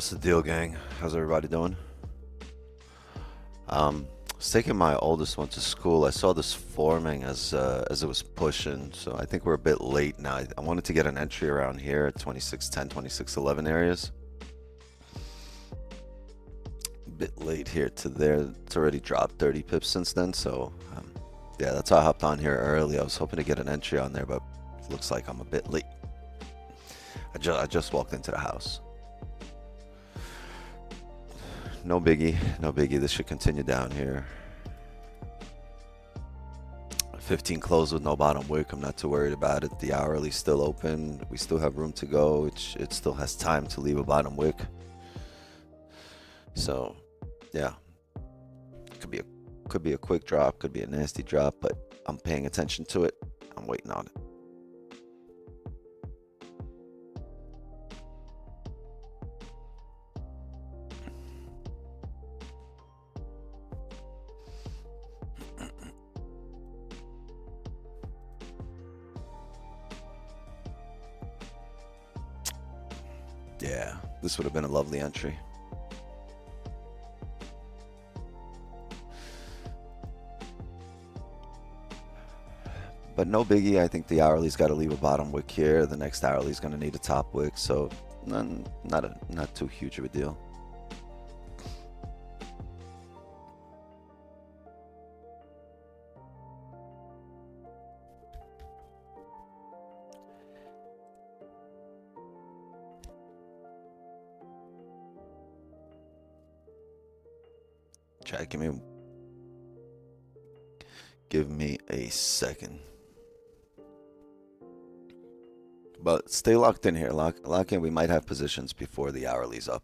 What's the deal, gang? How's everybody doing? I was taking my oldest one to school. I saw this forming as it was pushing, so I think we're a bit late now. I wanted to get an entry around here at 2610, 2611 areas. A bit late here to there. It's already dropped 30 pips since then, so yeah, that's why I hopped on here early. I was hoping to get an entry on there, but it looks like I'm a bit late. I just walked into the house. No biggie, no biggie. This should continue down here. 15 close with no bottom wick. I'm not too worried about it. The hourly's still open. We still have room to go. It still has time to leave a bottom wick. So, yeah, could be a quick drop, could be a nasty drop, but I'm paying attention to it. I'm waiting on it. Yeah, this would have been a lovely entry. But no biggie. I think the hourly's got to leave a bottom wick here. The next hourly's going to need a top wick, so not too huge of a deal. Chat, give me a second. But stay locked in here. Lock in. We might have positions before the hourly's up.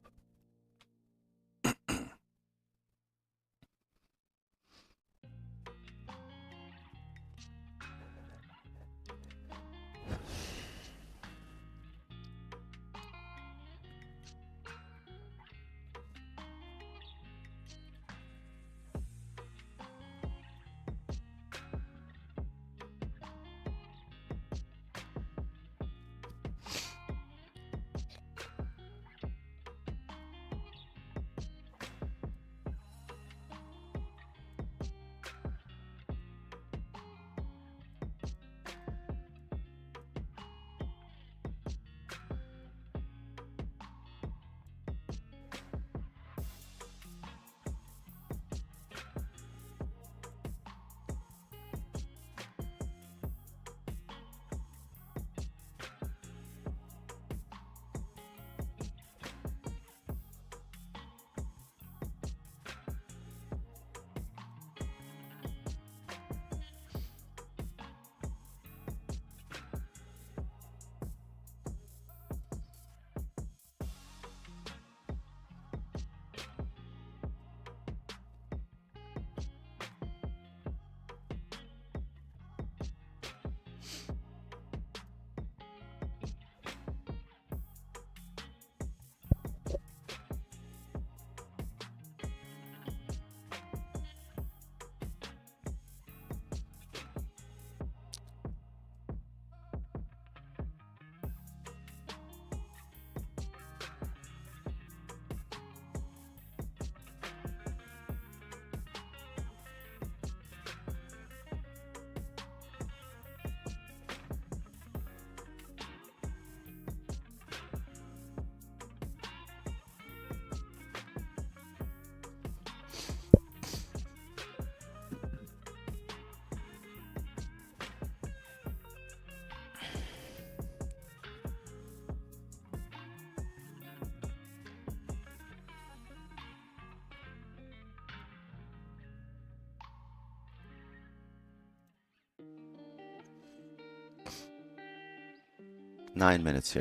Nine minutes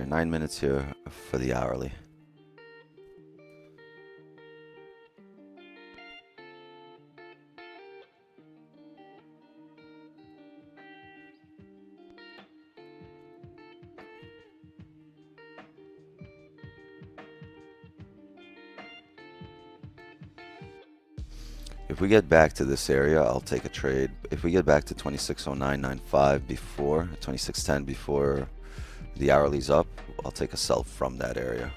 here for the hourly. If we get back to this area, I'll take a trade. If we get back to 2609.95 before 2610 before the hourly's up, I'll take a sell from that area.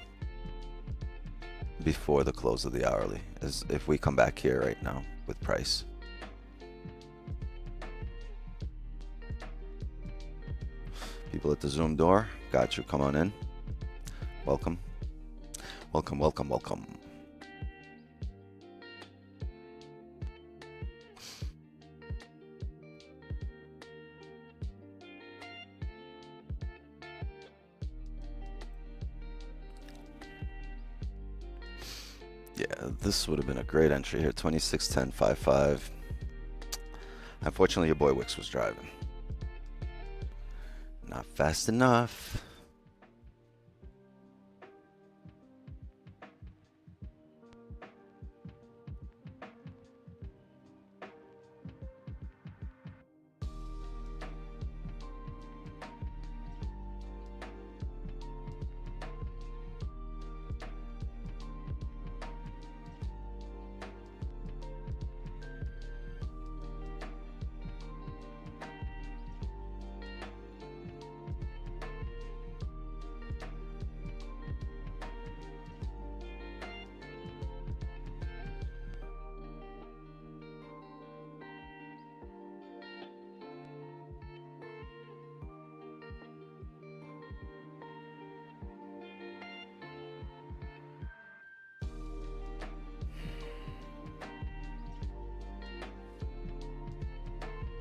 before the close of the hourly, is if we come back here right now with price. People at the Zoom door, got you, come on in. Welcome. Welcome, welcome, welcome. Yeah, this would have been a great entry here. 26.10.55. Unfortunately, your boy Wix was driving. Not fast enough.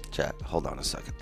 Chat, hold on a second.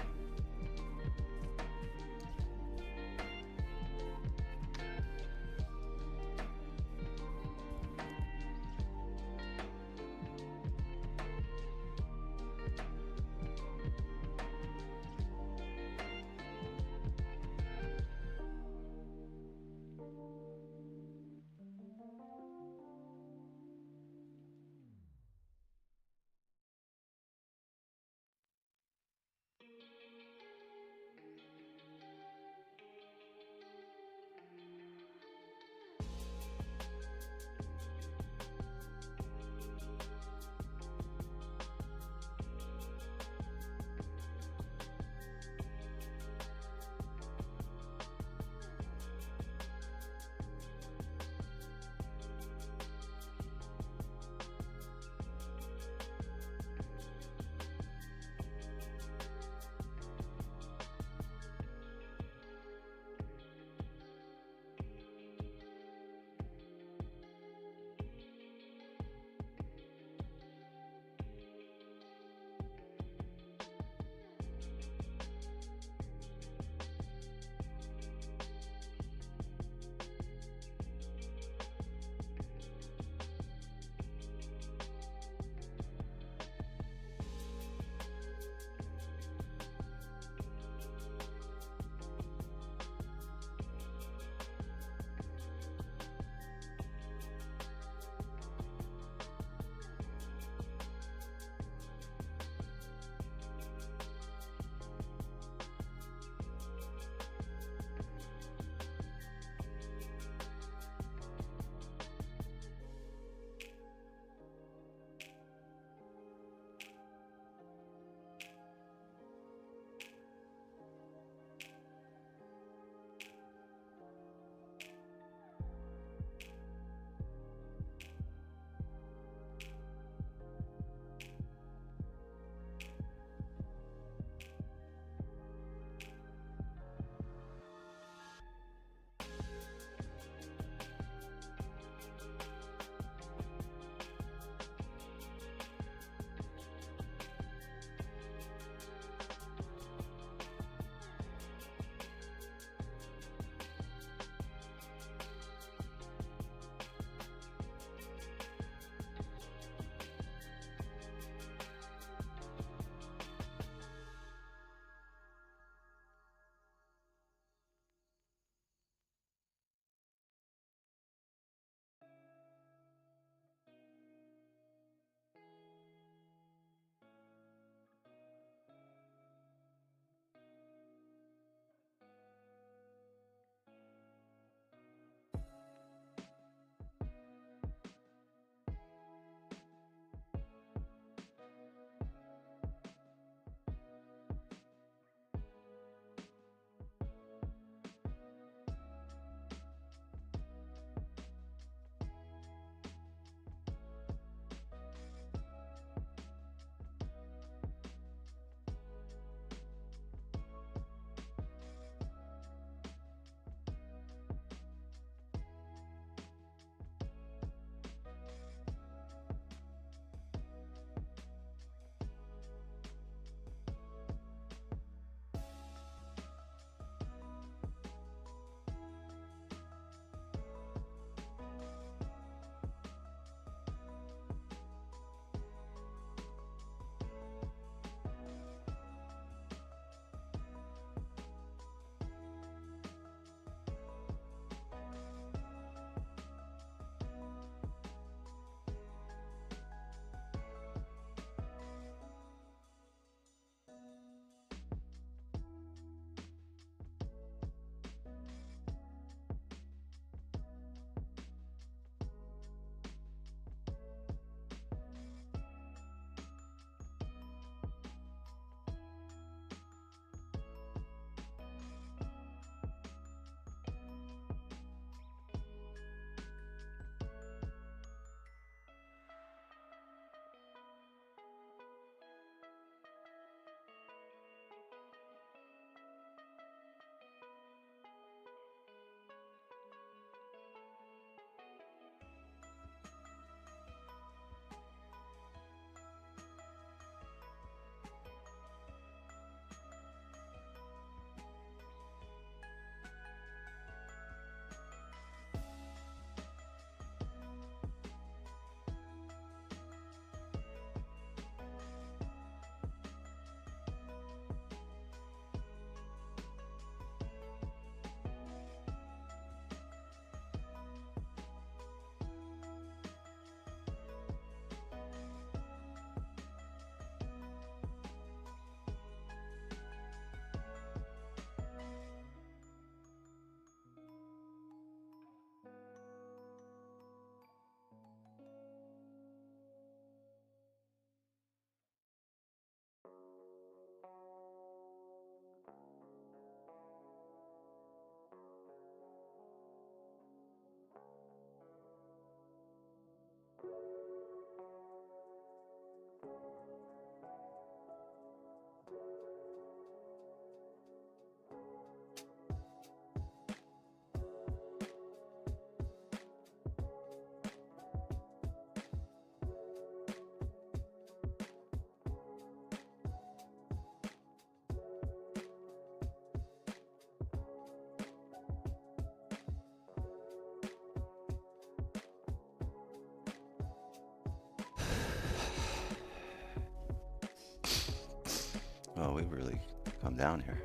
Oh, we really come down here.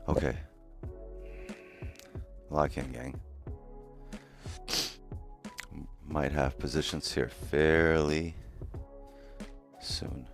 Okay. Lock in, gang. Might have positions here fairly soon.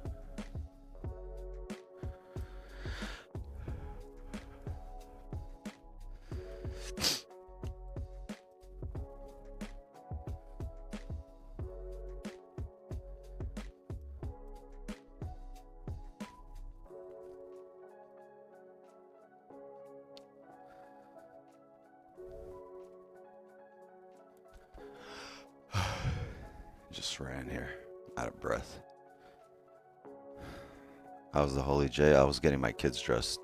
Just ran here, out of breath. I was the Holy J. I was getting my kids dressed.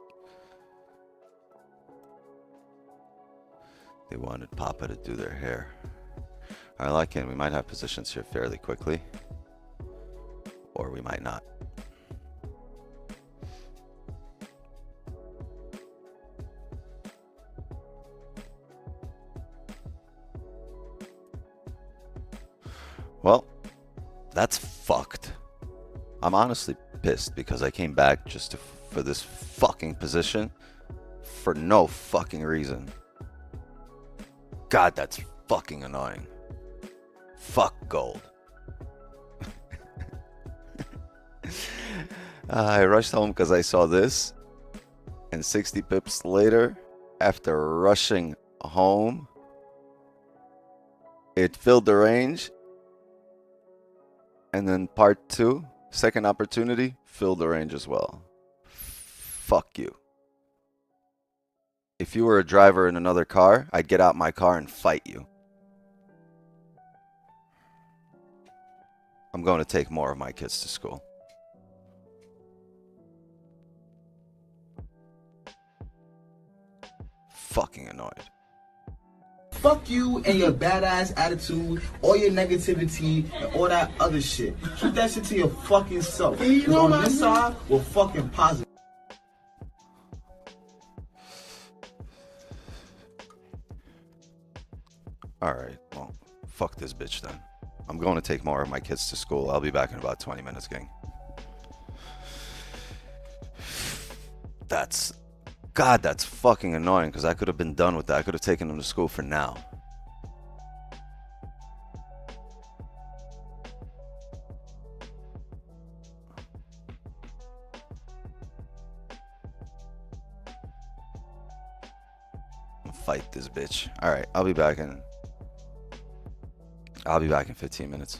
They wanted Papa to do their hair. I like it. We might have positions here fairly quickly, or we might not. Well, that's fucked. I'm honestly pissed because I came back just for this fucking position for no fucking reason. God, that's fucking annoying. Fuck gold. I rushed home because I saw this, and 60 pips later, after rushing home, it filled the range. And then part two, second opportunity, filled the range as well. Fuck you. If you were a driver in another car, I'd get out my car and fight you. I'm going to take more of my kids to school. Fucking annoyed. Fuck you and your badass attitude, all your negativity, and all that other shit. Keep that shit to your fucking self. Because on this side, we're fucking positive. Alright, well, fuck this bitch then. I'm going to take more of my kids to school. I'll be back in about 20 minutes, gang. God, that's fucking annoying because I could have been done with that. I could have taken them to school for now. Fight this bitch. Alright, I'll be back in 15 minutes.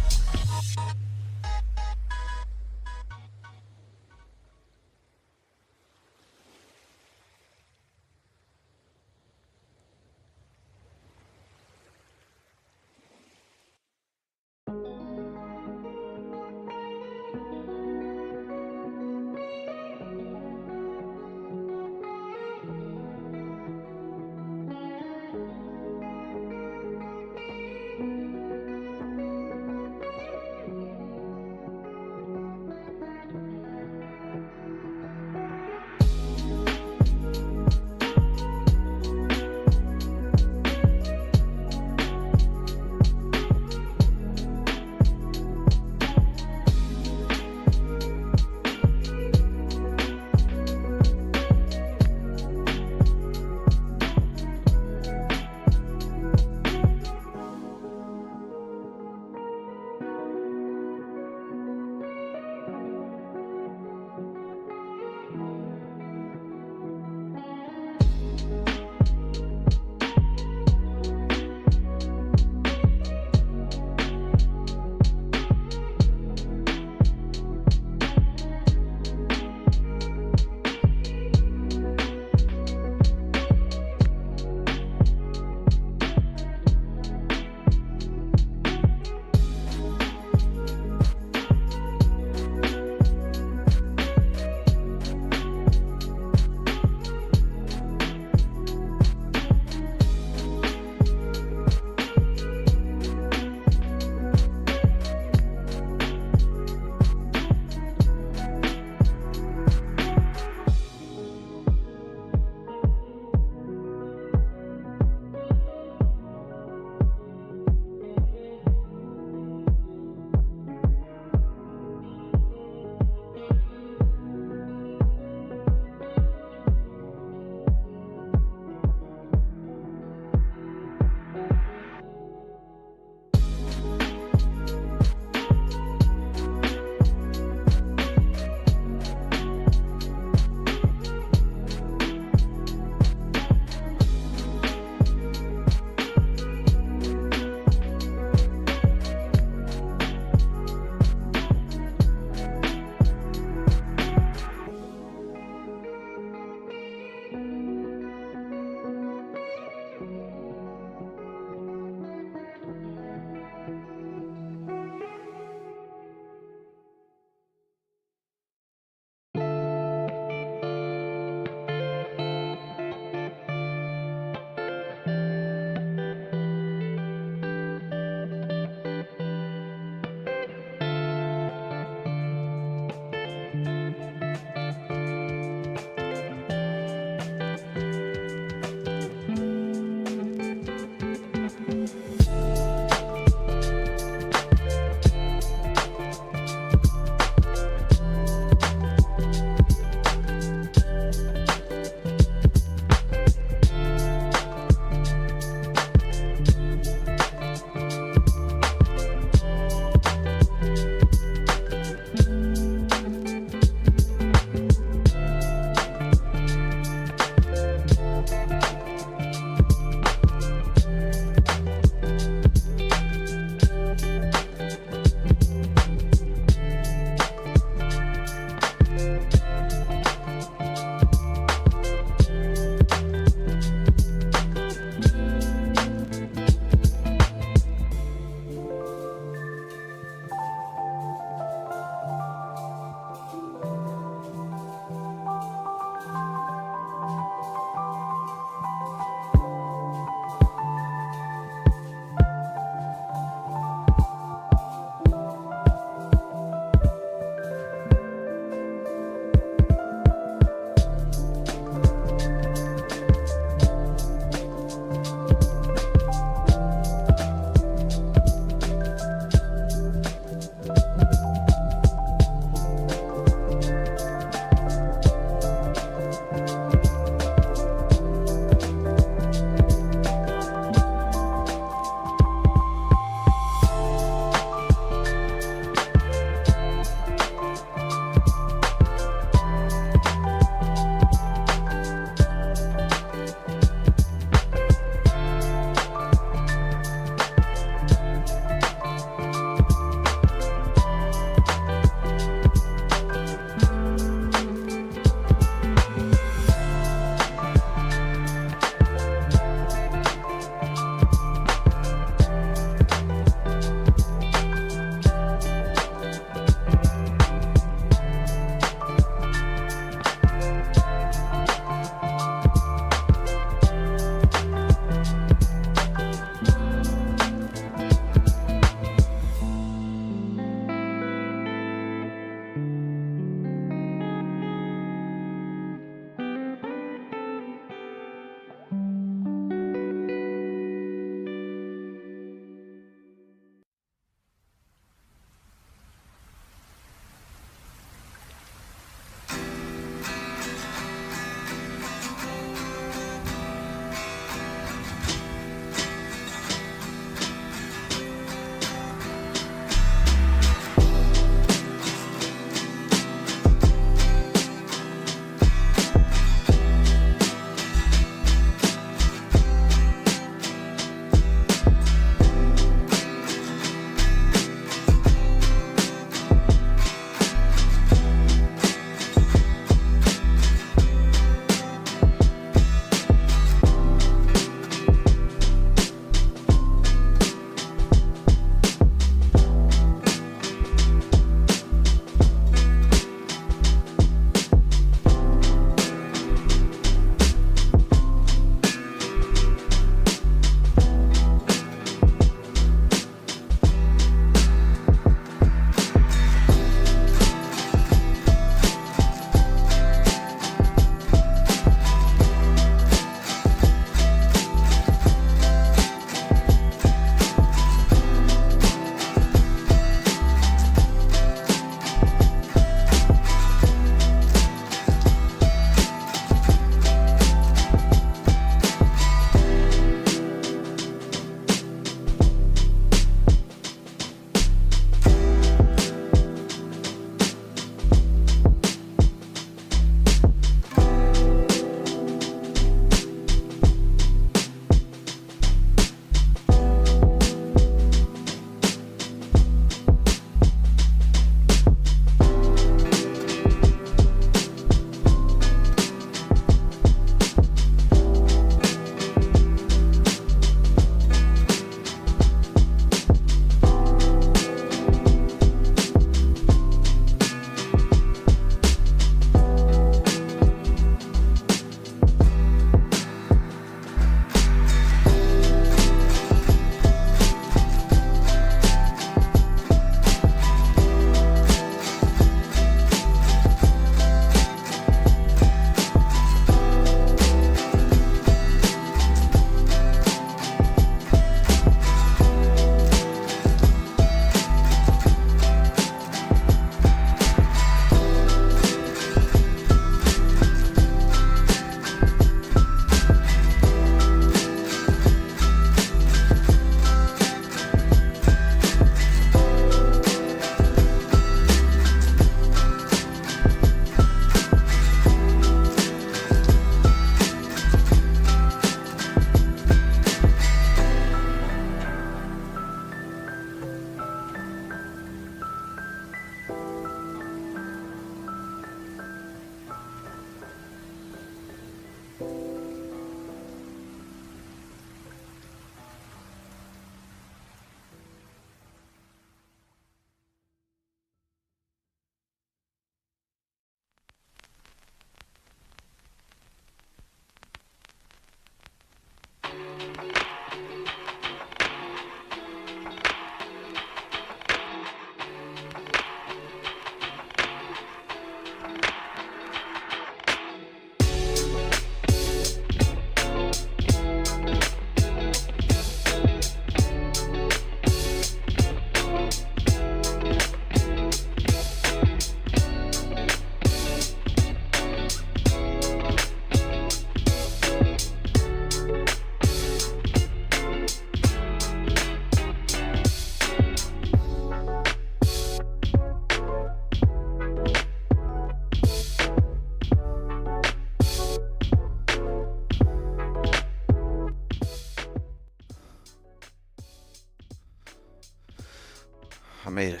I made it.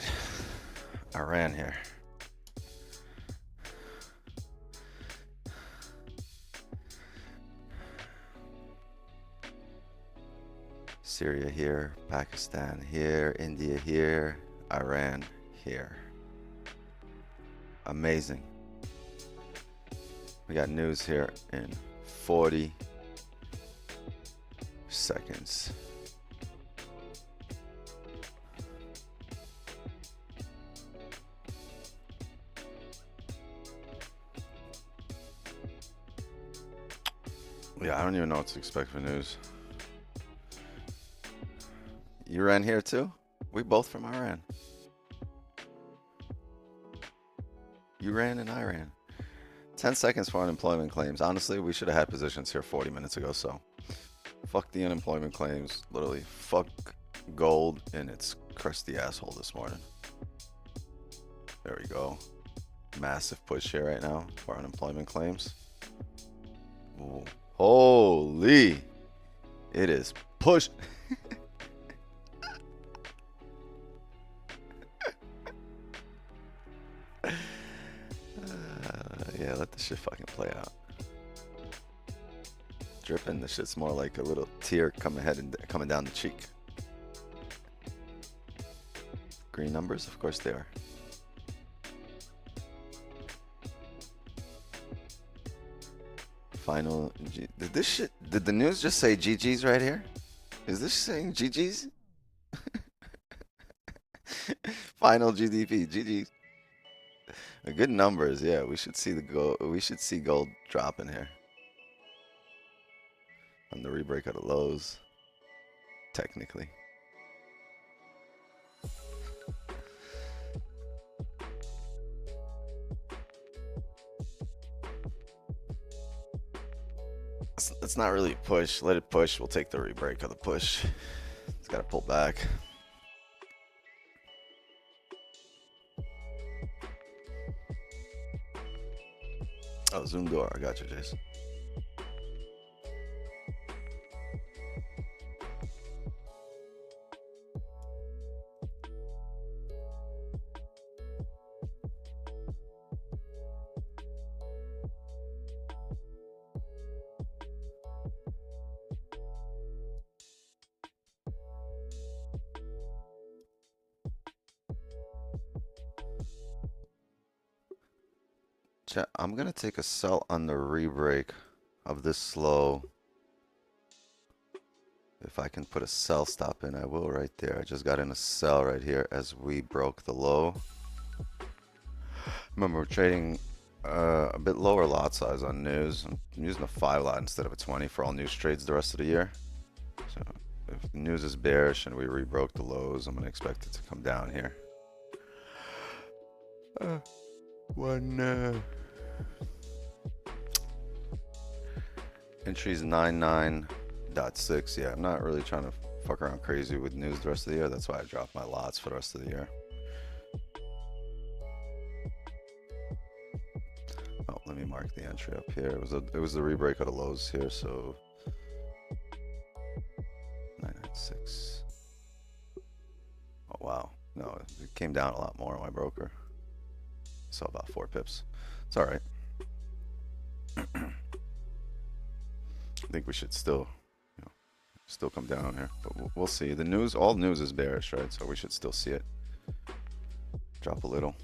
I ran here. Syria here, Pakistan here, India here, Iran here. Amazing. We got news here in 40 seconds. Yeah, I don't even know what to expect for news. You ran here too? We both from Iran. You ran and I ran. 10 seconds for unemployment claims. Honestly, we should have had positions here 40 minutes ago, so fuck the unemployment claims. Literally, fuck gold in its crusty asshole this morning. There we go. Massive push here right now for unemployment claims. Ooh. Holy. It is push. Yeah, let the shit fucking play out. Dripping, the shit's more like a little tear coming down the cheek. Green numbers, of course they are. Final did the news just say GG's right here? Is this saying GG's? Final GDP, GG's. Good numbers, yeah. We should see gold dropping here. On the rebreak of the lows. Technically. Let's not really push. Let it push. We'll take the rebreak of the push. It's gotta pull back. Oh, zoom door. I got you, Jason. Chat, I'm gonna take a sell on the rebreak of this slow. If I can put a sell stop in, I will right there. I just got in a sell right here as we broke the low. Remember, we're trading a bit lower lot size on news. I'm using a 5 lot instead of a 20 for all news trades the rest of the year. So if the news is bearish and we rebroke the lows, I'm gonna expect it to come down here. Entries 99.6. Yeah, I'm not really trying to fuck around crazy with news the rest of the year. That's why I dropped my lots for the rest of the year. Oh, let me mark the entry up here. It was the rebreak of the lows here, so 996. Oh wow, no, it came down a lot more on my broker. So about 4 pips. It's all right. I think we should still come down here, but we'll see. The news, all news is bearish, right? So we should still see it drop a little.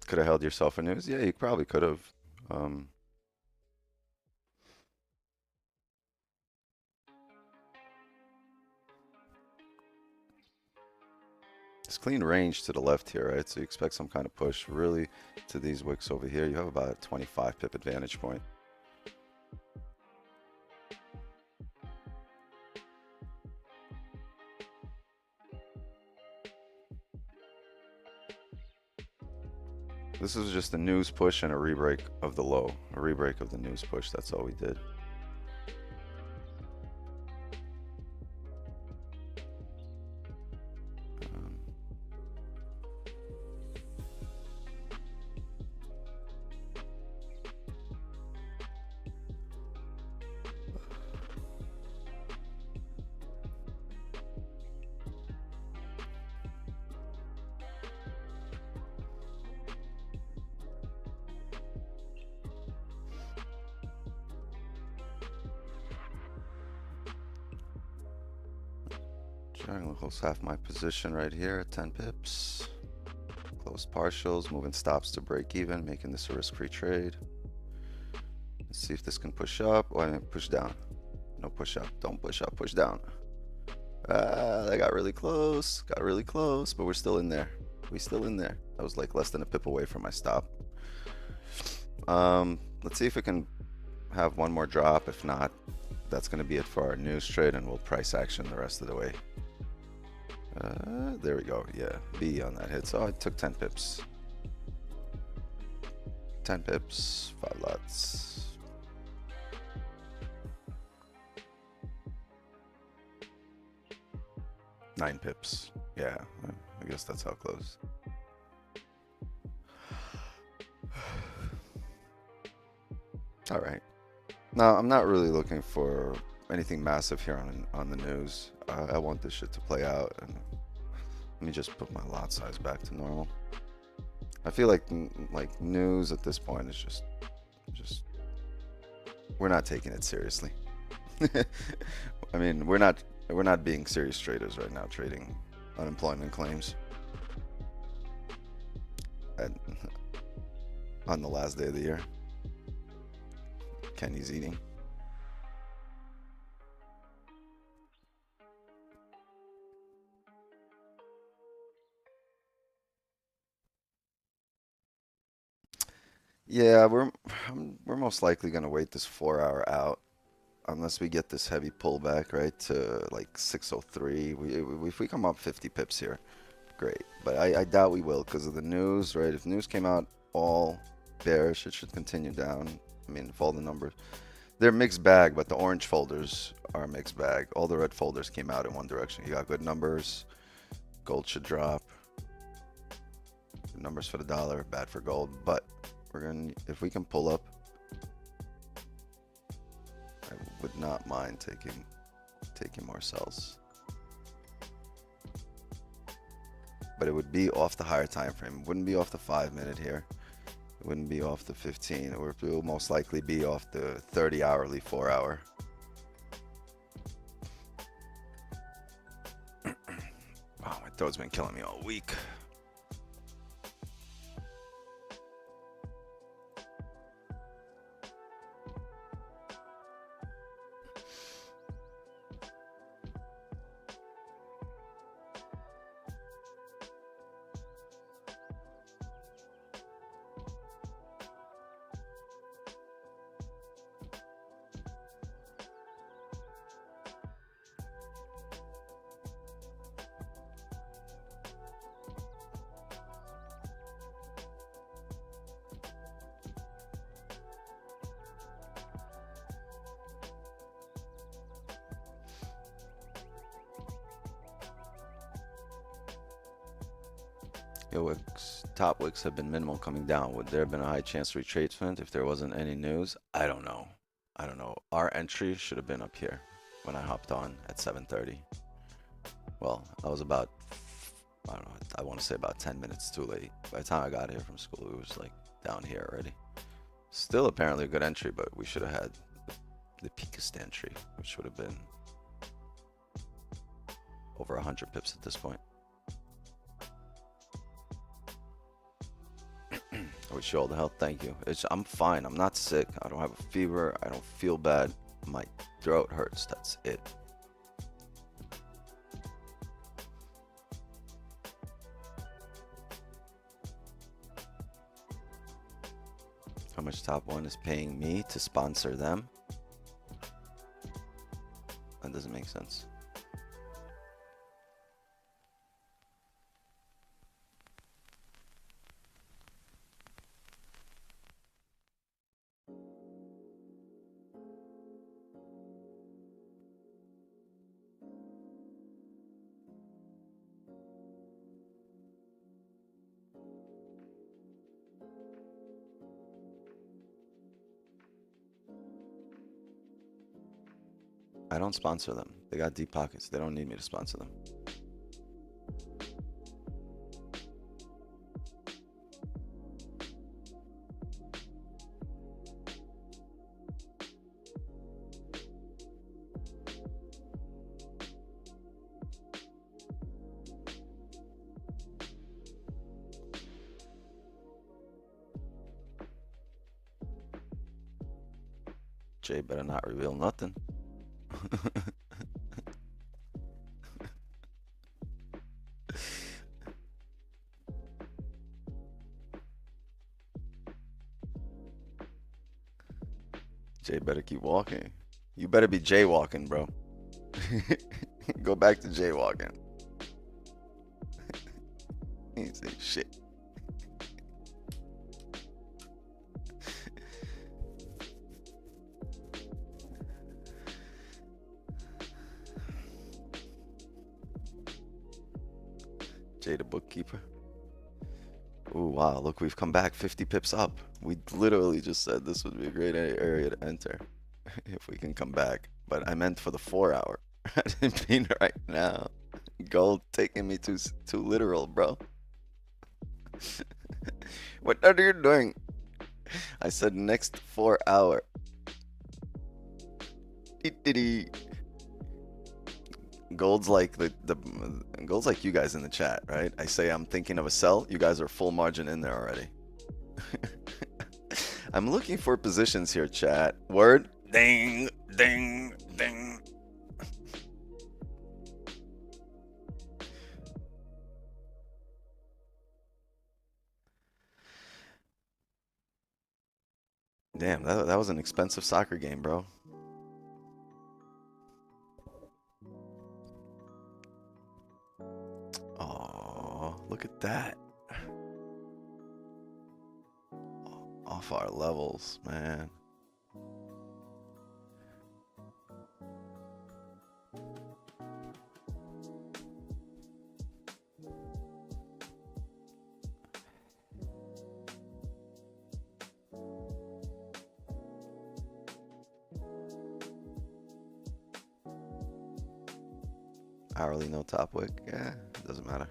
Could have held yourself in news. Yeah, you probably could have. It's clean range to the left here, right? So you expect some kind of push really to these wicks over here. You have about a 25 pip advantage point. This is just a news push and a rebreak of the low, a rebreak of the news push. That's all we did. Sure, I'm gonna close half my position right here at 10 pips. Closed partials, moving stops to break even, making this a risk-free trade. Let's see if this can push up. Oh, I mean, push down. No push up. Don't push up. Push down. They got really close. Got really close, but we're still in there. We're still in there. I was like less than a pip away from my stop. Let's see if we can have one more drop. If not, that's going to be it for our news trade, and we'll price action the rest of the way. There we go. Yeah, B on that hit. So I took 10 pips. 10 pips, 5 lots. Nine pips. Yeah, I guess that's how close. All right. Now, I'm not really looking for anything massive here on the news. I want this shit to play out. And let me just put my lot size back to normal. I feel like news at this point is just we're not taking it seriously. I mean, we're not being serious traders right now, trading unemployment claims on the last day of the year. Kenny's eating. Yeah, we're most likely gonna wait this 4 hour out unless we get this heavy pullback, right, to like 603. If we come up 50 pips here, great. But I doubt we will because of the news, right? If news came out all bearish, it should continue down. I mean, if all the numbers, they're mixed bag, but the orange folders are a mixed bag. All the red folders came out in one direction. You got good numbers. Gold should drop. Good numbers for the dollar, bad for gold. But we're gonna, if we can pull up, I would not mind taking more sells. But it would be off the higher time frame. It wouldn't be off the 5-minute here. It wouldn't be off the 15. It will most likely be off the 30 hourly 4 hour. Wow, my throat's been killing me all week. Yo, wicks, top wicks have been minimal coming down. Would there have been a high chance retracement if there wasn't any news? I don't know. I don't know. Our entry should have been up here when I hopped on at 7:30. Well, I was about, I don't know, I want to say about 10 minutes too late. By the time I got here from school, it was like down here already. Still apparently a good entry, but we should have had the peakest entry, which would have been over 100 pips at this point. I wish you all the health. Thank you. I'm fine. I'm not sick. I don't have a fever. I don't feel bad. My throat hurts. That's it. How much Top One is paying me to sponsor them? That doesn't make sense. I don't sponsor them. They got deep pockets. They don't need me to sponsor them. Jay better not reveal nothing. Jay better keep walking. You better be jaywalking, bro. Go back to jaywalking. He ain't saying shit. Jay the bookkeeper. Ooh, wow, look, we've come back 50 pips up. We literally just said this would be a great area to enter if we can come back. But I meant for the 4 hour. I didn't mean right now. Gold taking me too literal, bro. What are you doing? I said next 4 hour. Gold's like Gold's like you guys in the chat, right? I say I'm thinking of a sell. You guys are full margin in there already. I'm looking for positions here, chat. Word. Ding, ding, ding. Damn, that was an expensive soccer game, bro. Oh, look at that. Off our levels, man. Hourly no top wick. Yeah, it doesn't matter.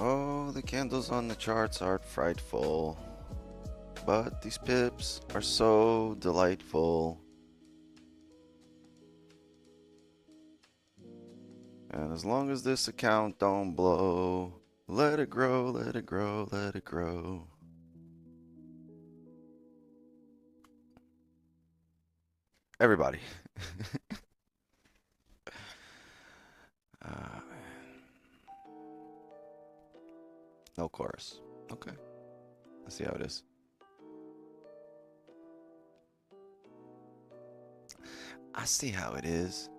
Oh, the candles on the charts are frightful, but these pips are so delightful. And as long as this account don't blow, let it grow, let it grow, let it grow. Everybody. No chorus. Okay. Let's see how it is. I see how it is.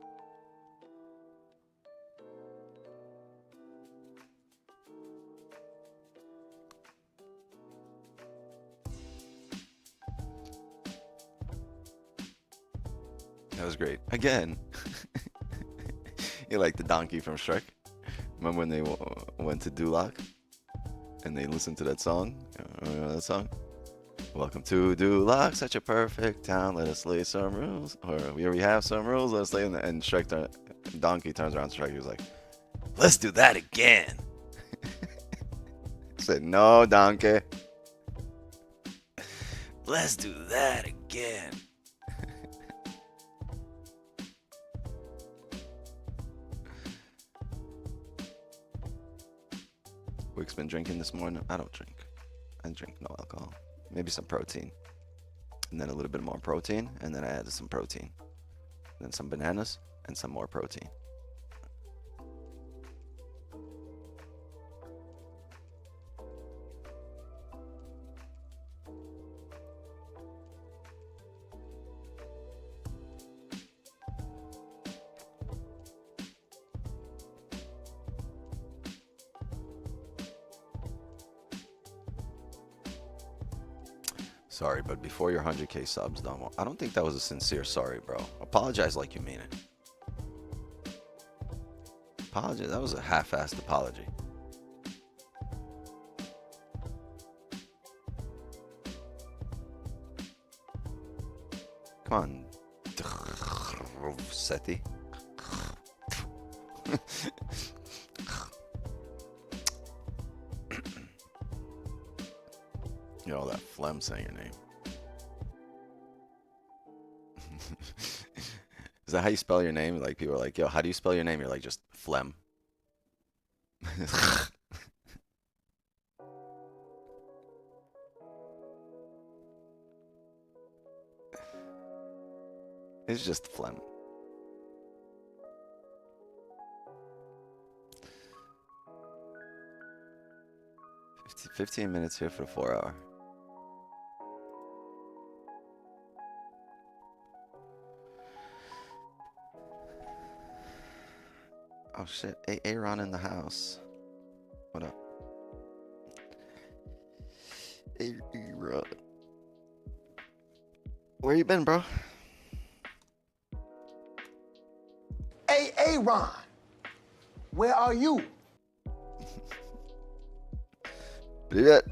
That was great. Again. You like the donkey from Shrek? Remember when they went to Duloc? And they listened to that song? Remember that song? Welcome to Duloc, such a perfect town. Let us lay some rules. Or we already have some rules. Let us lay in the. And Shrek, Donkey turns around to Shrek. He was like, let's do that again. He said, no, Donkey. Let's do that again. Wick's been drinking this morning. I don't drink. I drink no alcohol. Maybe some protein. And then a little bit more protein. And then I added some protein. And then some bananas and some more protein. Sorry, but before your 100K subs, I don't think that was a sincere sorry, bro. Apologize like you mean it. Apologize. That was a half-assed apology. Come on, Seti. You know, that phlegm saying your name. Is that how you spell your name? Like, people are like, yo, how do you spell your name? You're like, just phlegm. It's just phlegm. 15 minutes here for the 4 hour. Oh shit, Aaron in the house. What up? Aaron. Where you been, bro? Hey, Aaron, where are you? Привет.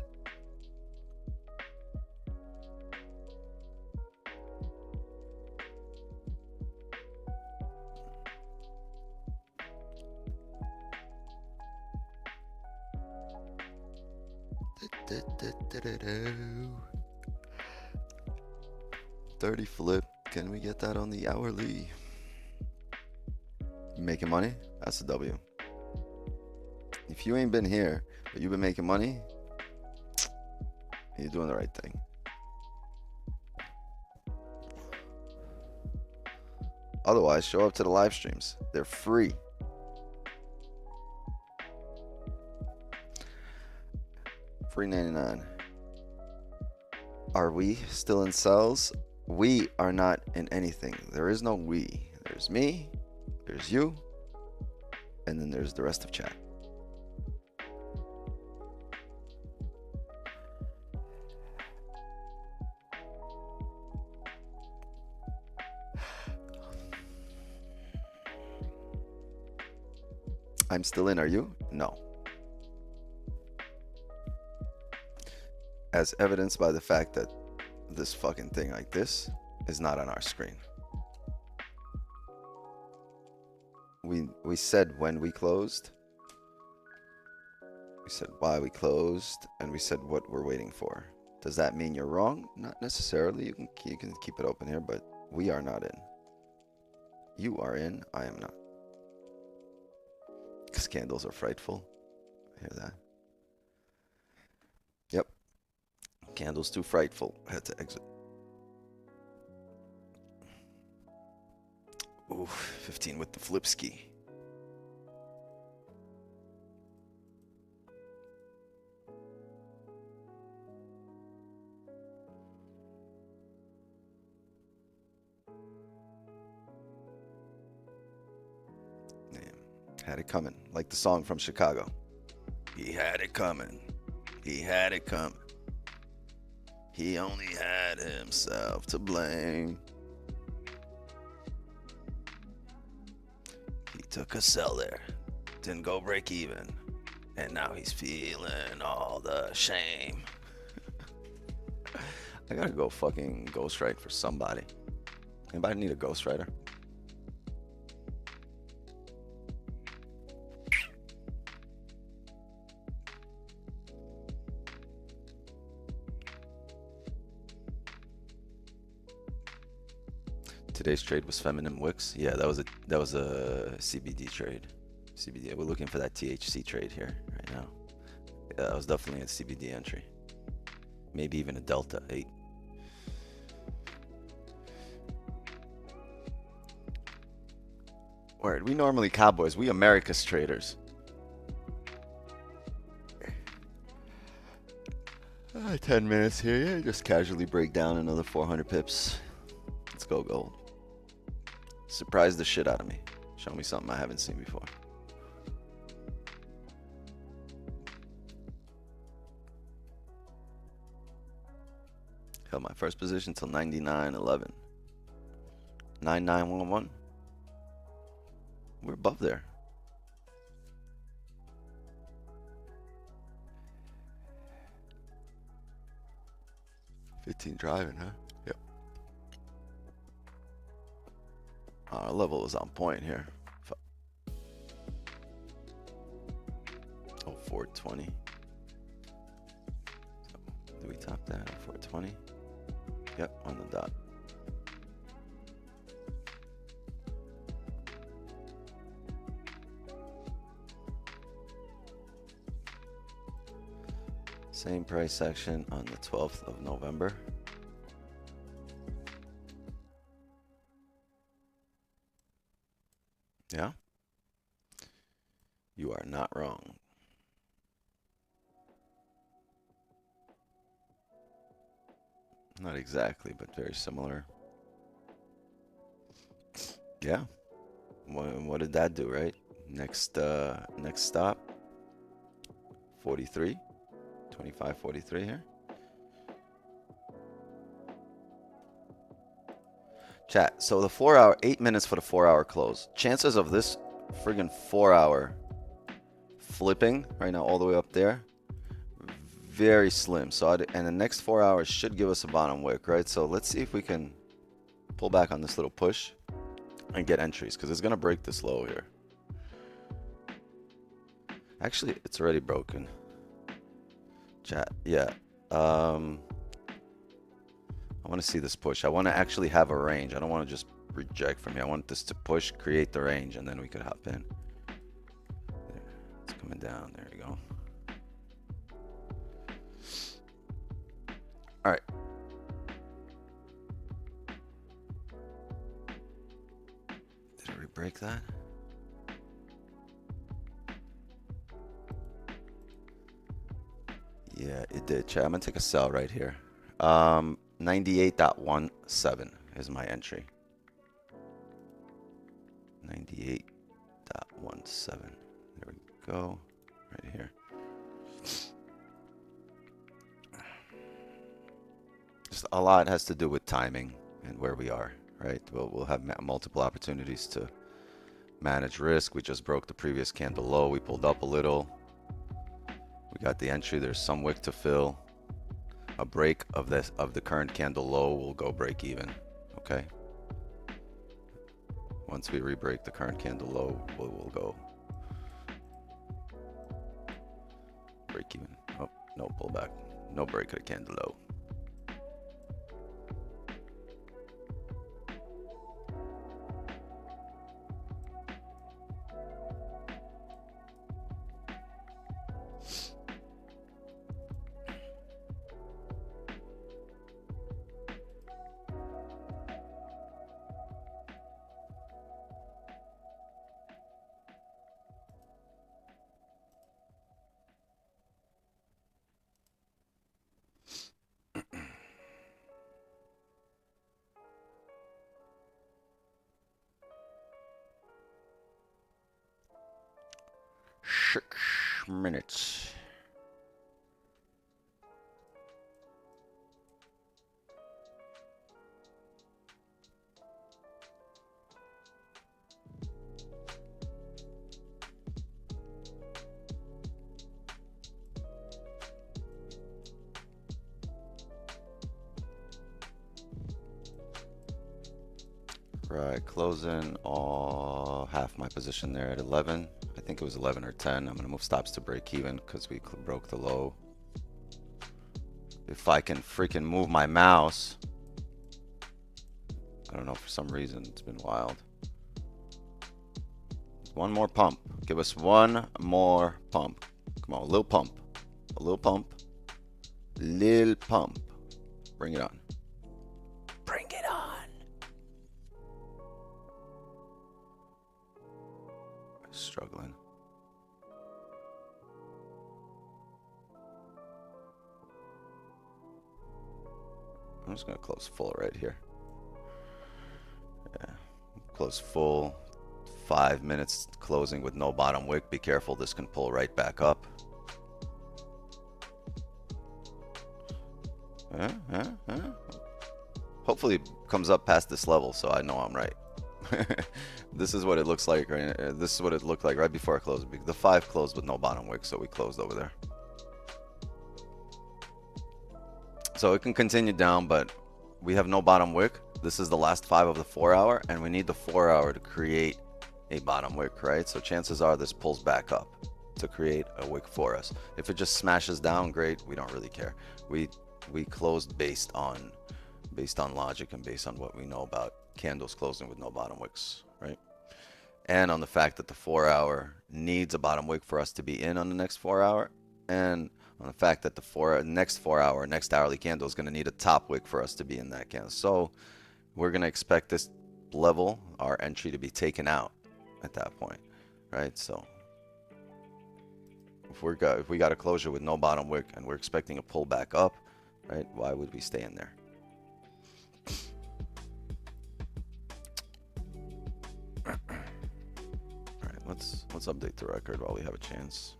$30 flip. Can we get that on the hourly? You making money? That's a W. If you ain't been here, but you've been making money, you're doing the right thing. Otherwise, show up to the live streams. They're free. Free 99. Are we still in cells? We are not in anything. There is no we. There's me, there's you, and then there's the rest of chat. I'm still in, are you? No. As evidenced by the fact that this fucking thing like this is not on our screen. We said when we closed. We said why we closed, and we said what we're waiting for. Does that mean you're wrong? Not necessarily. You can keep it open here, but we are not in. You are in, I am not. Because candles are frightful. I hear that. Yep. Candles too frightful. Had to exit. Ooh, 15 with the flip ski. Had it coming, like the song from Chicago. He had it coming. He had it coming. He only had himself to blame. He took a sell there, didn't go break even, and now he's feeling all the shame. I gotta go fucking ghostwrite for somebody. Anybody need a ghostwriter? Today's trade was feminine wicks. Yeah, that was a CBD trade. CBD. We're looking for that THC trade here right now. Yeah, that was definitely a CBD entry. Maybe even a Delta 8. Word, we normally cowboys, we America's traders. 10 minutes here, yeah, just casually break down another 400 pips. Let's go gold. Surprise the shit out of me. Show me something I haven't seen before. Held my first position till 99.11. 99.11. We're above there. $15 driving, huh? Yep. Our level is on point here. Oh, 420. So, do we top that at 420? Yep, on the dot. Same price section on the 12th of November. Yeah? You are not wrong. Not exactly, but very similar. Yeah. What did that do, right? Next stop. 43. 25.43 here. Chat. So the 4 hour, 8 minutes for the 4 hour close. Chances of this friggin' 4 hour flipping right now all the way up there, very slim. So and the next 4 hours should give us a bottom wick, right? So let's see if we can pull back on this little push and get entries, because it's gonna break this low here. Actually, it's already broken. Chat, yeah. I want to see this push. I want to actually have a range. I don't want to just reject from here. I want this to push, create the range, and then we could hop in. There. It's coming down. There you go. All right. Did it re-break that? Yeah, it did. Chat, I'm gonna take a sell right here. 98.17 is my entry. 98.17. There we go. Right here. Just a lot has to do with timing and where we are, right? We'll have multiple opportunities to manage risk. We just broke the previous candle low. We pulled up a little. We got the entry. There's some wick to fill. A break of the current candle low will go break even. Okay. Once we re-break the current candle low, we'll go break even. Oh, no pullback. No break of the candle low. Minutes. Right, closing all half my position there at 11. I think it was 11 or 10. I'm gonna move stops to break even because we broke the low. If I can freaking move my mouse. I don't know, for some reason it's been wild. One more pump. Give us one more pump. Come on, a little pump. A little pump. Lil pump. Bring it on. Bring it on. Struggling. I'm just gonna close full right here. Yeah, close full. 5 minutes closing with no bottom wick. Be careful, this can pull right back up. Hopefully it comes up past this level so I know I'm right. This is what it looks like, right? This is what it looked like right before I closed. The 5 closed with no bottom wick, so we closed over there. So it can continue down, but we have no bottom wick. This is the last 5 of the 4 hour, and we need the 4 hour to create a bottom wick, right? So chances are this pulls back up to create a wick for us. If it just smashes down, great. We don't really care. We closed based on logic and based on what we know about candles closing with no bottom wicks, right? And on the fact that the 4 hour needs a bottom wick for us to be in on the next 4 hour, and on the fact that the next 4 hour, next hourly candle is going to need a top wick for us to be in that candle. So we're going to expect this level, our entry, to be taken out at that point, right? So if we got a closure with no bottom wick and we're expecting a pull back up, right? Why would we stay in there? All right, let's update the record while we have a chance.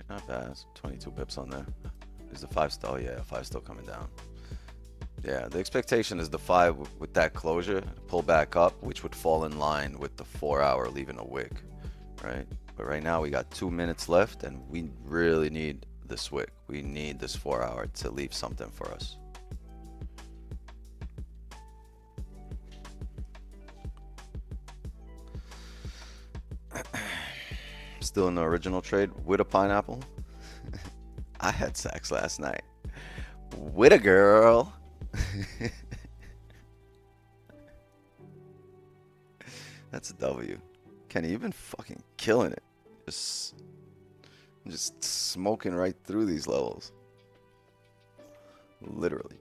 Not bad. 22 pips on there. Is the 5 still? Oh, yeah, 5 still coming down. Yeah, the expectation is the 5 with that closure pull back up, which would fall in line with the 4 hour leaving a wick, right? But right now we got 2 minutes left, and we really need this wick. We need this 4 hour to leave something for us. Still in the original trade with a pineapple. I had sex last night with a girl. That's a W. Kenny, you've been fucking killing it. Just smoking right through these levels. Literally.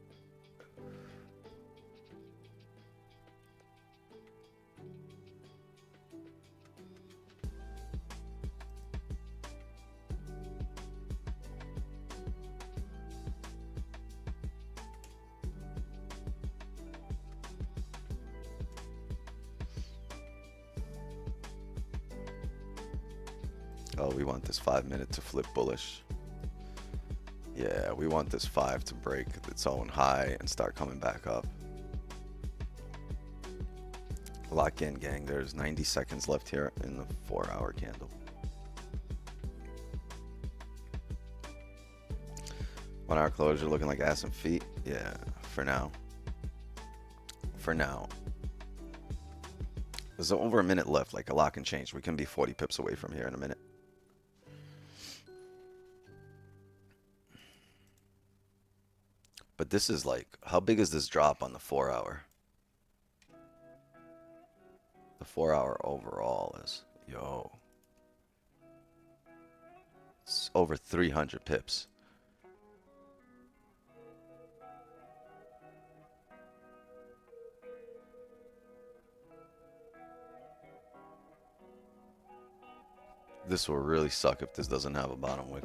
Oh, we want this 5 minute to flip bullish. Yeah, we want this 5 to break its own high and start coming back up. Lock in, gang. There's 90 seconds left here in the 4 hour candle. 1 hour closure looking like ass and feet. Yeah, for now. For now. There's over a minute left, like a lock and change. We can be 40 pips away from here in a minute. But this is like, how big is this drop on the 4 hour? The 4 hour overall is, yo. It's over 300 pips. This will really suck if this doesn't have a bottom wick.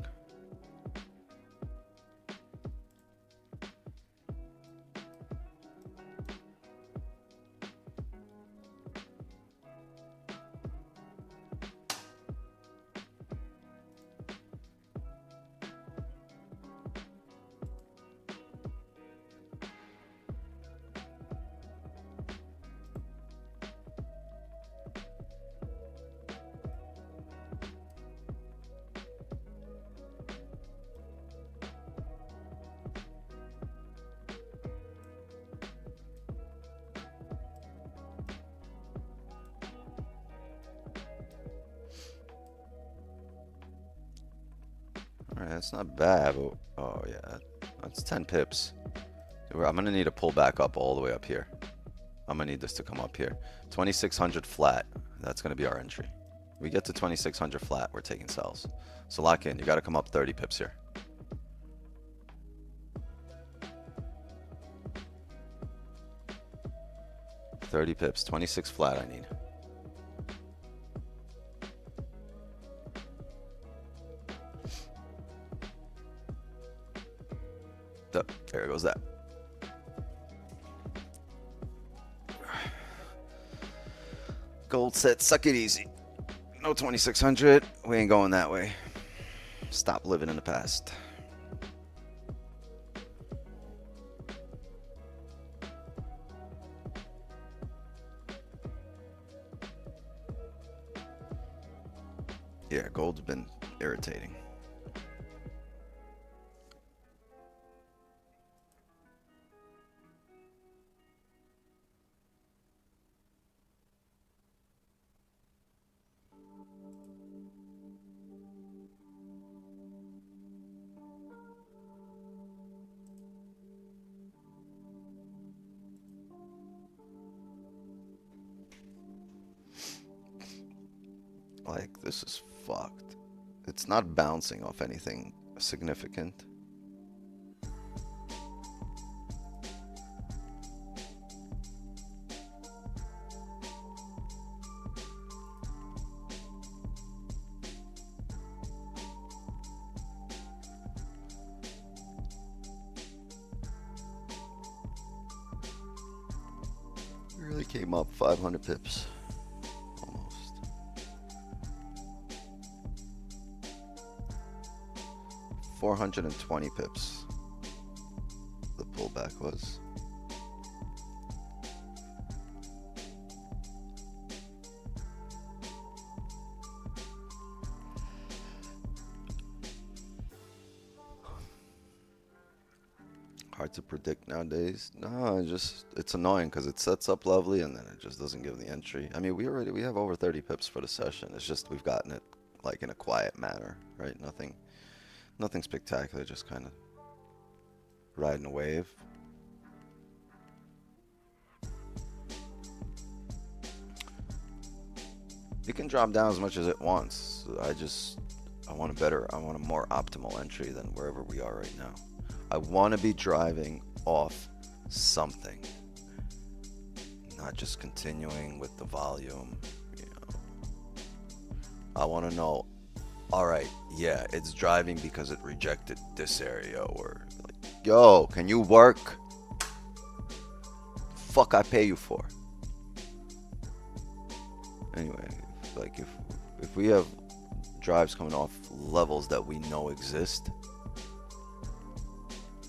It's not bad, but oh yeah, that's 10 pips. I'm gonna need to pull back up all the way up here. I'm gonna need this to come up here. 2600 flat. That's gonna be our entry. We get to 2600 flat, we're taking sells. So lock in. You got to come up 30 pips here. $30 pips, 26 flat I need. Oh, there goes that. Gold set, suck it easy. No 2600, we ain't going that way. Stop living in the past. Yeah, gold's been irritating. Like, this is fucked. It's not bouncing off anything significant. It really came up 500 pips. 420 pips the pullback was. Hard to predict nowadays. No, it's annoying because it sets up lovely and then it just doesn't give the entry. I mean, we have over 30 pips for the session. It's just we've gotten it like in a quiet manner, right? Nothing spectacular, just kind of riding a wave. It can drop down as much as it wants. I want a more optimal entry than wherever we are right now. I want to be driving off something, not just continuing with the volume, you know. I want to know, all right, yeah, it's driving because it rejected this area, or like, yo, can you work? Fuck, I pay you for. Anyway, like if we have drives coming off levels that we know exist,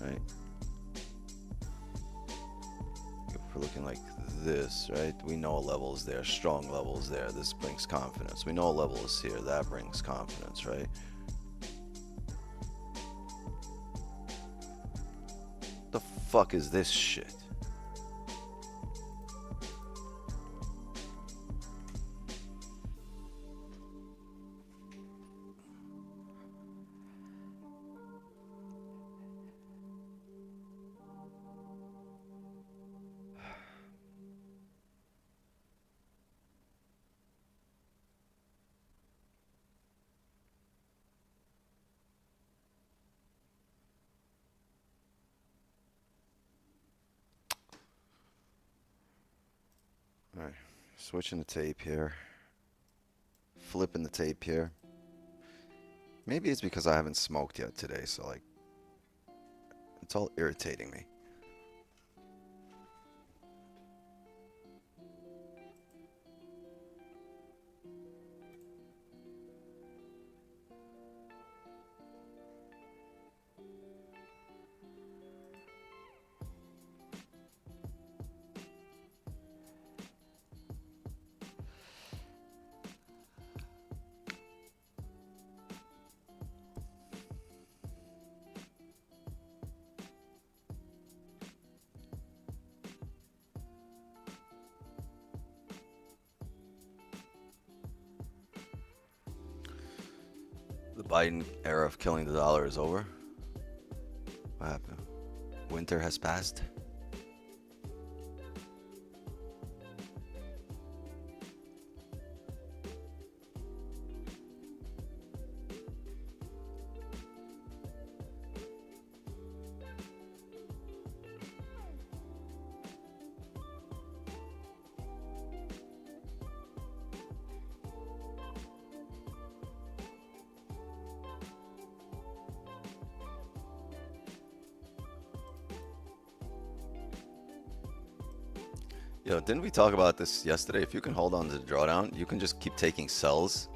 right? If we're looking like this, right? We know a level is there, strong levels there. This brings confidence. We know a level is here. That brings confidence, right? The fuck is this shit? All right, switching the tape here, flipping the tape here. Maybe it's because I haven't smoked yet today, so like, it's all irritating me. Biden era of killing the dollar is over? What happened? Winter has passed? Yo, didn't we talk about this yesterday? If you can hold on to the drawdown, you can just keep taking sells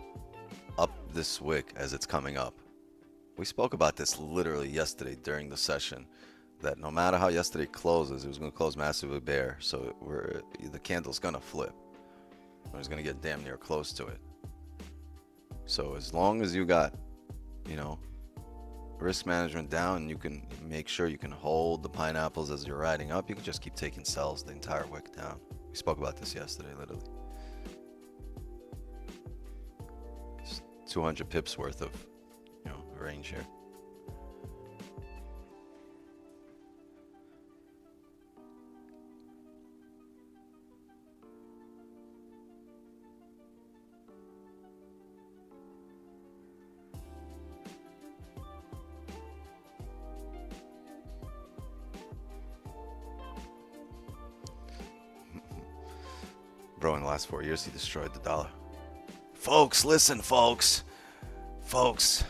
up this wick as it's coming up. We spoke about this literally yesterday during the session, that no matter how yesterday closes, it was going to close massively bear. So the candle's going to flip. Or it's going to get damn near close to it. So as long as you got, you know, risk management down, you can make sure you can hold the pineapples as you're riding up. You can just keep taking sells the entire wick down. We spoke about this yesterday, literally. It's 200 pips worth of, you know, range here. Bro, in the last 4 years, he destroyed the dollar. Folks, listen, folks. Folks.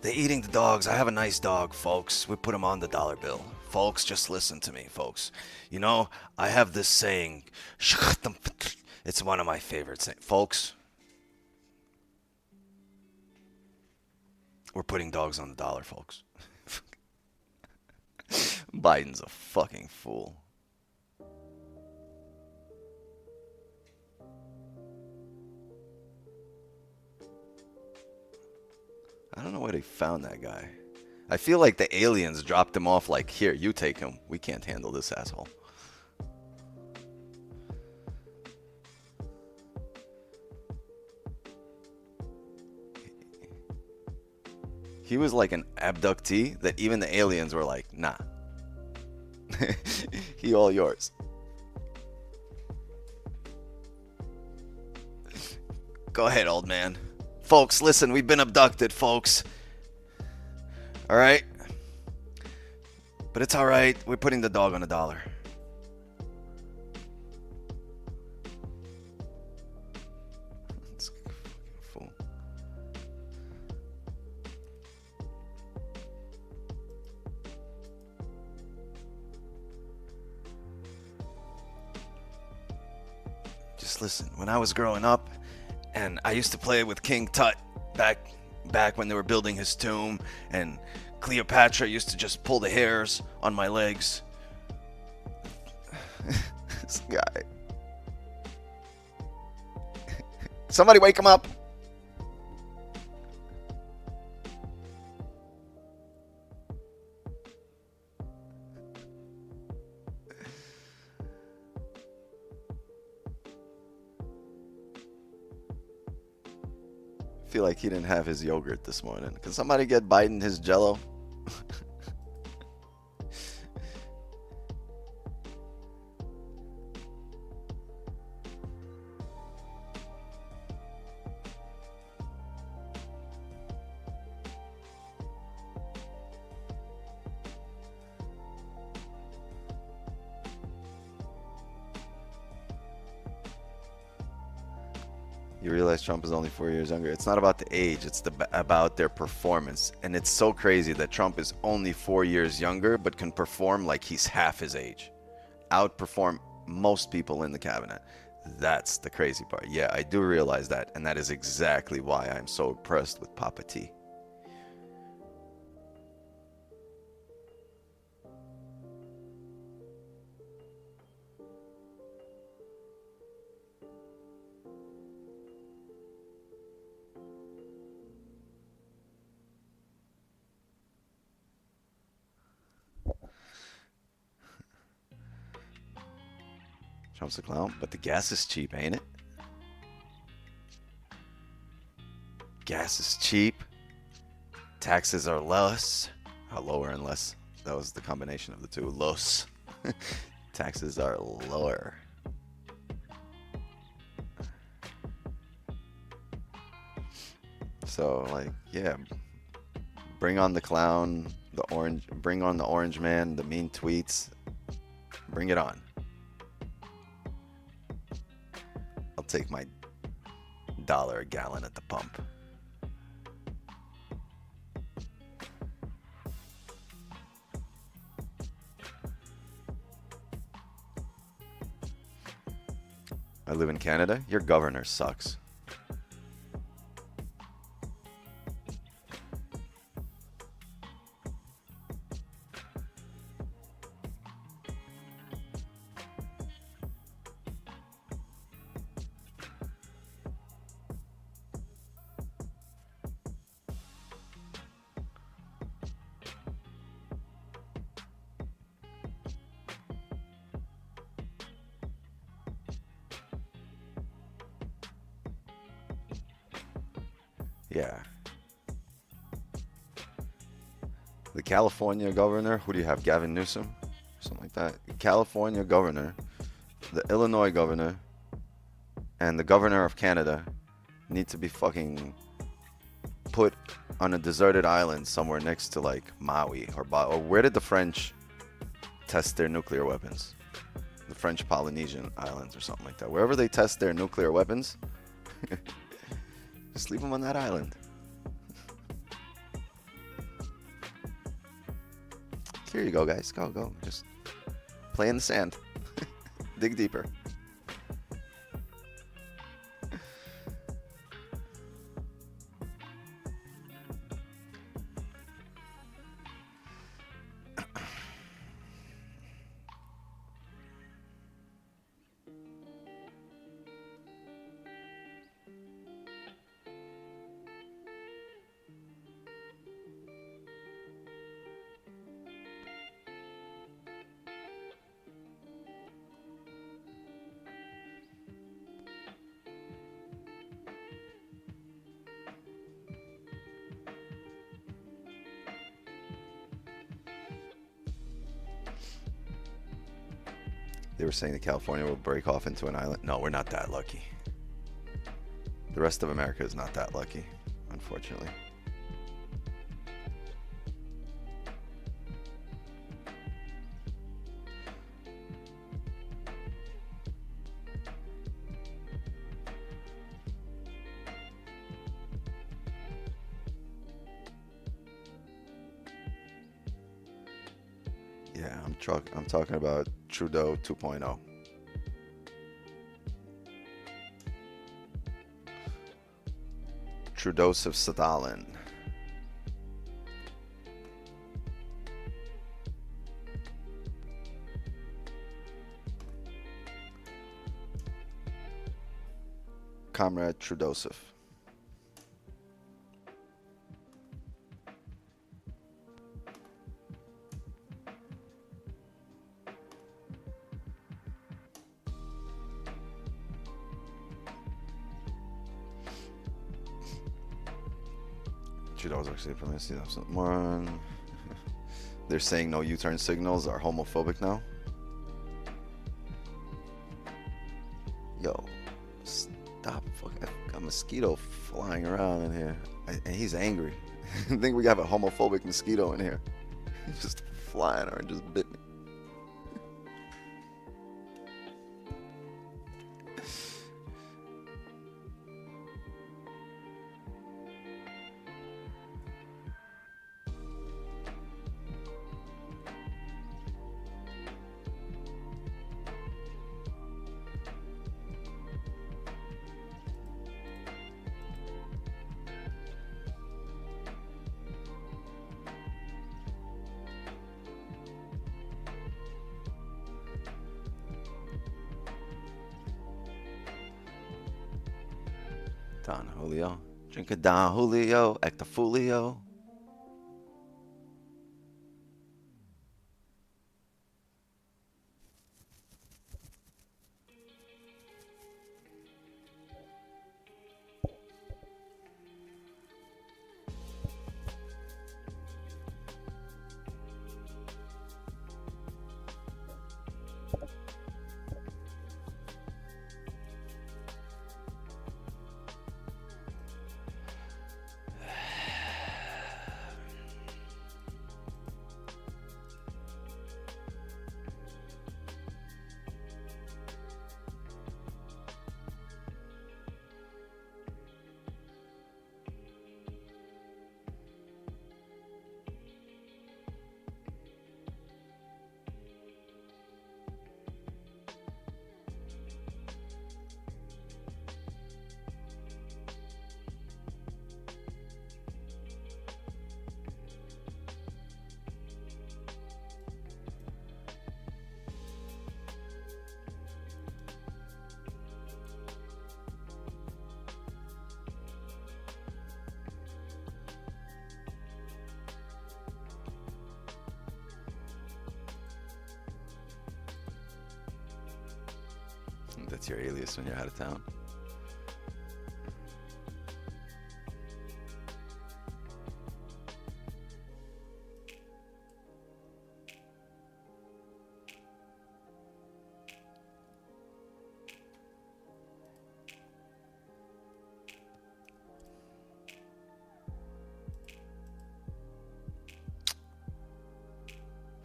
They're eating the dogs. I have a nice dog, folks. We put him on the dollar bill. Folks, just listen to me, folks. You know, I have this saying. It's one of my favorite sayings. Folks, we're putting dogs on the dollar, folks. Biden's a fucking fool. I don't know where they found that guy. I feel like the aliens dropped him off like, here, you take him. We can't handle this asshole. He was like an abductee that even the aliens were like, nah. He all yours. Go ahead, old man. Folks, listen, we've been abducted, folks. All right? But it's all right. We're putting the dog on a dollar. It's a fucking fool. Just listen. When I was growing up, and I used to play with King Tut back when they were building his tomb, and Cleopatra used to just pull the hairs on my legs. This guy. Somebody wake him up. Feel like he didn't have his yogurt this morning. Can somebody get Biden his Jello? You realize Trump is only 4 years younger. It's not about the age, it's about their performance. And it's so crazy that Trump is only 4 years younger, but can perform like he's half his age. Outperform most people in the cabinet. That's the crazy part. Yeah, I do realize that. And that is exactly why I'm so impressed with Papa T. Trump's a clown, but the gas is cheap, ain't it? Gas is cheap. Taxes are less. Lower and less. That was the combination of the two. Los. Taxes are lower. So, like, yeah. Bring on the clown, the orange. Bring on the orange man, the mean tweets. Bring it on. I'll take my $1 a gallon at the pump. I live in Canada. Your governor sucks. Yeah. The California governor, who do you have? Gavin Newsom? Something like that. The California governor, the Illinois governor, and the governor of Canada need to be fucking put on a deserted island somewhere next to like Maui or where did the French test their nuclear weapons? The French Polynesian Islands or something like that. Wherever they test their nuclear weapons, just leave them on that island. Here you go, guys. Go. Just play in the sand. Dig deeper. They were saying that California will break off into an island. No, we're not that lucky. The rest of America is not that lucky, unfortunately. Yeah, I'm talking about Trudeau 2.0. Trudoseph Stalin. Comrade Trudoseph. Trudeau's actually probably see that something more. They're saying no U-turn signals are homophobic now. Yo, stop! Fucking got a mosquito flying around in here, and he's angry. I think we have a homophobic mosquito in here. Just flying or just bit me. Don Julio. Drink a Don Julio. Act a Foolio. to your alias when you're out of town.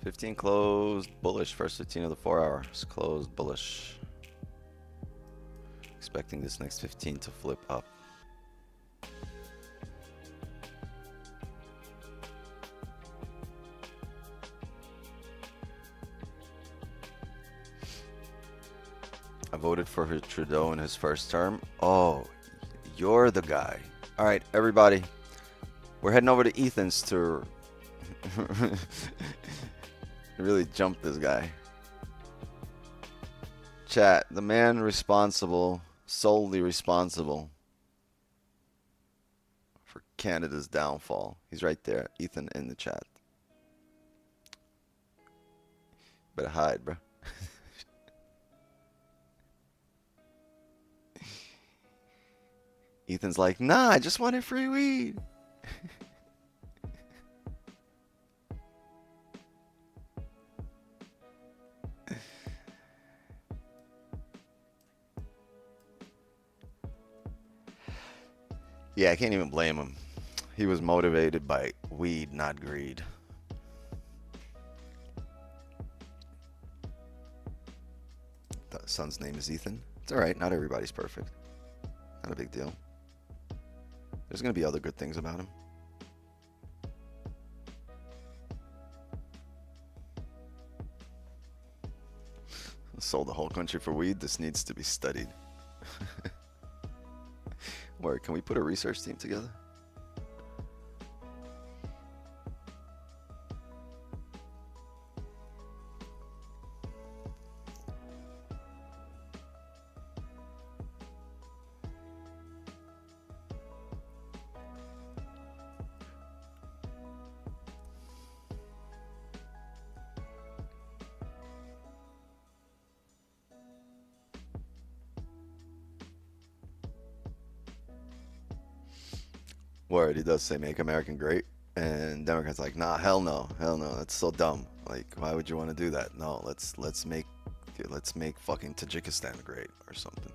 $15 closed bullish. First 15 of the 4 hours closed bullish. Expecting this next 15 to flip up. I voted for Trudeau in his first term. Oh, you're the guy. All right, everybody. We're heading over to Ethan's to really jump this guy. Chat, the man responsible, solely responsible for Canada's downfall. He's right there, Ethan, in the chat. Better hide, bro. Ethan's like, nah, I just wanted free weed. Yeah, I can't even blame him. He was motivated by weed, not greed. The son's name is Ethan. It's alright, not everybody's perfect. Not a big deal. There's gonna be other good things about him. Sold the whole country for weed. This needs to be studied. Word, can we put a research team together? Word, he does say make America great, and Democrats like, nah, hell no, that's so dumb. Like, why would you want to do that? No, let's make fucking Tajikistan great or something,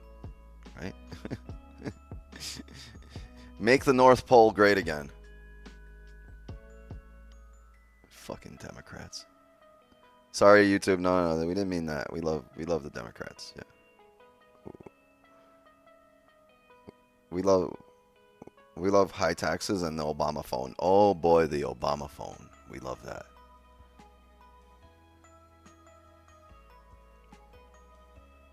right? Make the North Pole great again. Fucking Democrats. Sorry, YouTube. No, we didn't mean that. We love the Democrats. Yeah. We love high taxes and the Obama phone. Oh boy, the Obama phone. We love that.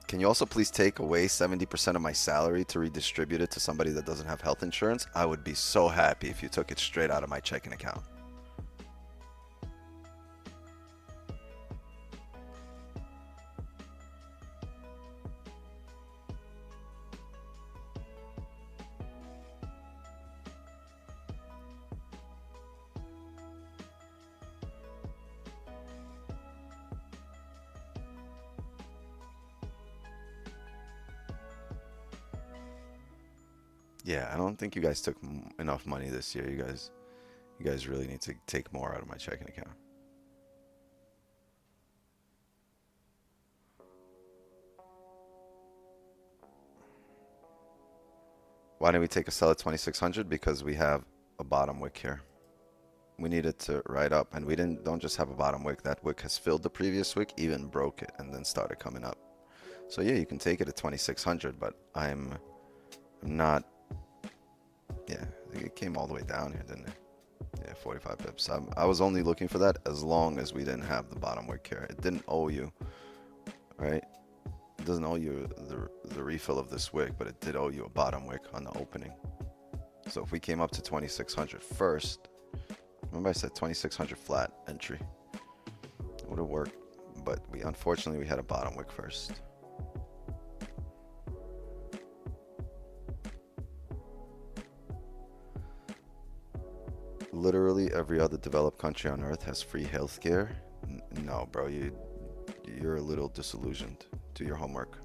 Can you also please take away 70% of my salary to redistribute it to somebody that doesn't have health insurance? I would be so happy if you took it straight out of my checking account. Yeah, I don't think you guys took enough money this year. You guys really need to take more out of my checking account. Why didn't we take a sell at 2600? Because we have a bottom wick here. We needed to ride up, and we don't just have a bottom wick. That wick has filled the previous wick, even broke it, and then started coming up. So yeah, you can take it at 2600, but I'm not. Yeah, I think it came all the way down here, didn't it? Yeah, 45 pips. I was only looking for that as long as we didn't have the bottom wick here. It didn't owe you, right? It doesn't owe you the refill of this wick, but it did owe you a bottom wick on the opening. So if we came up to 2600 first, remember I said 2600 flat entry, it would have worked, but unfortunately we had a bottom wick first. Literally every other developed country on earth has free healthcare. No, bro, you're a little disillusioned. Do your homework.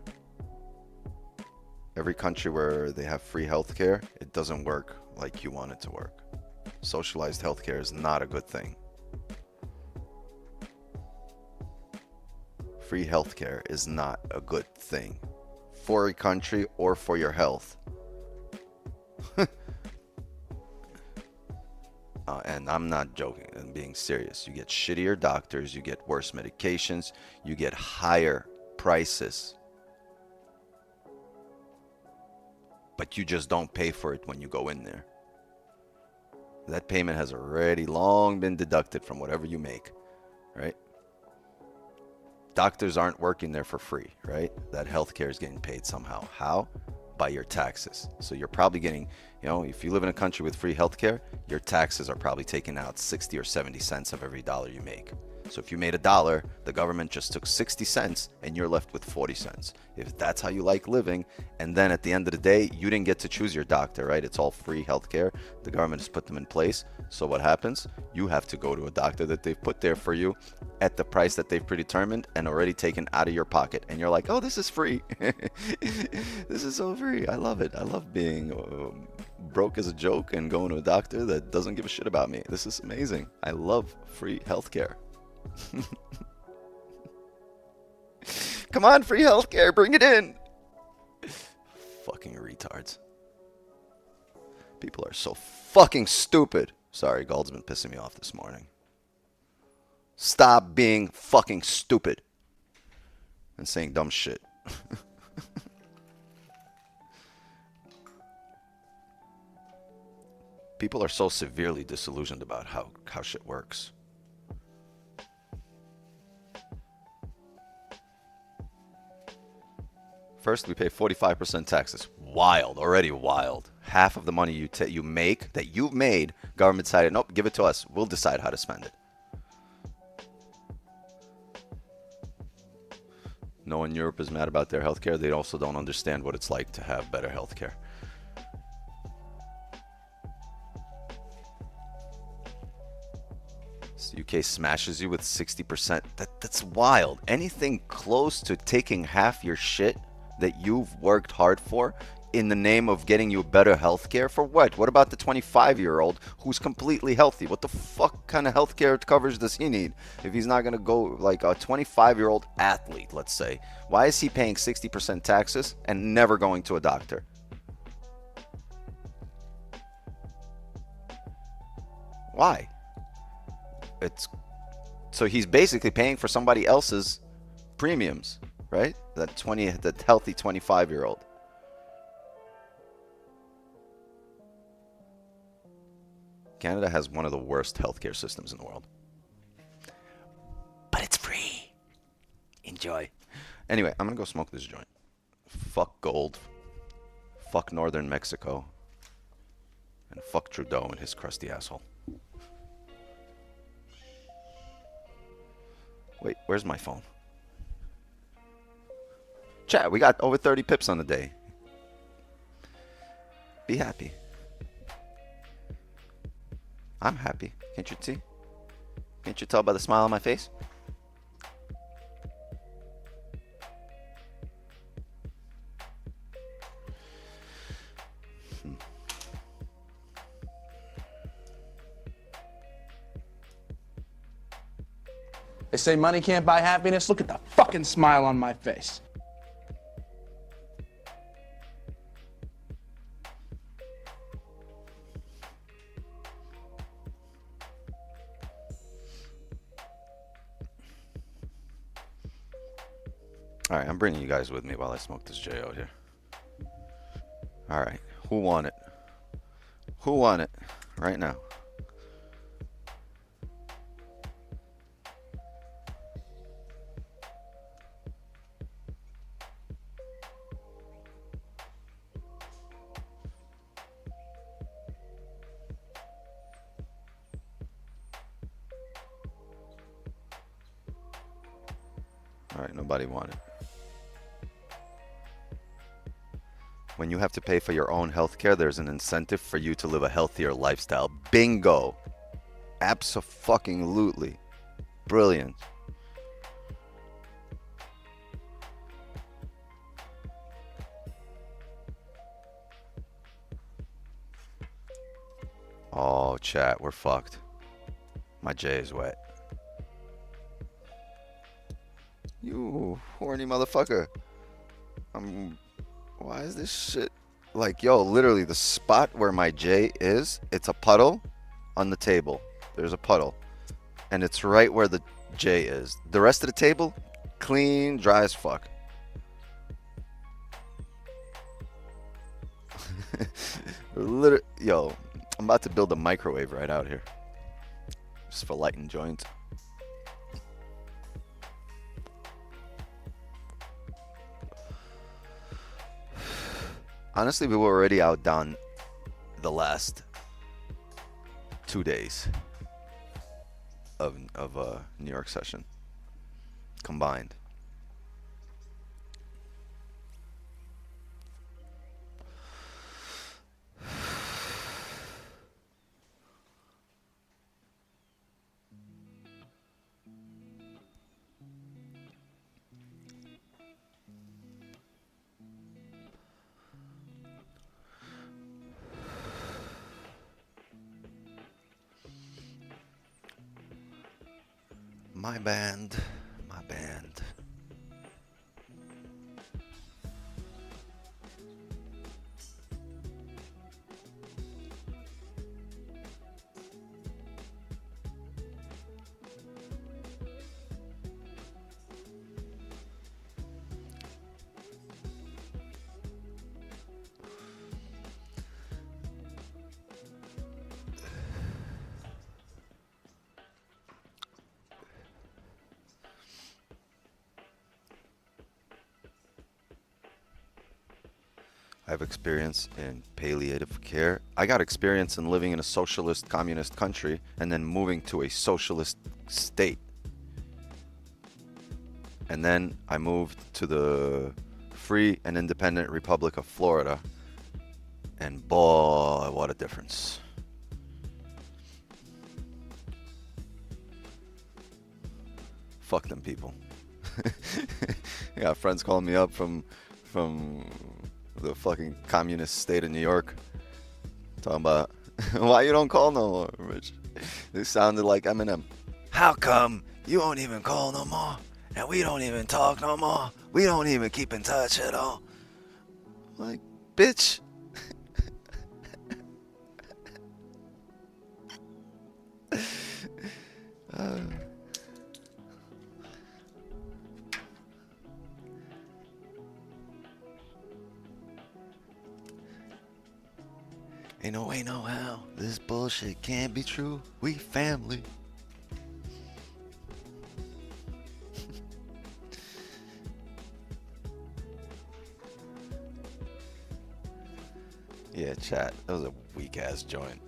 Every country where they have free healthcare, it doesn't work like you want it to work. Socialized healthcare is not a good thing. Free healthcare is not a good thing for a country or for your health. And I'm not joking, I'm being serious. You get shittier doctors, you get worse medications, you get higher prices. But you just don't pay for it when you go in there. That payment has already long been deducted from whatever you make, right? Doctors aren't working there for free, right? That healthcare is getting paid somehow. How? By your taxes. So you're probably getting, you know, if you live in a country with free healthcare, your taxes are probably taking out 60 or 70 cents of every dollar you make. So if you made $1, the government just took 60 cents and you're left with 40 cents. If that's how you like living, and then at the end of the day, you didn't get to choose your doctor, right? It's all free healthcare. The government has put them in place. So what happens? You have to go to a doctor that they've put there for you at the price that they've predetermined and already taken out of your pocket. And you're like, oh, this is free. This is so free. I love it. I love being broke as a joke and going to a doctor that doesn't give a shit about me. This is amazing. I love free healthcare. Come on, free healthcare, bring it in. Fucking retards. People are so fucking stupid. Sorry, Gold's been pissing me off this morning. Stop being fucking stupid and saying dumb shit. People are so severely disillusioned about how shit works. First, we pay 45% taxes. Wild, already wild. Half of the money you make, that you've made, government decided, nope, give it to us. We'll decide how to spend it. No one in Europe is mad about their healthcare. They also don't understand what it's like to have better healthcare. So UK smashes you with 60%. That's wild. Anything close to taking half your shit that you've worked hard for in the name of getting you better healthcare for what? What about the 25-year-old who's completely healthy? What the fuck kind of healthcare coverage does he need if he's not going to go like a 25-year-old athlete, let's say? Why is he paying 60% taxes and never going to a doctor? Why? So he's basically paying for somebody else's premiums, right? That healthy 25-year-old. Canada has one of the worst healthcare systems in the world. But it's free. Enjoy. Anyway, I'm going to go smoke this joint. Fuck gold. Fuck northern Mexico. And fuck Trudeau and his crusty asshole. Wait, where's my phone? Chat, we got over 30 pips on the day. Be happy. I'm happy. Can't you see? Can't you tell by the smile on my face? They say money can't buy happiness. Look at the fucking smile on my face. All right, I'm bringing you guys with me while I smoke this J out here. All right, who won it? Who won it right now? All right, nobody won it. When you have to pay for your own healthcare, there's an incentive for you to live a healthier lifestyle. Bingo. Abso-fucking-lutely. Brilliant. Oh, chat, we're fucked. My J is wet. You horny motherfucker. Why is this shit? Like, yo, literally the spot where my J is, it's a puddle on the table. There's a puddle. And it's right where the J is. The rest of the table, clean, dry as fuck. Literally, yo, I'm about to build a microwave right out here. Just for lighting joints. Honestly, we were already outdone the last 2 days of New York session combined. My band, my band. I have experience in palliative care. I got experience in living in a socialist communist country and then moving to a socialist state. And then I moved to the free and independent Republic of Florida. And boy, what a difference. Fuck them people. I got friends calling me up from the fucking communist state of New York, talking about why you don't call no more, Rich. They sounded like Eminem. How come you don't even call no more, and we don't even talk no more? We don't even keep in touch at all. Like, bitch. Ain't no way, no how. This bullshit can't be true. We family. Yeah, chat. That was a weak ass joint.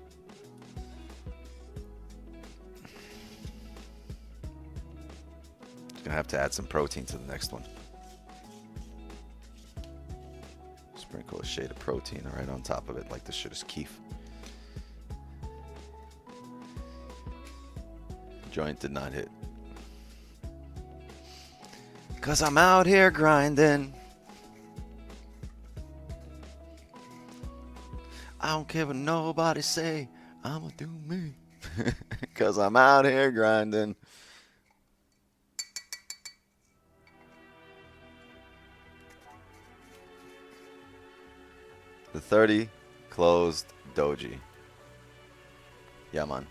Gonna have to add some protein to the next one. Sprinkle a shade of protein right on top of it, like this shit is keef. Joint did not hit. Cause I'm out here grinding. I don't care what nobody say. I'ma do me. Cause I'm out here grinding. The 30 closed doji. Yeah, man.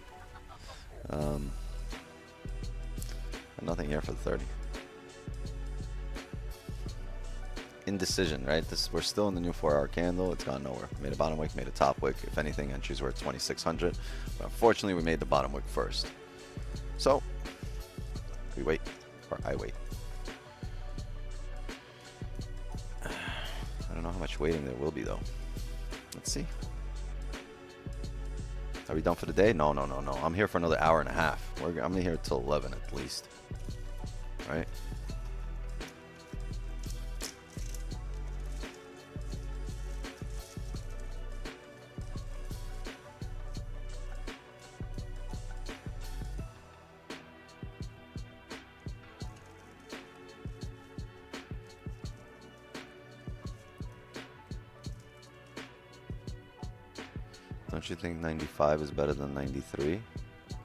Nothing here for the 30. Indecision, right? We're still in the new 4-hour candle. It's gone nowhere. Made a bottom wick, made a top wick. If anything, entries were at 2,600. But unfortunately, we made the bottom wick first. So we wait, or I wait. I don't know how much waiting there will be though. Let's see. Are we done for the day? No. I'm here for another hour and a half. I'm here till 11 at least. Right? Don't you think 95 is better than 93?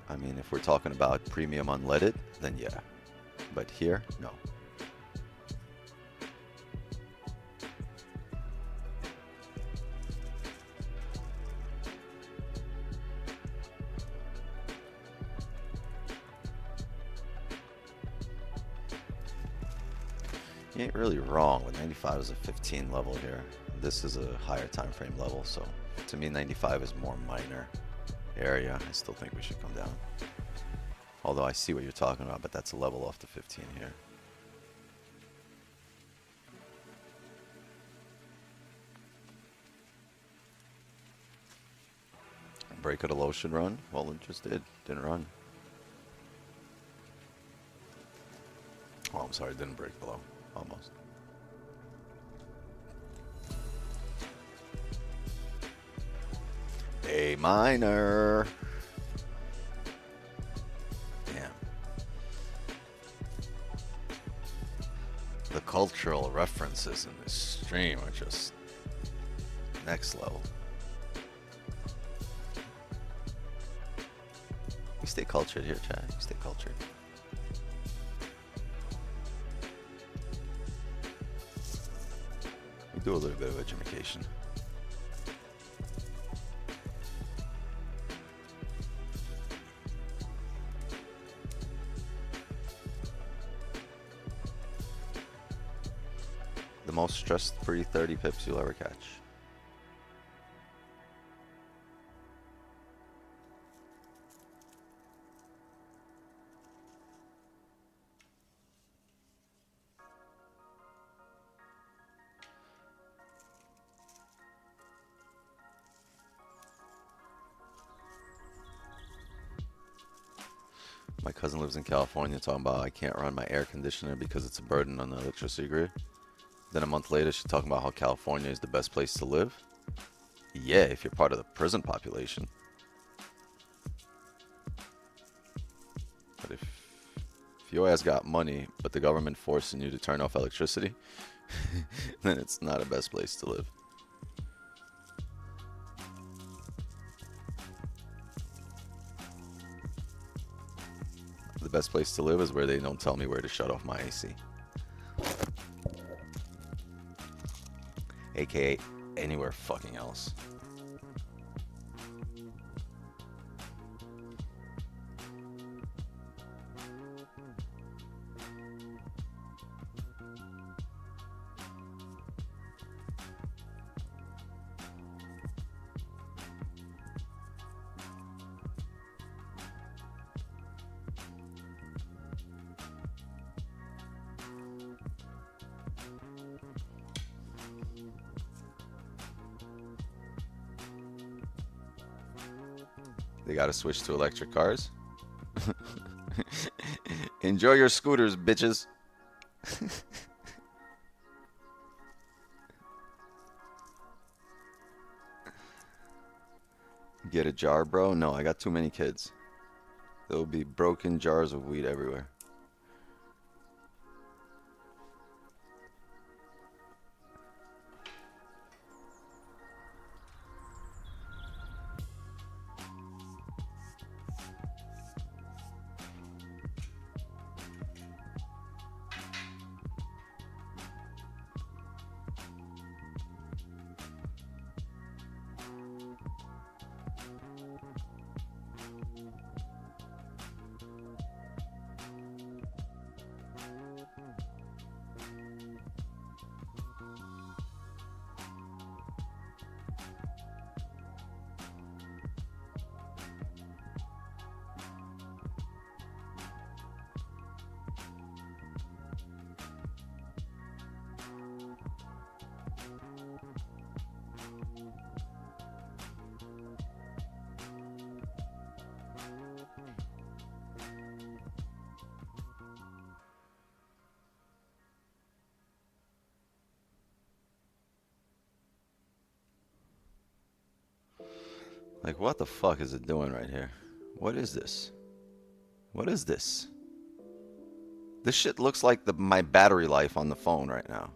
I mean, if we're talking about premium unleaded, then yeah. But here, no. You ain't really wrong, but 95 is a 15 level here. This is a higher time frame level, so to me 95 is more minor area. I still think we should come down. Although I see what you're talking about, but that's a level off the 15 here. Break at a low should run. Well, it just didn't run. Oh, I'm sorry, it didn't break below. Almost. A minor. Damn. The cultural references in this stream are just next level. We stay cultured here, Chad. We stay cultured. We do a little bit of education. The most stress-free 30 pips you'll ever catch. My cousin lives in California talking about I can't run my air conditioner because it's a burden on the electricity grid. Then a month later she's talking about how California is the best place to live. Yeah, if you're part of the prison population. But if your ass got money, but the government forcing you to turn off electricity, then it's not a best place to live. The best place to live is where they don't tell me where to shut off my AC. AKA anywhere fucking else. They gotta switch to electric cars. Enjoy your scooters, bitches. Get a jar, bro? No, I got too many kids. There'll be broken jars of weed everywhere. Like, what the fuck is it doing right here? What is this? What is this? This shit looks like my battery life on the phone right now.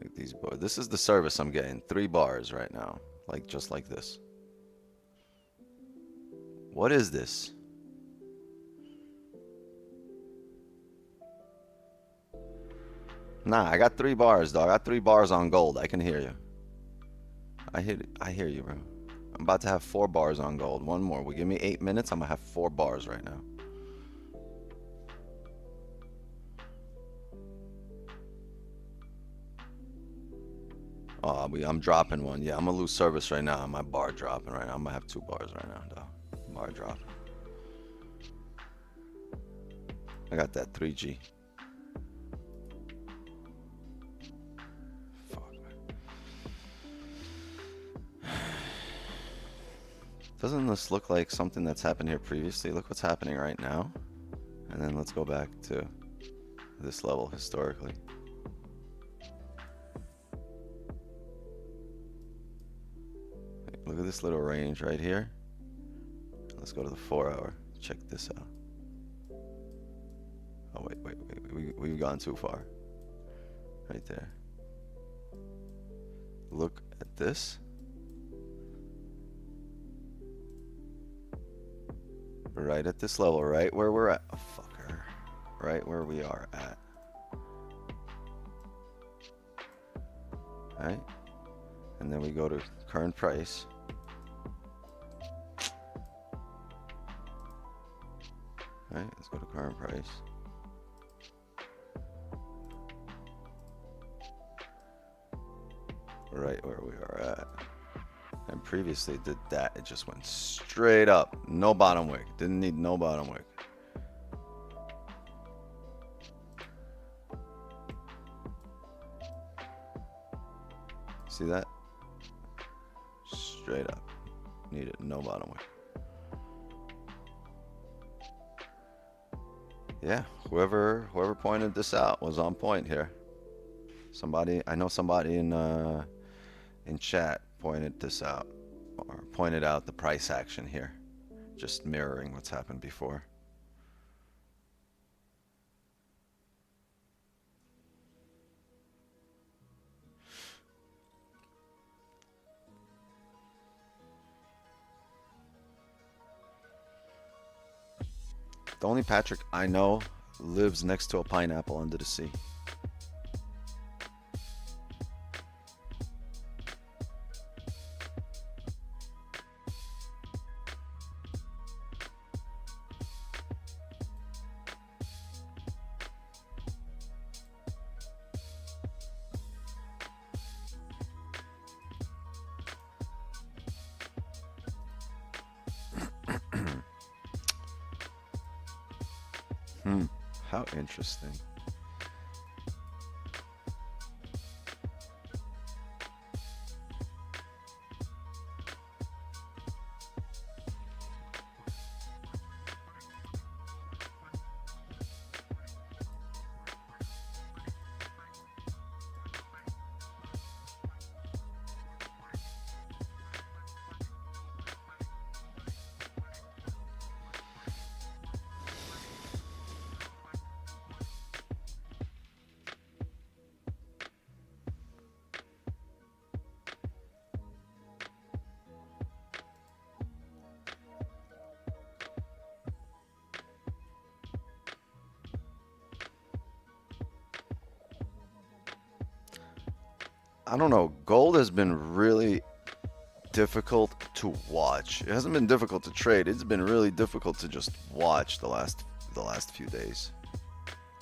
Like these bars. This is the service I'm getting. 3 bars right now. Like just like this. What is this? Nah, I got 3 bars, dog. I got 3 bars on gold. I can hear you. I hear you, bro. I'm about to have 4 bars on gold. One more. Will give me 8 minutes. I'm gonna have 4 bars right now. Oh, I'm dropping one. Yeah, I'm gonna lose service right now. My bar dropping right now. I'm gonna have 2 bars right now, dog. Bar drop. I got that 3G. Doesn't this look like something that's happened here previously? Look what's happening right now. And then let's go back to this level historically. Look at this little range right here. Let's go to the 4 hour. Check this out. Oh, wait. We've gone too far. Right there. Look at this. Right at this level, right where we're at. Oh, fucker. Right where we are at. Right? And then we go to current price. Right? Let's go to current price. Right where we are at. And previously did that, it just went straight up. No bottom wick. Didn't need no bottom wick. See that? Straight up. Needed no bottom wick. Yeah, whoever pointed this out was on point here. Somebody, I know somebody in chat pointed this out, or pointed out the price action here, just mirroring what's happened before. The only Patrick I know lives next to a pineapple under the sea. How interesting. I don't know. Gold has been really difficult to watch. It hasn't been difficult to trade. It's been really difficult to just watch the last few days.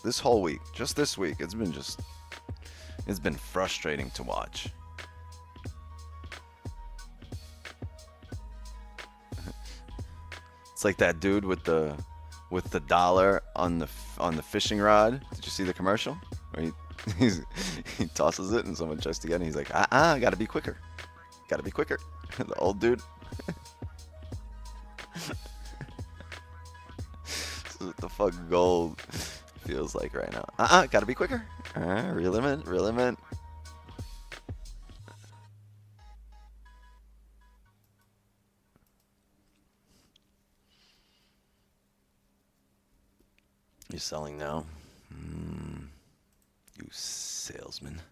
This whole week, just this week, it's been frustrating to watch. It's like that dude with the dollar on the fishing rod. Did you see the commercial? Where he tosses it and someone tries to get it and he's like, gotta be quicker. Gotta be quicker. The old dude. This is what the fuck gold feels like right now. Gotta be quicker. Reel him in. You're selling now? You salesman.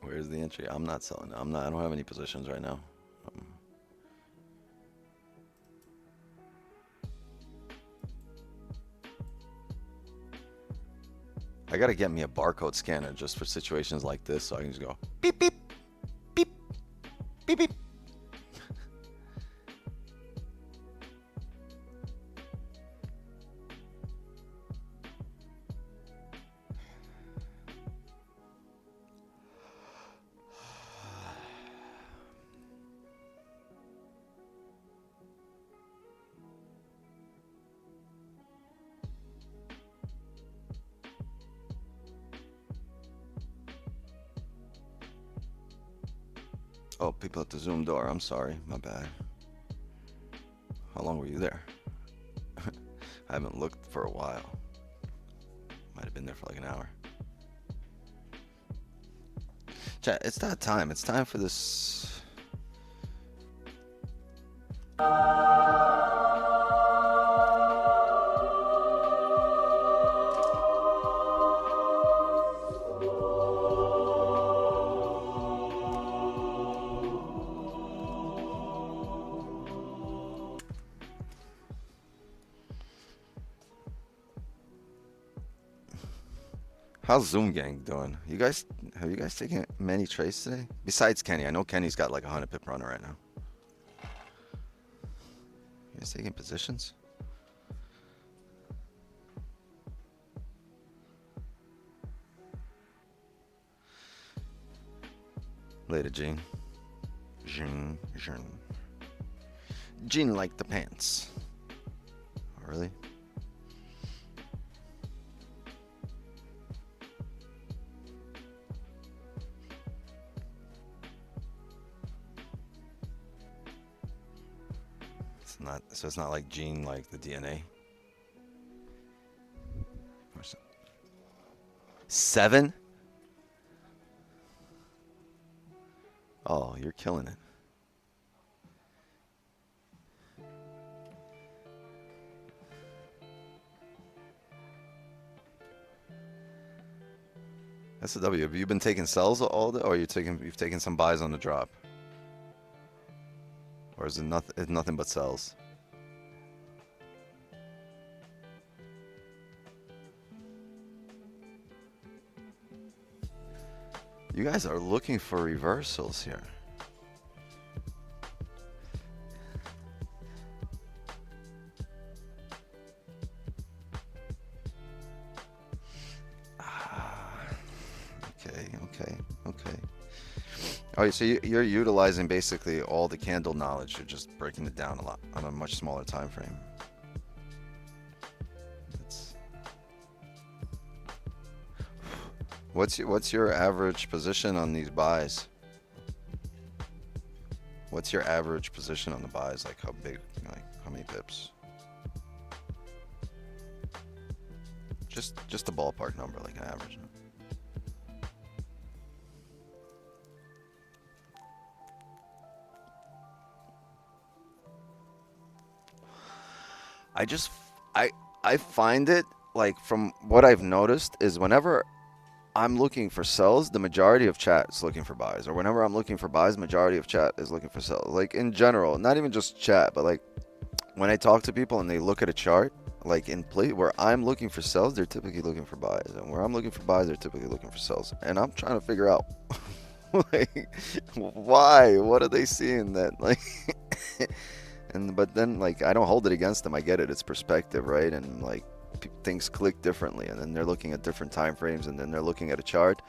Where's the entry? I'm not selling. I don't have any positions right now. I gotta get me a barcode scanner just for situations like this, so I can just go beep beep beep beep beep. Oh, people at the Zoom door. I'm sorry. My bad. How long were you there? I haven't looked for a while. Might have been there for like an hour. Chat, it's that time. It's time for this. How's Zoom gang doing? You guys, have you guys taken many trades today? Besides Kenny, I know Kenny's got like a 100 pip runner right now. You guys taking positions? Later, Gene. Gene liked the pants. Oh, really? So it's not like Gene like the DNA. 7? Oh, you're killing it. SW, have you been taking sells all day, or you've taken some buys on the drop? Or is it nothing but sells? You guys are looking for reversals here. Okay. All right, so you're utilizing basically all the candle knowledge. You're just breaking it down a lot on a much smaller time frame. What's your average position on these buys? What's your average position on the buys? Like how big? Like how many pips? Just a ballpark number, like an average. I find it, like, from what I've noticed is whenever I'm looking for sells, the majority of chat is looking for buys, or whenever I'm looking for buys, majority of chat is looking for sells. Like in general, not even just chat, but like when I talk to people and they look at a chart, like in play where I'm looking for sells, they're typically looking for buys, and where I'm looking for buys, they're typically looking for sells. And I'm trying to figure out like why? What are they seeing that like? But then, like, I don't hold it against them. I get it. It's perspective, right? And like things click differently, and then they're looking at different time frames, and then they're looking at a chart.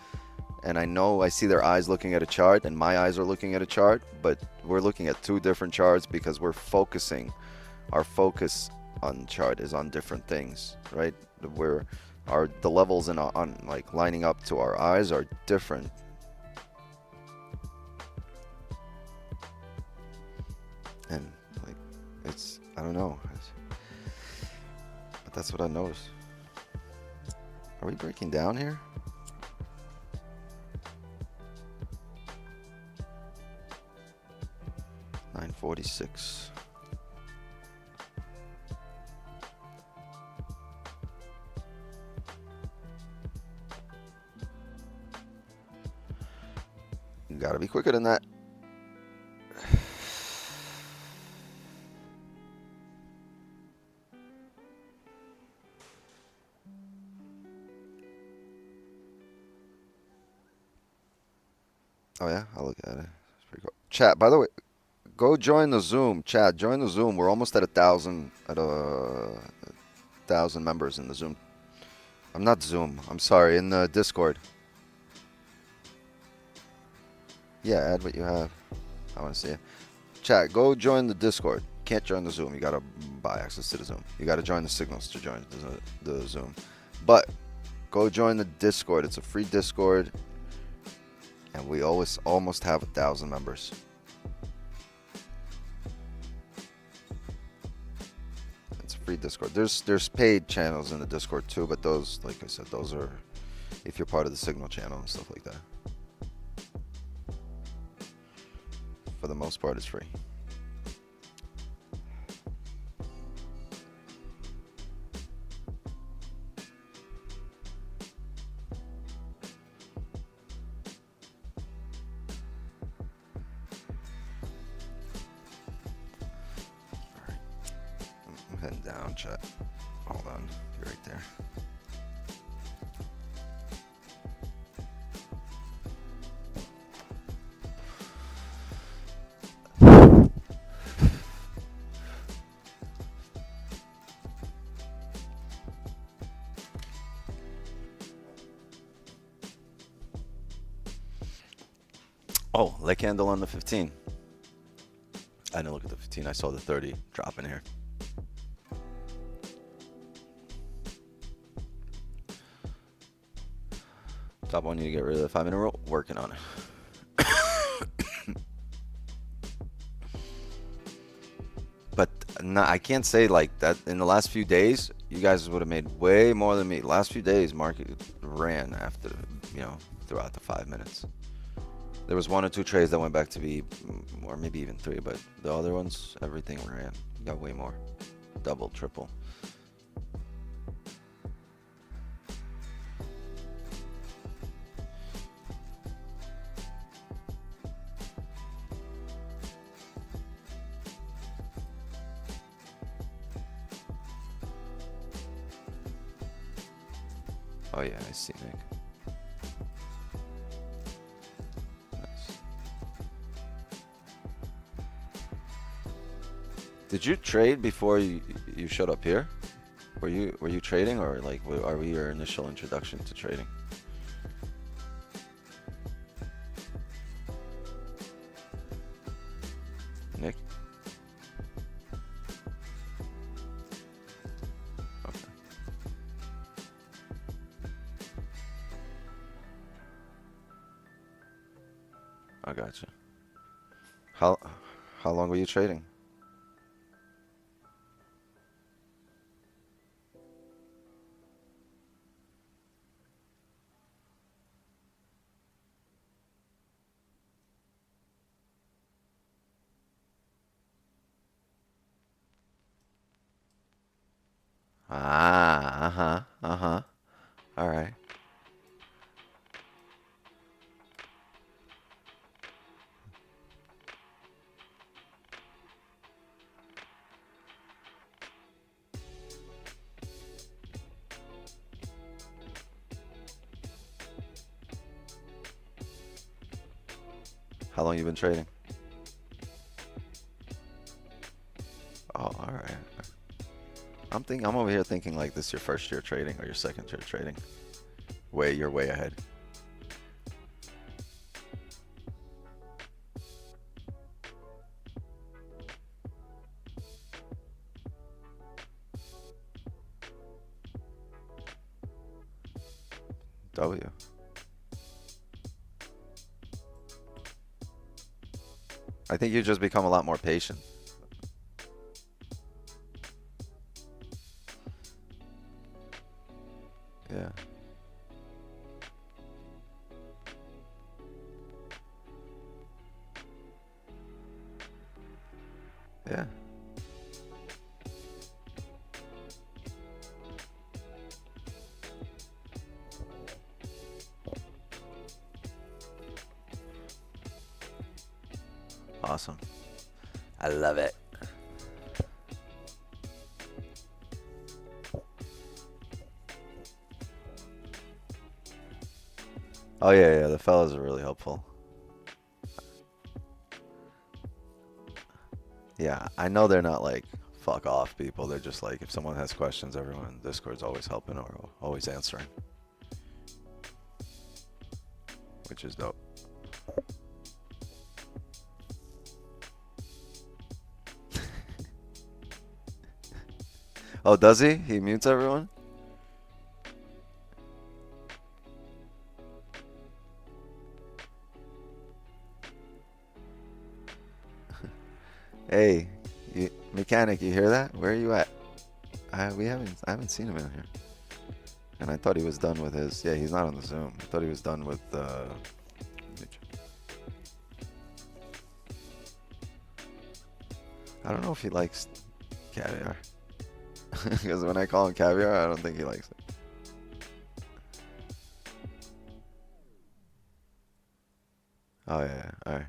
And I know I see their eyes looking at a chart, and my eyes are looking at a chart, but we're looking at two different charts because we're focusing. Our focus on chart is on different things, right? The levels on like lining up to our eyes are different. And like it's, I don't know, but that's what I noticed. Are we breaking down here? $9.46. Gotta be quicker than that. Oh yeah, I'll look at it. It's pretty cool. Chat, by the way, go join the Zoom. Chat, join the Zoom. We're almost at 1,000 members in the Zoom. I'm not Zoom. I'm sorry, in the Discord. Yeah, add what you have. I want to see it. Chat, go join the Discord. Can't join the Zoom. You gotta buy access to the Zoom. You gotta join the signals to join the Zoom. But go join the Discord. It's a free Discord. And we almost have 1,000 members. It's a free Discord. There's paid channels in the Discord too, but those, like I said, those are if you're part of the Signal channel and stuff like that. For the most part, it's free. Heading down, chat. Hold on, you're right there. Oh, leg candle on the 15. I didn't look at the 15. I saw the 30 drop in here. Top one, you need to get rid of the 5-minute rule. Working on it. But no, I can't say like that. In the last few days, you guys would have made way more than me. Last few days, market ran after, throughout the 5 minutes. There was 1 or 2 trades that went back to be, or maybe even 3, but the other ones, everything ran. You got way more. Double, triple. Oh yeah, I see, Nick. Nice. Did you trade before you showed up here? Were you trading, or like are we your initial introduction to trading? Nick? Okay. I gotcha. How long were you trading? Ah, all right. How long you been trading? Oh, all right. I'm over here thinking like this is your first year trading or your second year trading. You're way ahead. W. I think you just become a lot more patient. Yeah. Yeah. Awesome. I love it. Oh yeah, the fellas are really helpful. Yeah, I know they're not like fuck off people. They're just like, if someone has questions, everyone in Discord's always helping or always answering, which is dope. Oh, does he? He mutes everyone? Hey, mechanic, you hear that? Where are you at? I haven't seen him in here. And I thought he was done with his. Yeah, he's not on the Zoom. I thought he was done with. I don't know if he likes caviar. Because when I call him caviar, I don't think he likes it. Oh yeah, all right.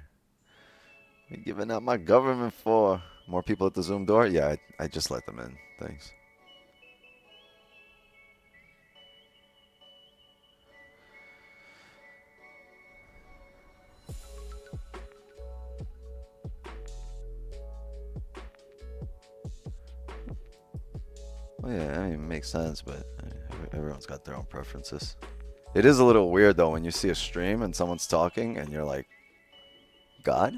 Me giving out my government for more people at the Zoom door. Yeah, I just let them in. Thanks. Well, yeah, I mean, it makes sense, but everyone's got their own preferences. It is a little weird, though, when you see a stream and someone's talking and you're like, God?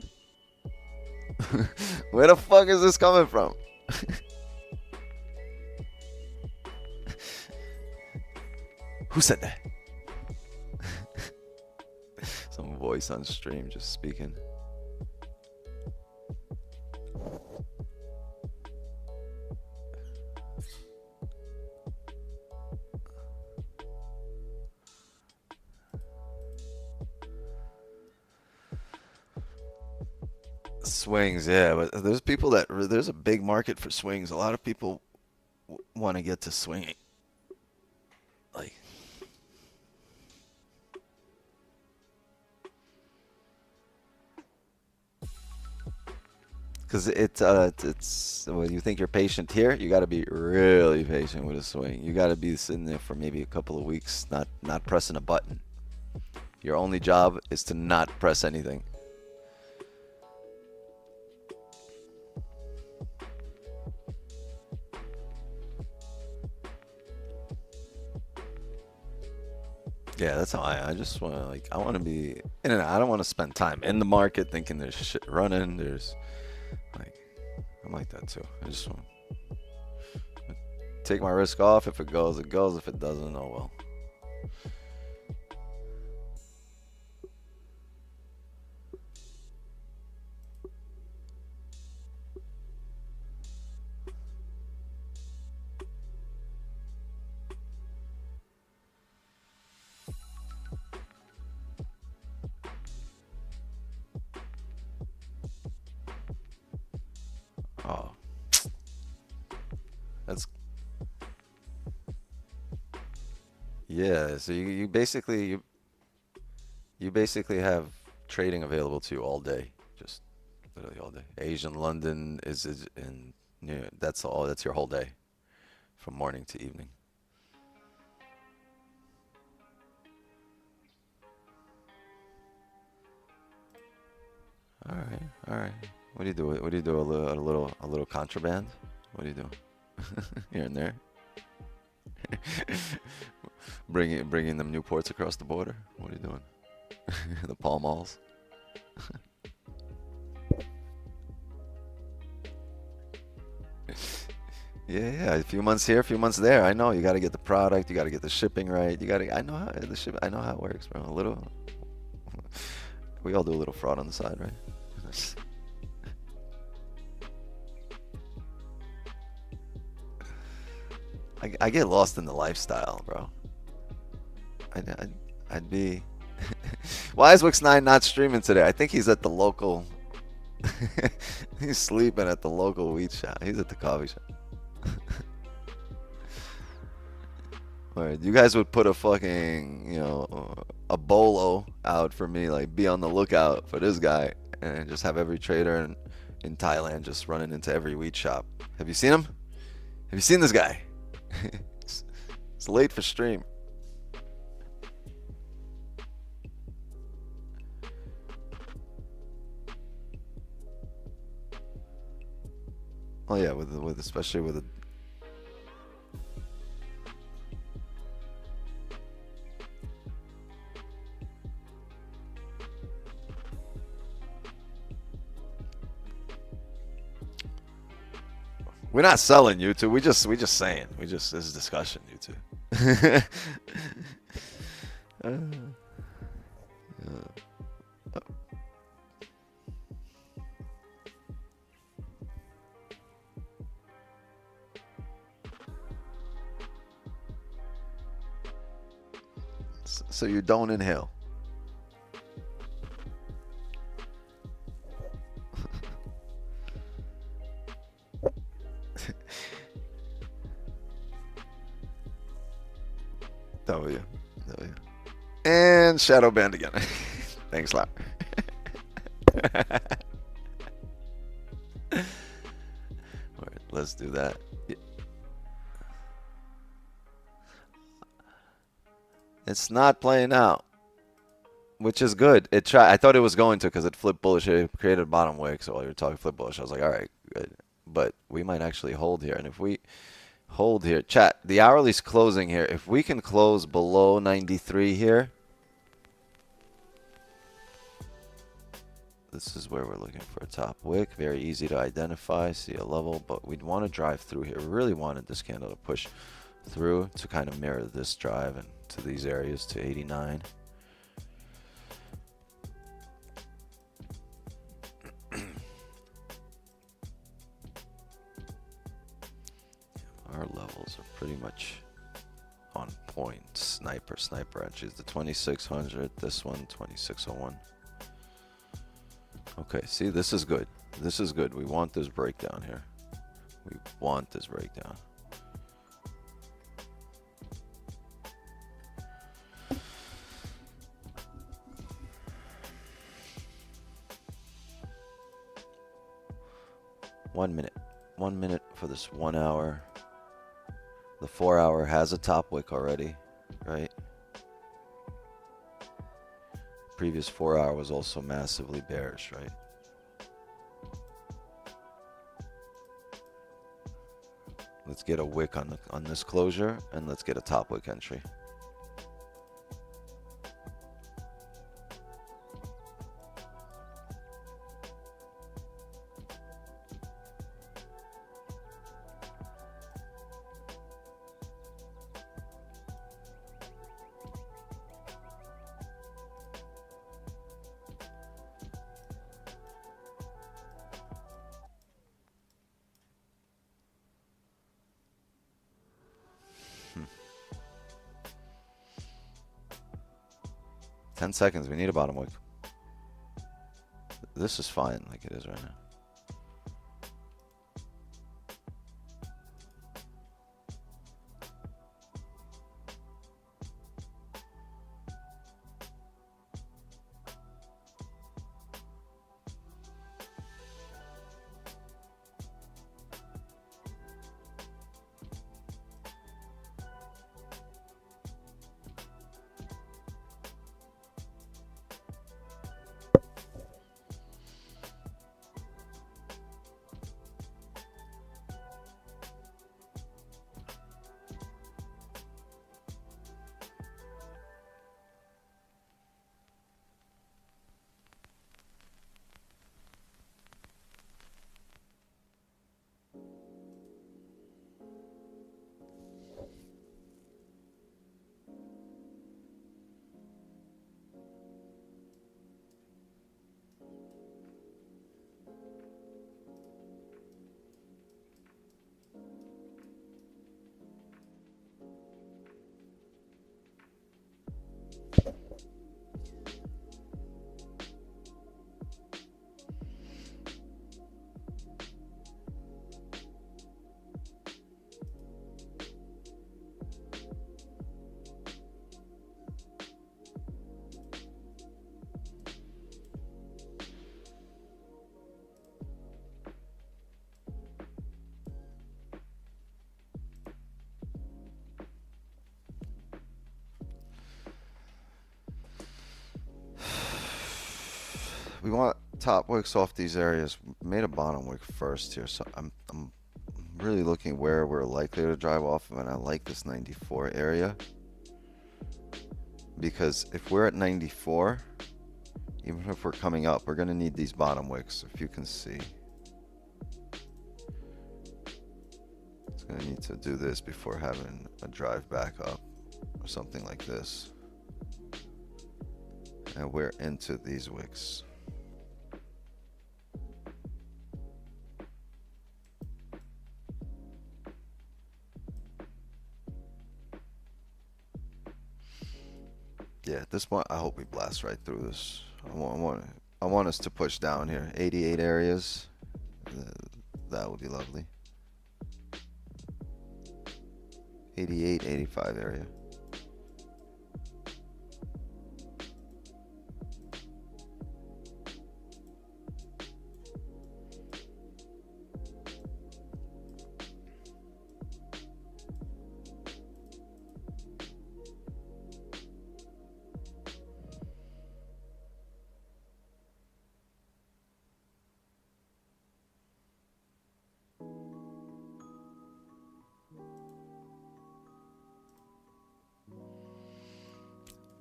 Where the fuck is this coming from? Who said that? Some voice on stream just speaking. Swings, yeah, but there's people that there's a big market for swings. A lot of people want to get to swinging, like because it's when you think you're patient here, you got to be really patient with a swing. You got to be sitting there for maybe a couple of weeks, not pressing a button. Your only job is to not press anything. Yeah, that's how I just want to, like, I want to be in and out. I don't want to spend time in the market thinking there's shit running. There's, like, I'm like that too. I just want to take my risk off. If it goes, it goes. If it doesn't, oh well. Oh, that's, yeah. So you basically have trading available to you all day, just literally all day. Asian London is in, yeah, that's all. That's your whole day, from morning to evening. All right, all right. What do you do? What do you do? A little contraband? What do you do? Here and there. bringing them Newports across the border. What are you doing? The Pall Malls. Yeah. A few months here, a few months there. I know you got to get the product. You got to get the shipping right. You got to. I know how the ship. I know how it works, bro. A little. We all do a little fraud on the side, right? I get lost in the lifestyle, bro. I'd be. Why is Wix9 not streaming today? I think he's at the local. He's sleeping at the local weed shop. He's at the coffee shop. Alright, you guys would put a fucking, a bolo out for me, like be on the lookout for this guy, and just have every trader in Thailand just running into every wheat shop. Have you seen him? Have you seen this guy? It's late for stream. Oh yeah, with especially with a we're not selling YouTube. We just saying. This is discussion YouTube. So you don't inhale. W. And shadow band again. Thanks a lot. All right, let's do that. It's not playing out, which is good. I thought it was going to because it flipped bullish. It created a bottom wick. So while you were talking flip bullish, I was like, all right, good. But we might actually hold here. And if we hold here, chat, the hourly's closing here. If we can close below 93 here, this is where we're looking for a top wick. Very easy to identify, see a level, but we'd want to drive through here. We really wanted this candle to push through to kind of mirror this drive and to these areas to 89. Our levels are pretty much on point. Sniper entries. The 2600, this one, 2601. Okay, see, this is good. This is good. We want this breakdown here. We want this breakdown. One minute for this 1 hour. The 4 hour has a top wick already, right? Previous 4 hour was also massively bearish, right? Let's get a wick on this closure, and let's get a top wick entry. Ten seconds. We need a bottom wick. This is fine like it is right now. we want top wicks off these areas. Made a bottom wick first here, so I'm really looking where we're likely to drive off of, and I like this 94 area, because if we're at 94, even if we're coming up, we're going to need these bottom wicks. If you can see, it's going to need to do this before having a drive back up or something like this, and we're into these wicks. Yeah, at this point, I hope we blast right through this. I want us to push down here. 88 areas. That would be lovely. 88, 85 area.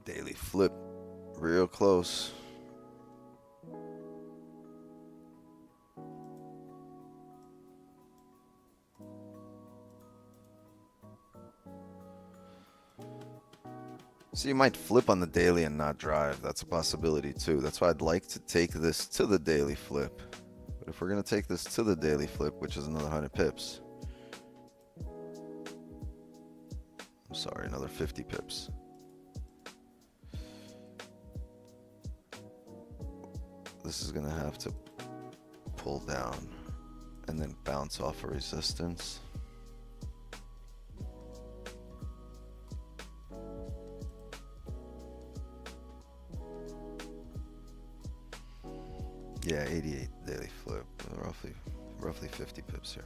Daily flip, real close. So you might flip on the daily and not drive. That's a possibility too. That's why I'd like to take this to the daily flip. But if we're going to take this to the daily flip, which is another 100 pips. I'm sorry, another 50 pips. This is going to have to pull down and then bounce off a resistance. Yeah, 88 daily flip, roughly 50 pips here.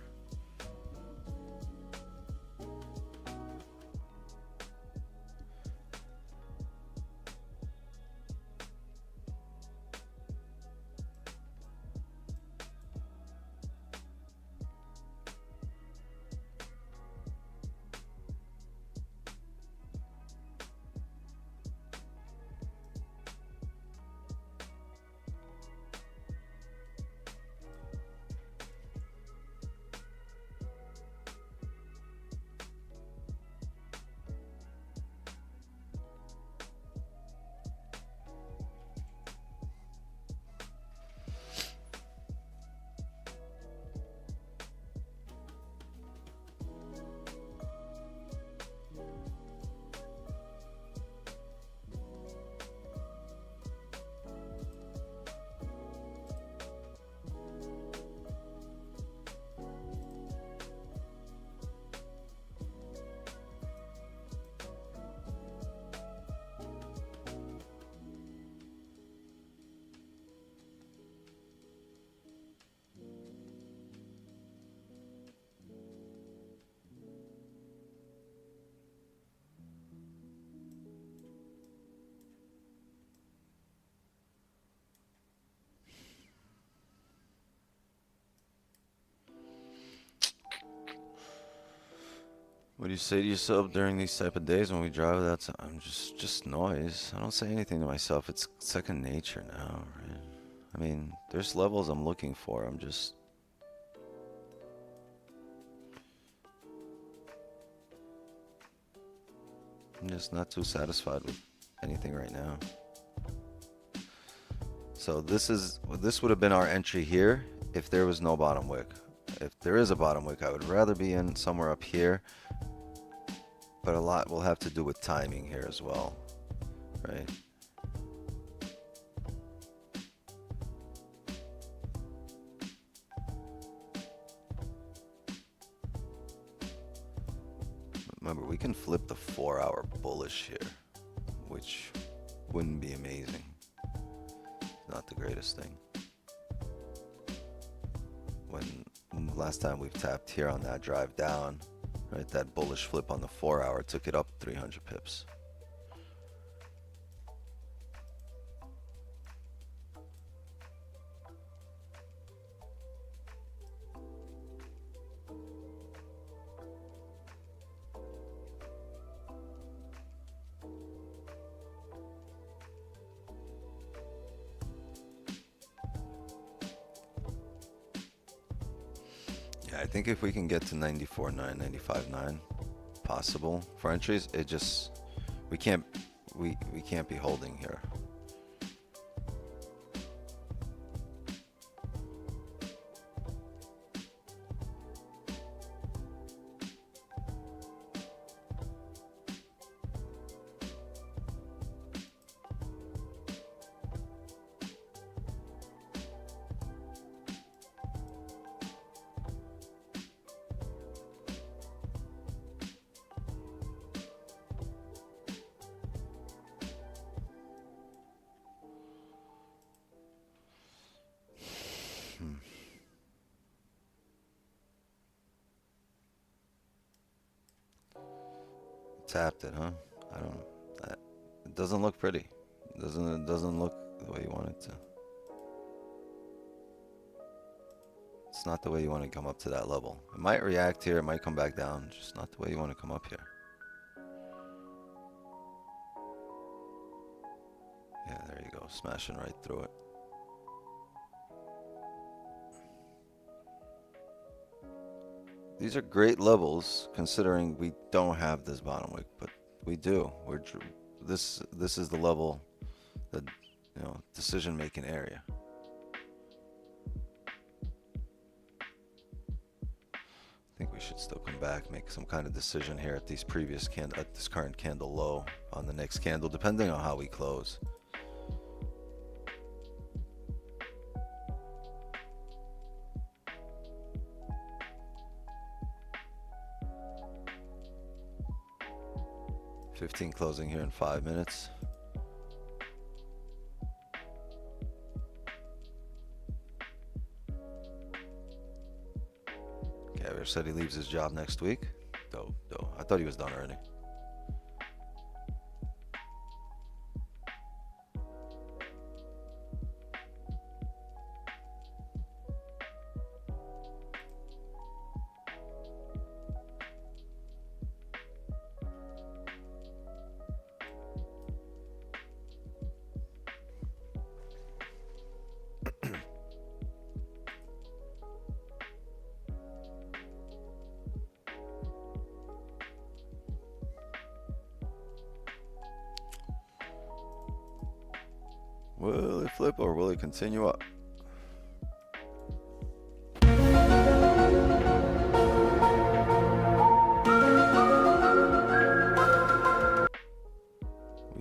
What do you say to yourself during these type of days when we drive? I'm just noise. I don't say anything to myself. It's second nature now, right? I mean, there's levels I'm looking for. I'm just not too satisfied with anything right now. So this would have been our entry here if there was no bottom wick. If there is a bottom wick, I would rather be in somewhere up here. But a lot will have to do with timing here as well, right? Remember, we can flip the 4-hour bullish here, which wouldn't be amazing. Not the greatest thing. When last time we've tapped here on that drive down, right, that bullish flip on the 4-hour took it up 300 pips. Yeah, I think if we can get to 94.9, 95.9 possible for entries, it just we can't be holding here. Tapped it, huh? I don't know. It doesn't look pretty. It doesn't look the way you want it to. It's not the way you want to come up to that level. It might react here, it might come back down, just not the way you want to come up here. Yeah, there you go, smashing right through it. These are great levels considering we don't have this bottom wick, but we do. This is the level, the decision-making area. I think we should still come back, make some kind of decision here at these at this current candle low on the next candle, depending on how we close. $15 closing here in 5 minutes. Caviar said he leaves his job next week. Dope. I thought he was done already. Will it flip or will it continue up? We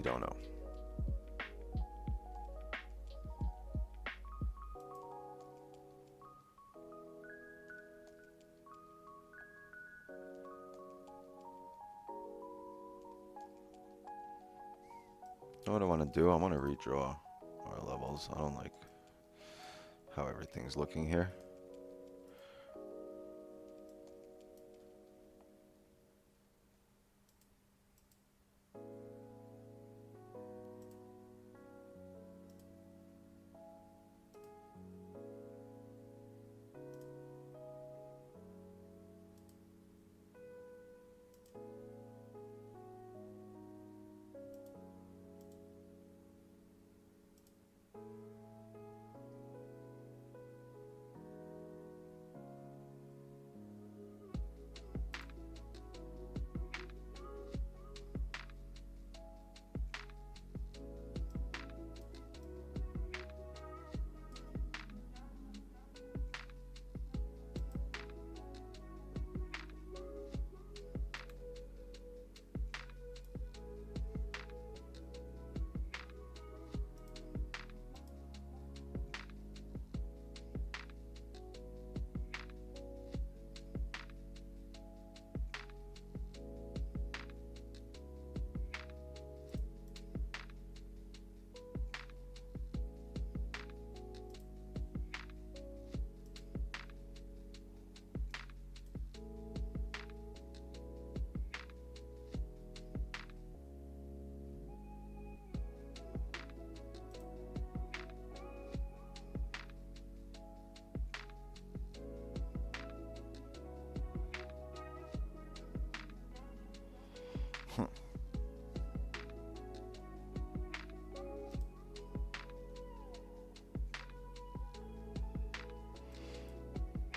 don't know. What I want to do, I want to redraw our levels. I don't like how everything's looking here.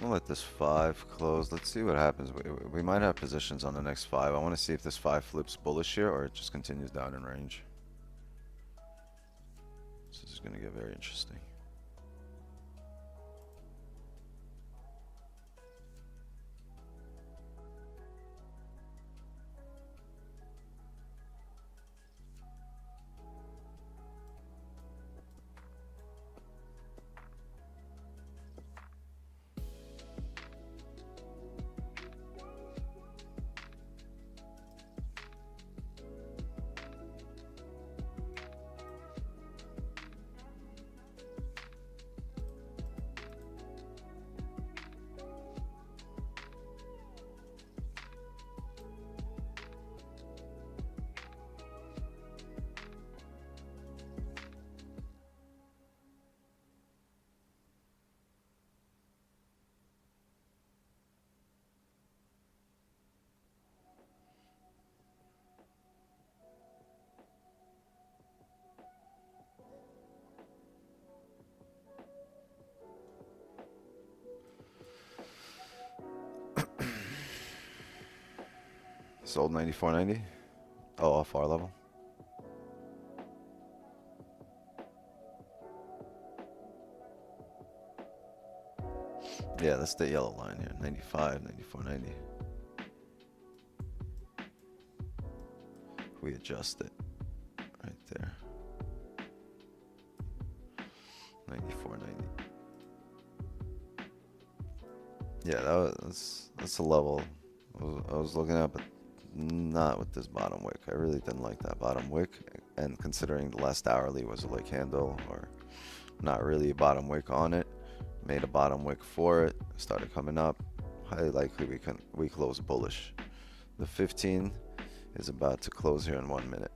We'll let this 5 close. Let's see what happens. We might have positions on the next 5. I want to see if this 5 flips bullish here or it just continues down in range. This is going to get very interesting. Sold 94.90. Oh, off our level. Yeah, that's the yellow line here. 95, 94.90. We adjust it right there. 94.90. Yeah, that's a level I was looking at, but not with this bottom wick. I really didn't like that bottom wick, and considering the last hourly was a lick handle or not really a bottom wick on it, made a bottom wick for it, started coming up, highly likely we close bullish. The 15 is about to close here in 1 minute.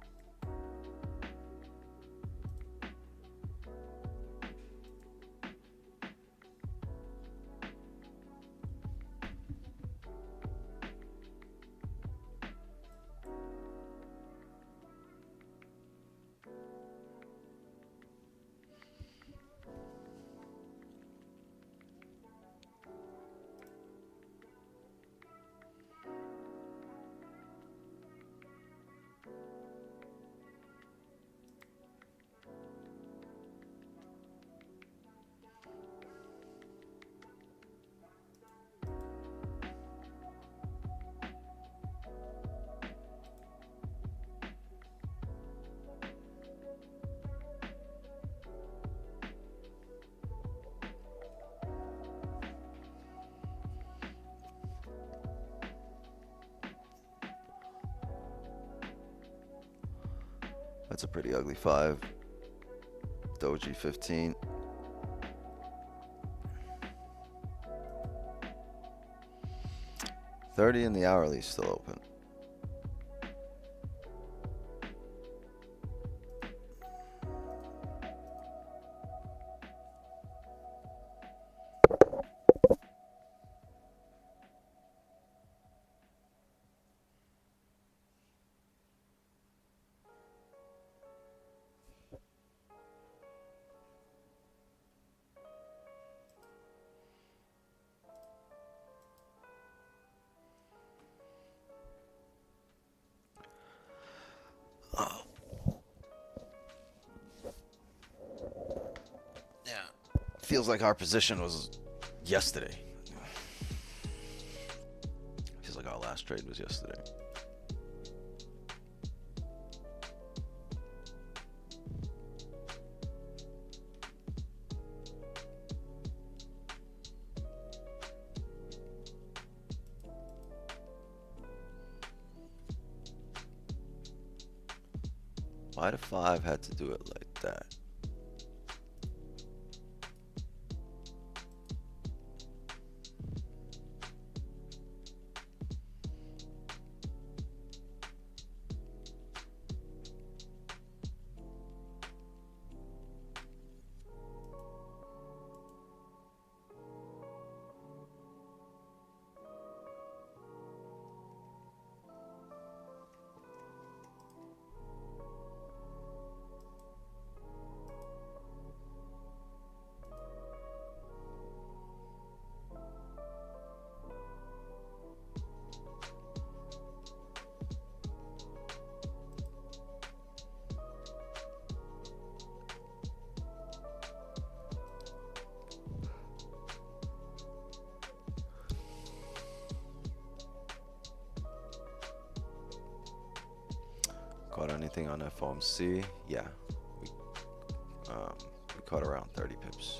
That's a pretty ugly 5. Doji 15. $30 in the hourly is still open. Feels like our position was yesterday. Feels like our last trade was yesterday. Why the 5 had to do it like that? Caught anything on FOMC? Yeah, we caught around 30 pips.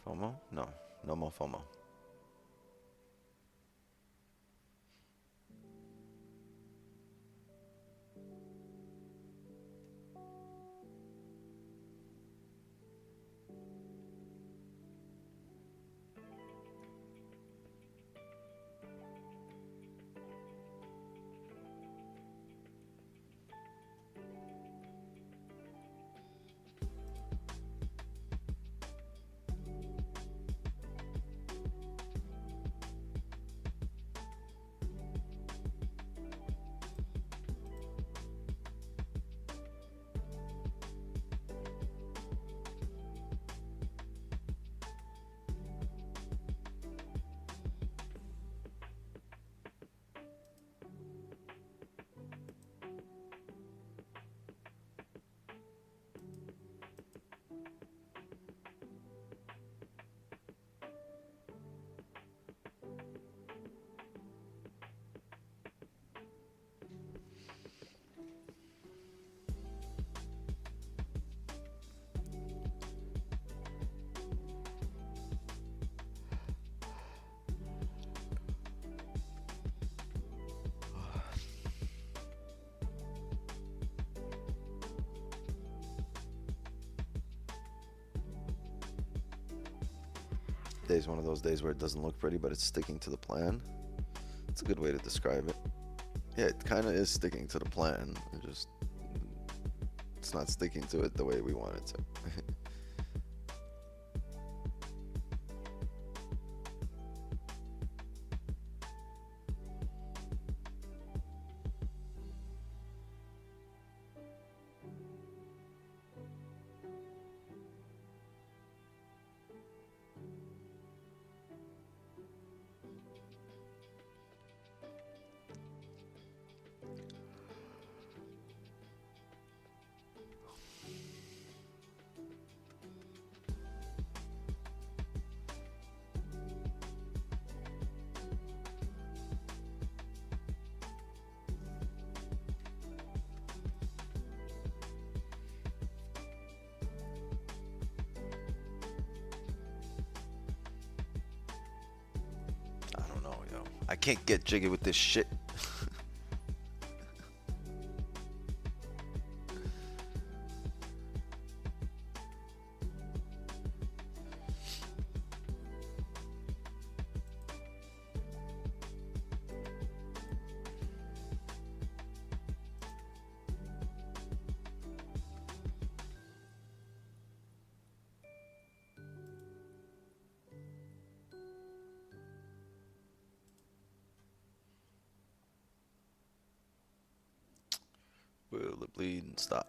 FOMO? No, no more FOMO. Today's one of those days where it doesn't look pretty, but it's sticking to the plan. It's a good way to describe it. Yeah, it kind of is sticking to the plan. It's not sticking to it the way we want it to. I can't get jiggy with this shit. Will it bleed and stop?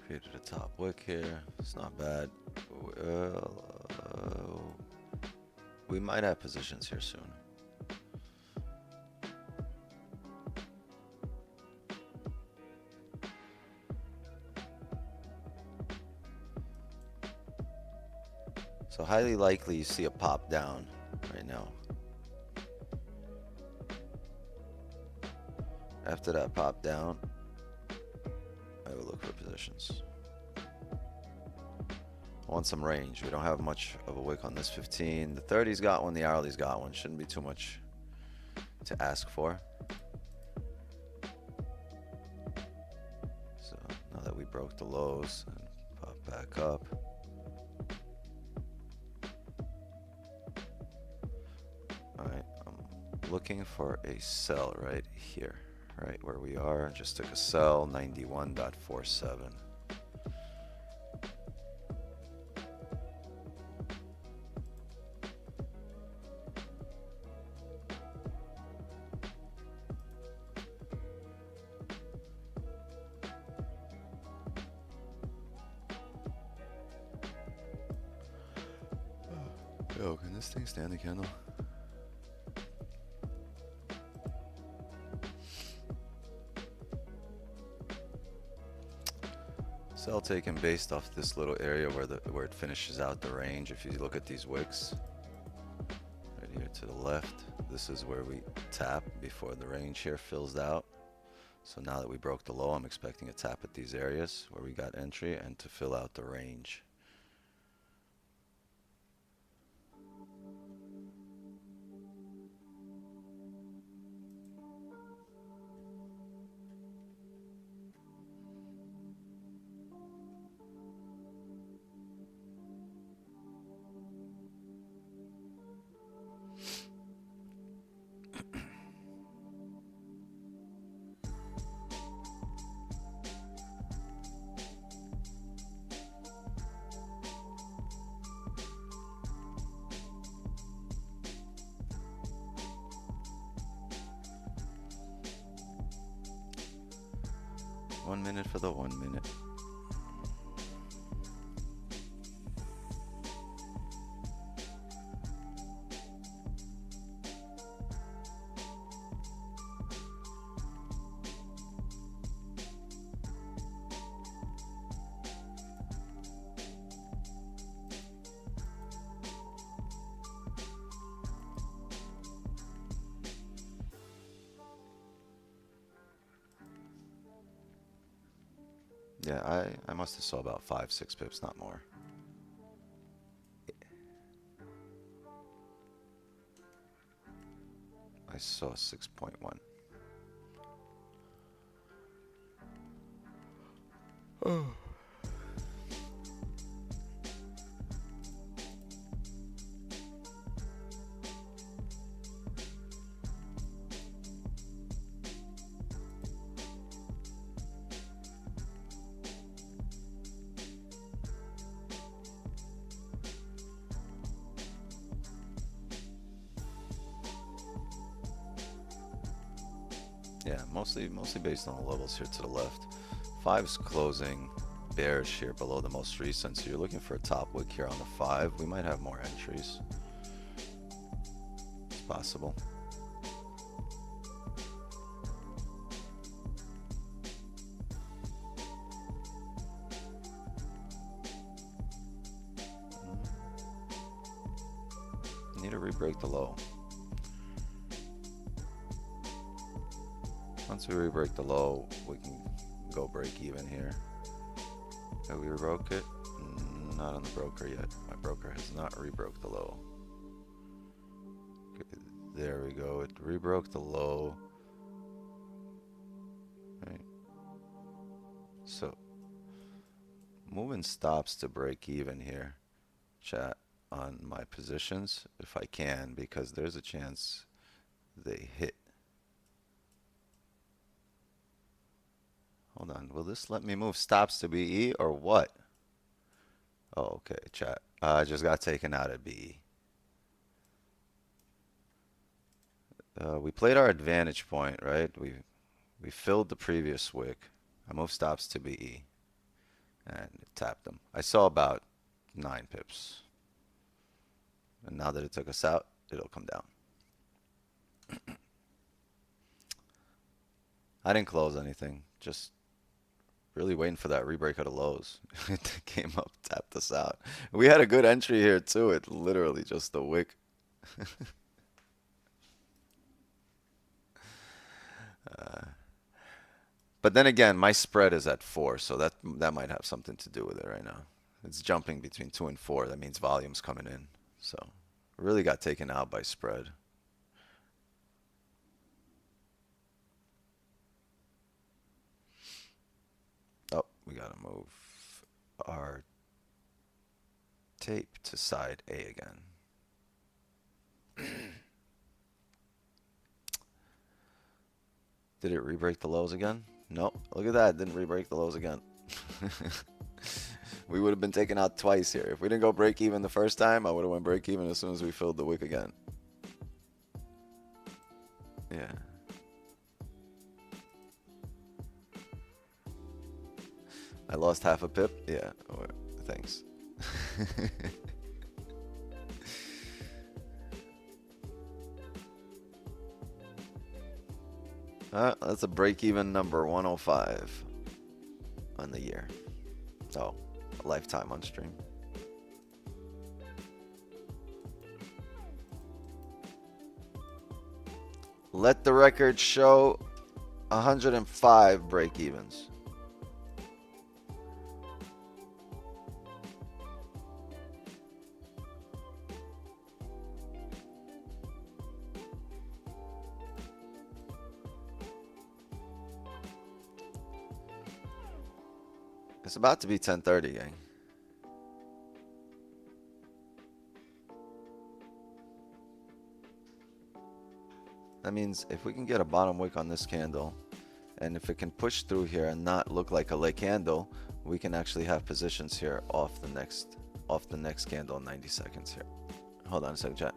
Created a top wick here. It's not bad. We might have positions here soon. So highly likely you see a pop down right now. After that pop down, I will look for positions. I want some range. We don't have much of a wick on this 15. The 30's got one, the hourly's got one. Shouldn't be too much to ask for. So now that we broke the lows and pop back up. Alright, I'm looking for a sell right here. Right where we are. Just took a sell, 91.47. Yo, can this thing stand the candle? Sell taken based off this little area where it finishes out the range. If you look at these wicks, right here to the left, this is where we tap before the range here fills out. So now that we broke the low, I'm expecting a tap at these areas where we got entry and to fill out the range. One minute for the 1 minute. Yeah, I must have saw about 5-6 pips, not more. I saw 6.1. Oh. Yeah, mostly based on the levels here to the left. 5's closing bearish here below the most recent, so you're looking for a top wick here on the 5. We might have more entries. It's possible. Need to re-break the low. Once we re-break the low, we can go break even here. Have we broke it? Not on the broker yet. My broker has not re-broke the low. Okay, there we go. It re-broke the low. Right. So, moving stops to break even here. Chat on my positions if I can, because there's a chance they hit. Hold on, will this let me move stops to BE or what? Oh, okay, chat. I just got taken out of BE. We played our advantage point, right? We filled the previous wick. I moved stops to BE and it tapped them. I saw about 9 pips. And now that it took us out, it'll come down. I didn't close anything, just really waiting for that re-break of the lows. It came up, tapped us out. We had a good entry here too. It literally just the wick. But then again, my spread is at 4, so that might have something to do with it right now. It's jumping between 2 and 4. That means volume's coming in. So really got taken out by spread. Oh, we gotta move our tape to side A again. Did it re-break the lows again? Nope. Look at that. It didn't re-break the lows again. We would have been taken out twice here. If we didn't go break even the first time, I would have went break even as soon as we filled the wick again. Yeah. I lost half a pip? Yeah. Thanks. That's a break-even number 105 on the year. Oh, a lifetime on stream. Let the record show 105 break-evens. It's about to be 10:30, gang. That means if we can get a bottom wick on this candle, and if it can push through here and not look like a leg candle, we can actually have positions here off the next candle in 90 seconds here. Hold on a second, chat.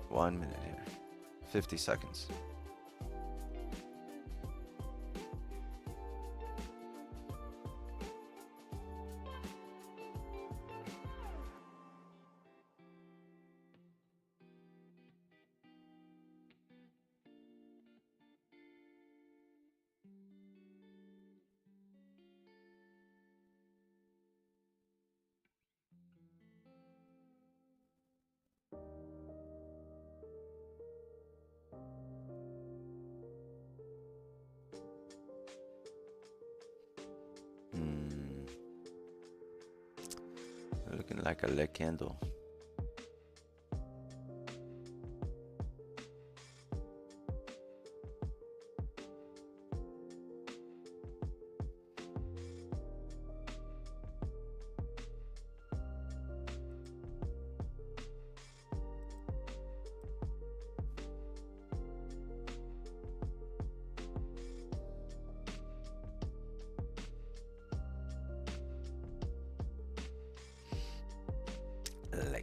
One minute here. 50 seconds. Looking like a leg candle.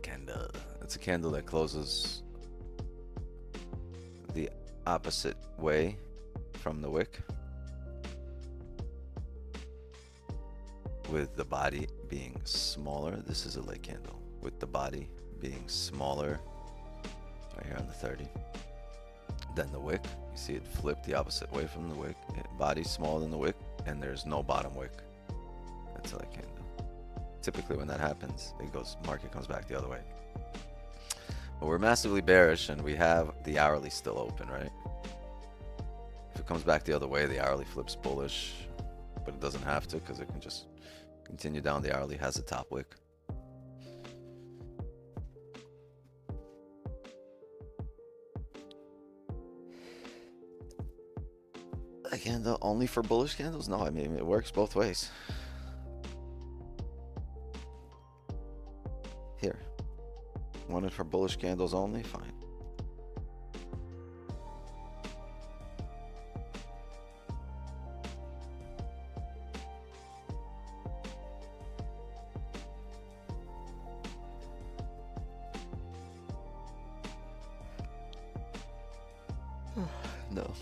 Candle. It's a candle that closes the opposite way from the wick, with the body being smaller. This is a leg candle with the body being smaller right here on the 30 than the wick. You see it flip the opposite way from the wick. Body's smaller than the wick, and there's no bottom wick. That's a leg candle. Typically when that happens, market comes back the other way. But we're massively bearish and we have the hourly still open, right? If it comes back the other way, the hourly flips bullish, but it doesn't have to because it can just continue down. The hourly has a top wick. A candle only for bullish candles? No, I mean, it works both ways. Here, want it for bullish candles only? Fine. No.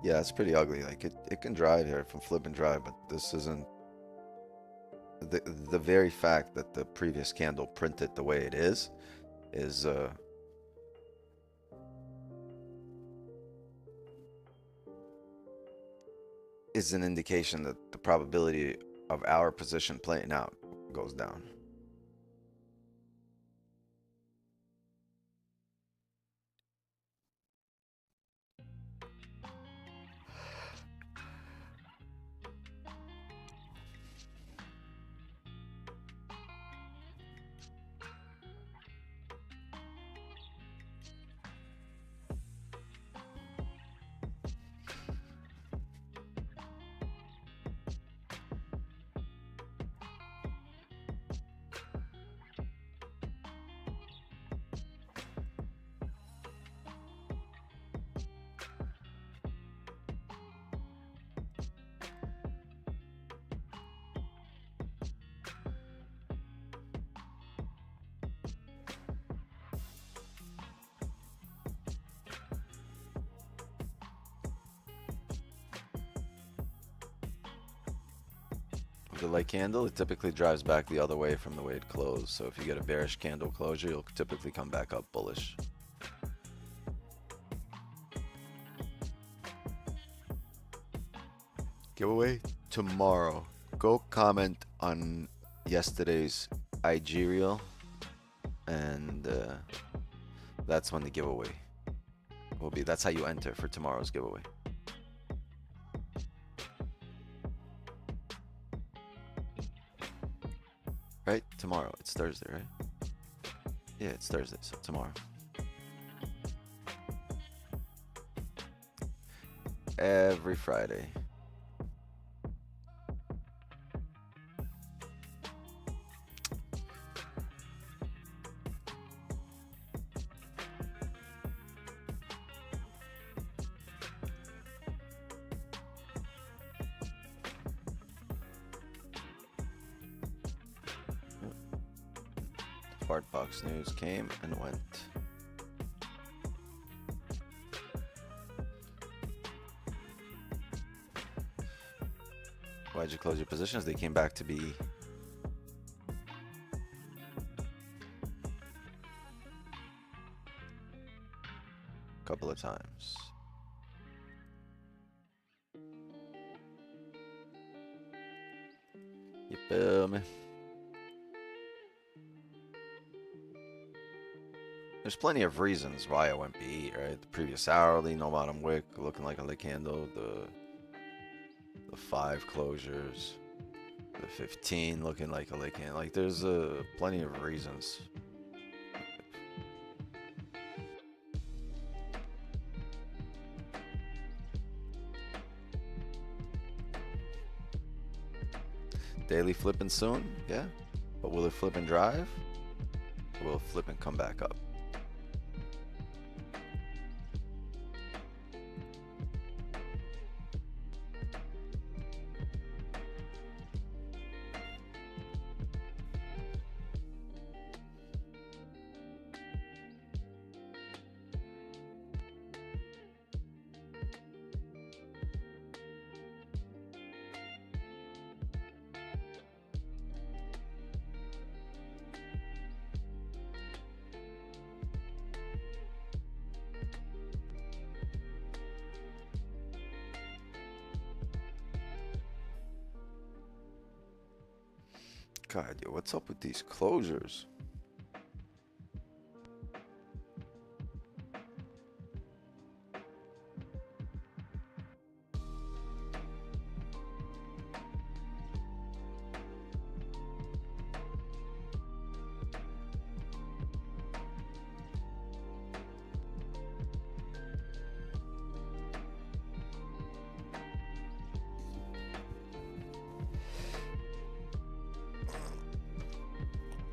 Yeah, it's pretty ugly. Like it can drive here from flip and drive, but this isn't the very fact that the previous candle printed the way it is an indication that the probability of our position playing out goes down. the light candle, it typically drives back the other way from the way it closed. So if you get a bearish candle closure, you'll typically come back up bullish. Giveaway tomorrow. Go comment on yesterday's IG reel, and that's when the giveaway will be. That's how you enter for tomorrow's giveaway. Right? Tomorrow. It's Thursday, right? Yeah, it's Thursday, so tomorrow. Every Friday. Fart box news came and went. Why'd you close your positions? They came back to be a couple of times. You feel me? There's plenty of reasons why I went BE, right? The previous hourly, no bottom wick, looking like a lit candle. The 5 closures. The 15 looking like a lit candle. Like, there's plenty of reasons. Daily flipping soon, yeah. But will it flip and drive? Or will it flip and come back up? God, yo, what's up with these closures?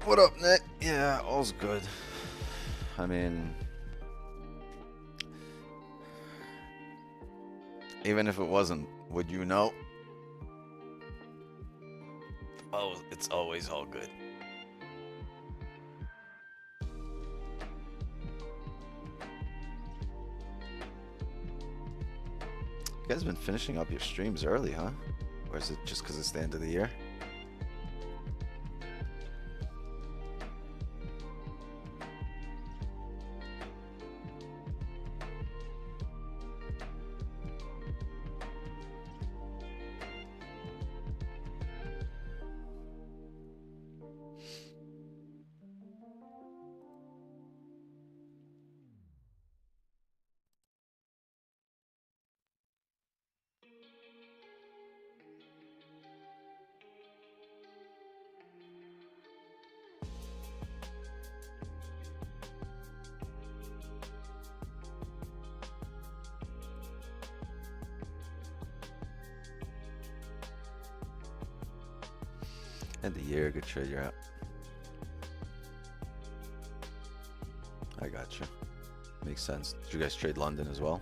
What up, Nick? Yeah, all's good. I mean, even if it wasn't, would you know? Oh, it's always all good. You guys been finishing up your streams early, huh? Or is it just because it's the end of the year? End of the year, good trade, you're out. I got you. Makes sense. Did you guys trade London as well?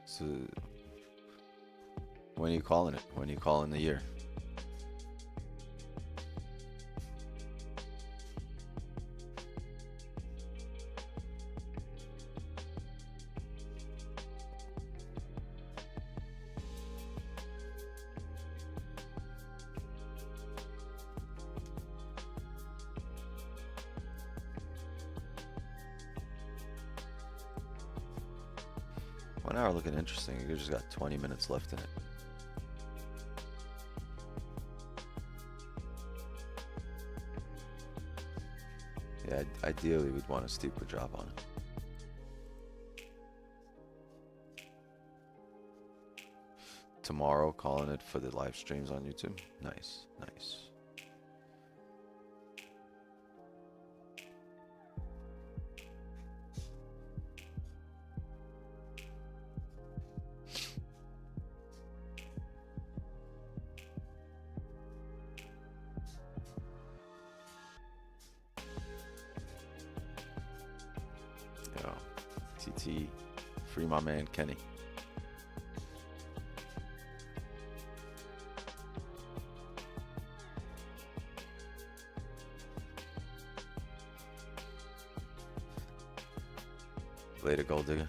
So, when are you calling it? When are you calling the year? 1 hour looking interesting. You just got 20 minutes left in it. Yeah, ideally we'd want a steeper drop on it. Tomorrow, calling it for the live streams on YouTube. Nice, nice. Yo, TT, free my man Kenny. Later, gold digger.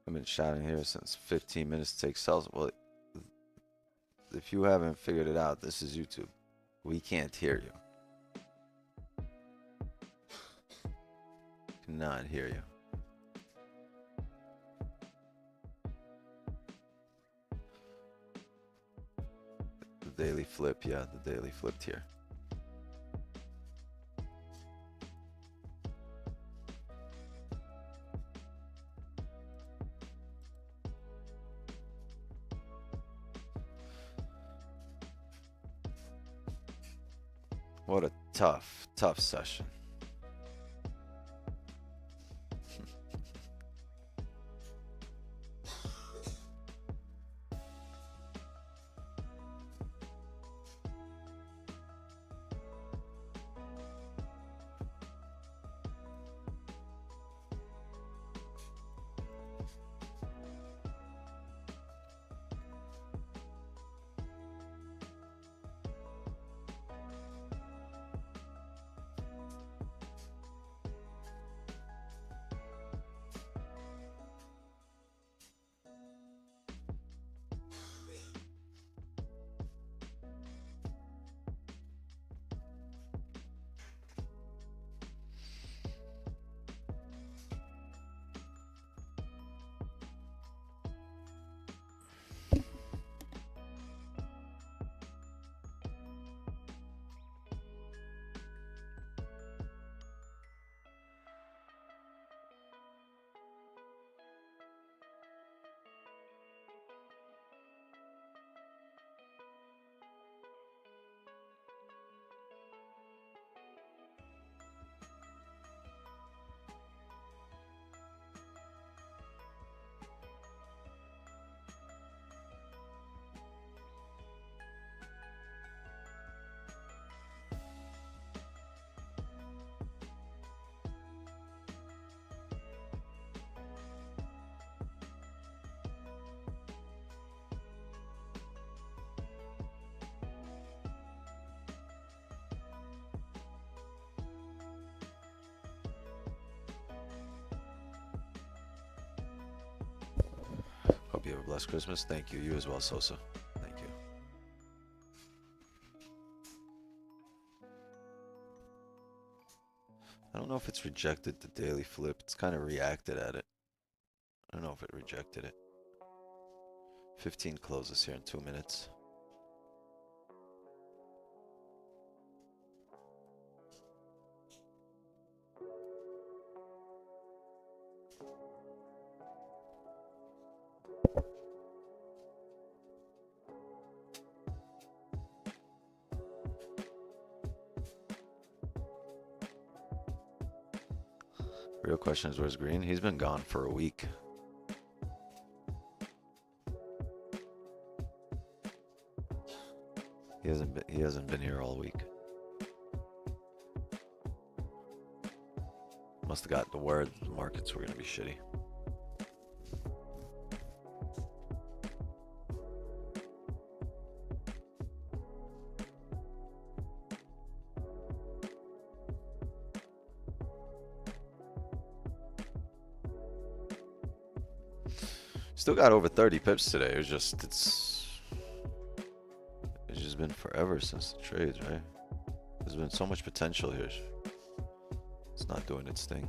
I've been shouting here since 15 minutes to take sells. Well, if you haven't figured it out, this is YouTube. We can't hear you. Cannot hear you. The daily flip, yeah, the daily flipped here. What a tough session. Hope you have a blessed Christmas. Thank you. You as well, Sosa. Thank you. I don't know if it's rejected the daily flip. It's kind of reacted at it. I don't know if it rejected it. 15 closes here in 2 minutes. Real question is, where's Green? He's been gone for a week. He hasn't been here all week. Must have got the word the markets were gonna be shitty. Still got over 30 pips today. It's just been forever since the trades, right? There's been so much potential here. It's not doing its thing.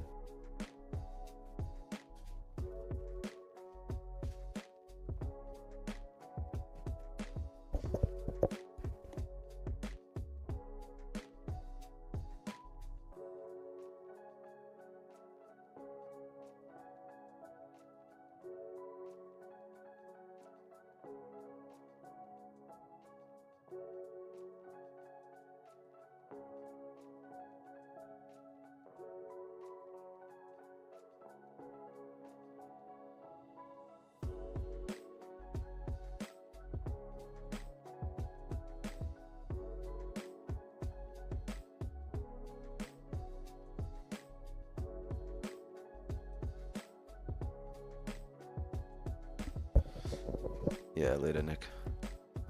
Yeah, later, Nick.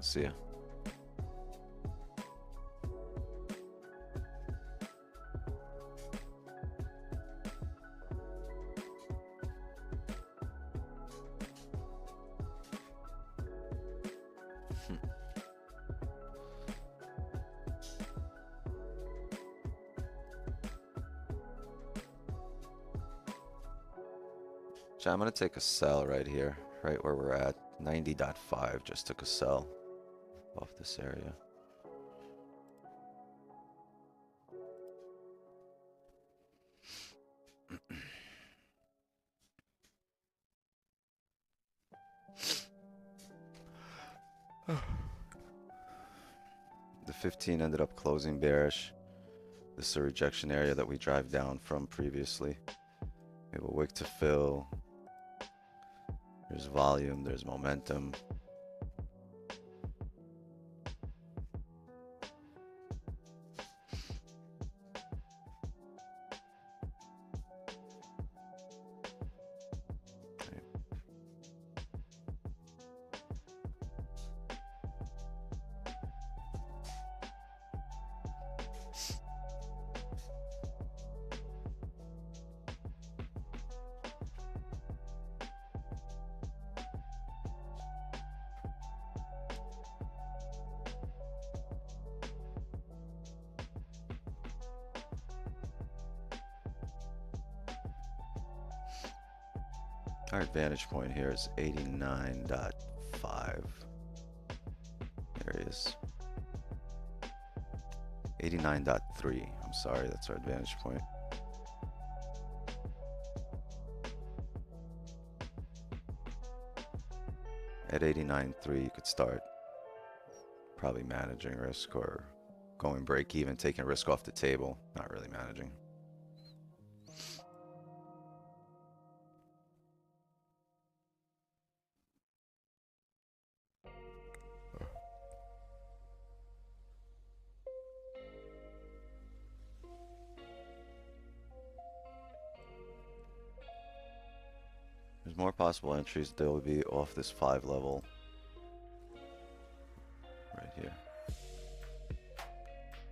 See ya. So I'm gonna take a sell right here, right where we're at. 90.5 just took a sell off this area. The 15 ended up closing bearish. This is a rejection area that we drive down from previously. We have a wick to fill. There's volume, there's momentum. Our advantage point here is 89.5. There it is. 89.3. I'm sorry, that's our advantage point. At 89.3, you could start probably managing risk or going break even, taking risk off the table, not really managing. There's more possible entries. There will be off this 5 level right here.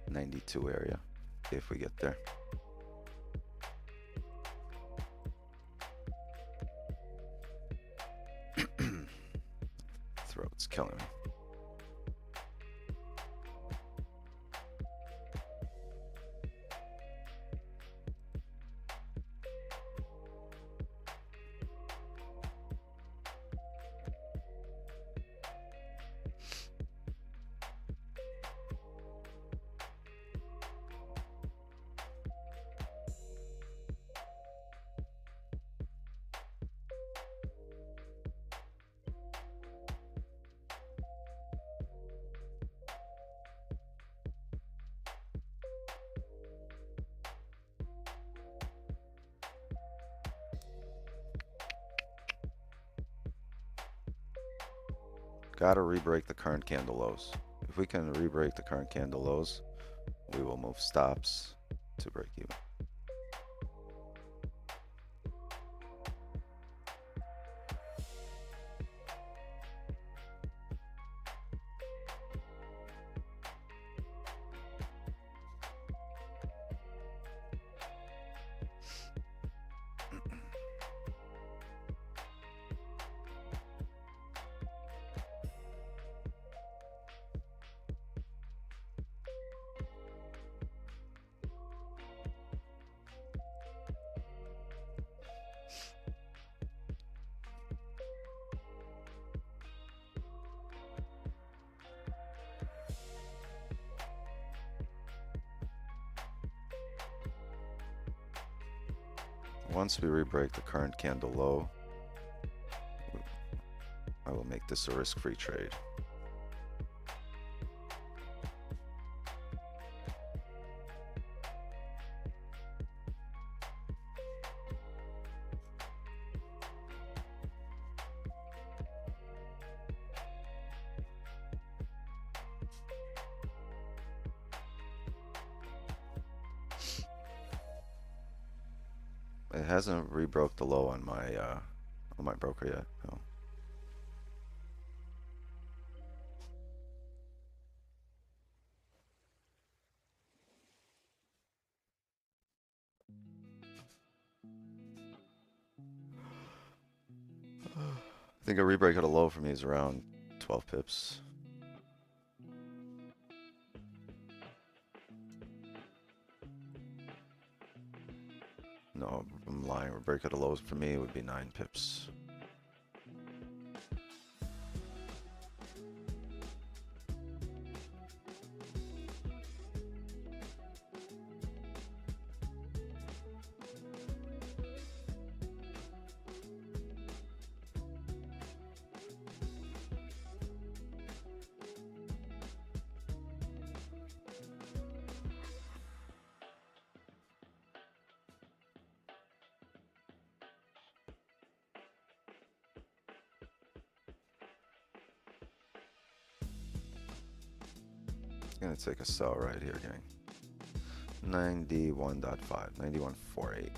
92 area if we get there. Throat's killing me. Gotta re-break the current candle lows. If we can re-break the current candle lows, we will move stops to break even. once we re-break the current candle low, I will make this a risk-free trade. It hasn't rebroke the low on my broker yet. No. I think a rebreak at a low for me is around 12 pips. No, I'm lying. A break at a low for me would be 9 pips. Gonna take a sell right here, gang. 91.5, 91.48.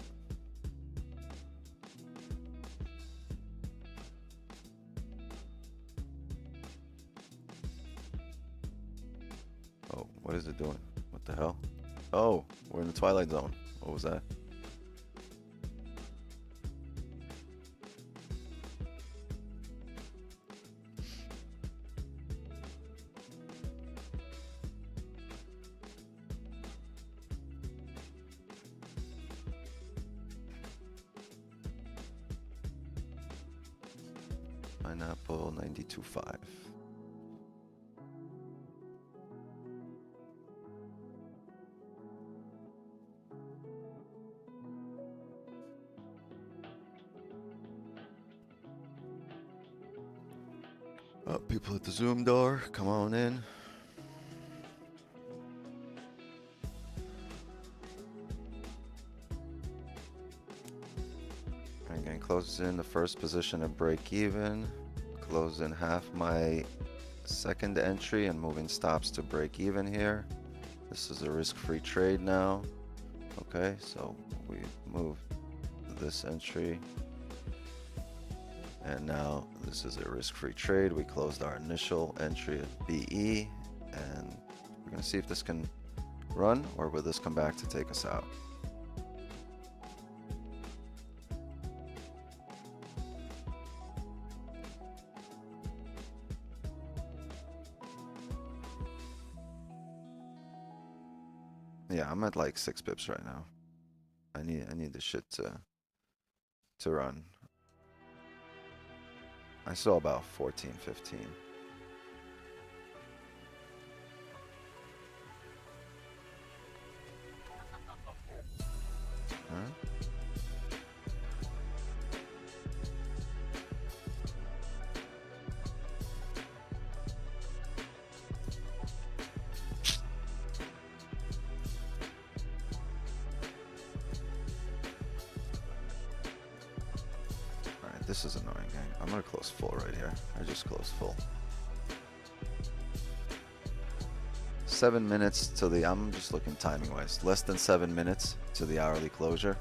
Oh, what is it doing? What the hell? Oh, we're in the twilight zone. What was that? Pineapple 92.5. Oh, people at the Zoom door, come on in. Again, closes in the first position at break even. Close in half my second entry and moving stops to break even here. This is a risk-free trade now. Okay, so we moved this entry. And now this is a risk-free trade. We closed our initial entry at BE, and we're gonna see if this can run or will this come back to take us out. Yeah, I'm at like 6 pips right now. I need this shit to run. I saw about 14, 15. Huh? Alright, this is annoying, gang. I'm gonna close full right here. I just closed full. 7 minutes to the, I'm just looking timing wise, less than 7 minutes to the hourly closure.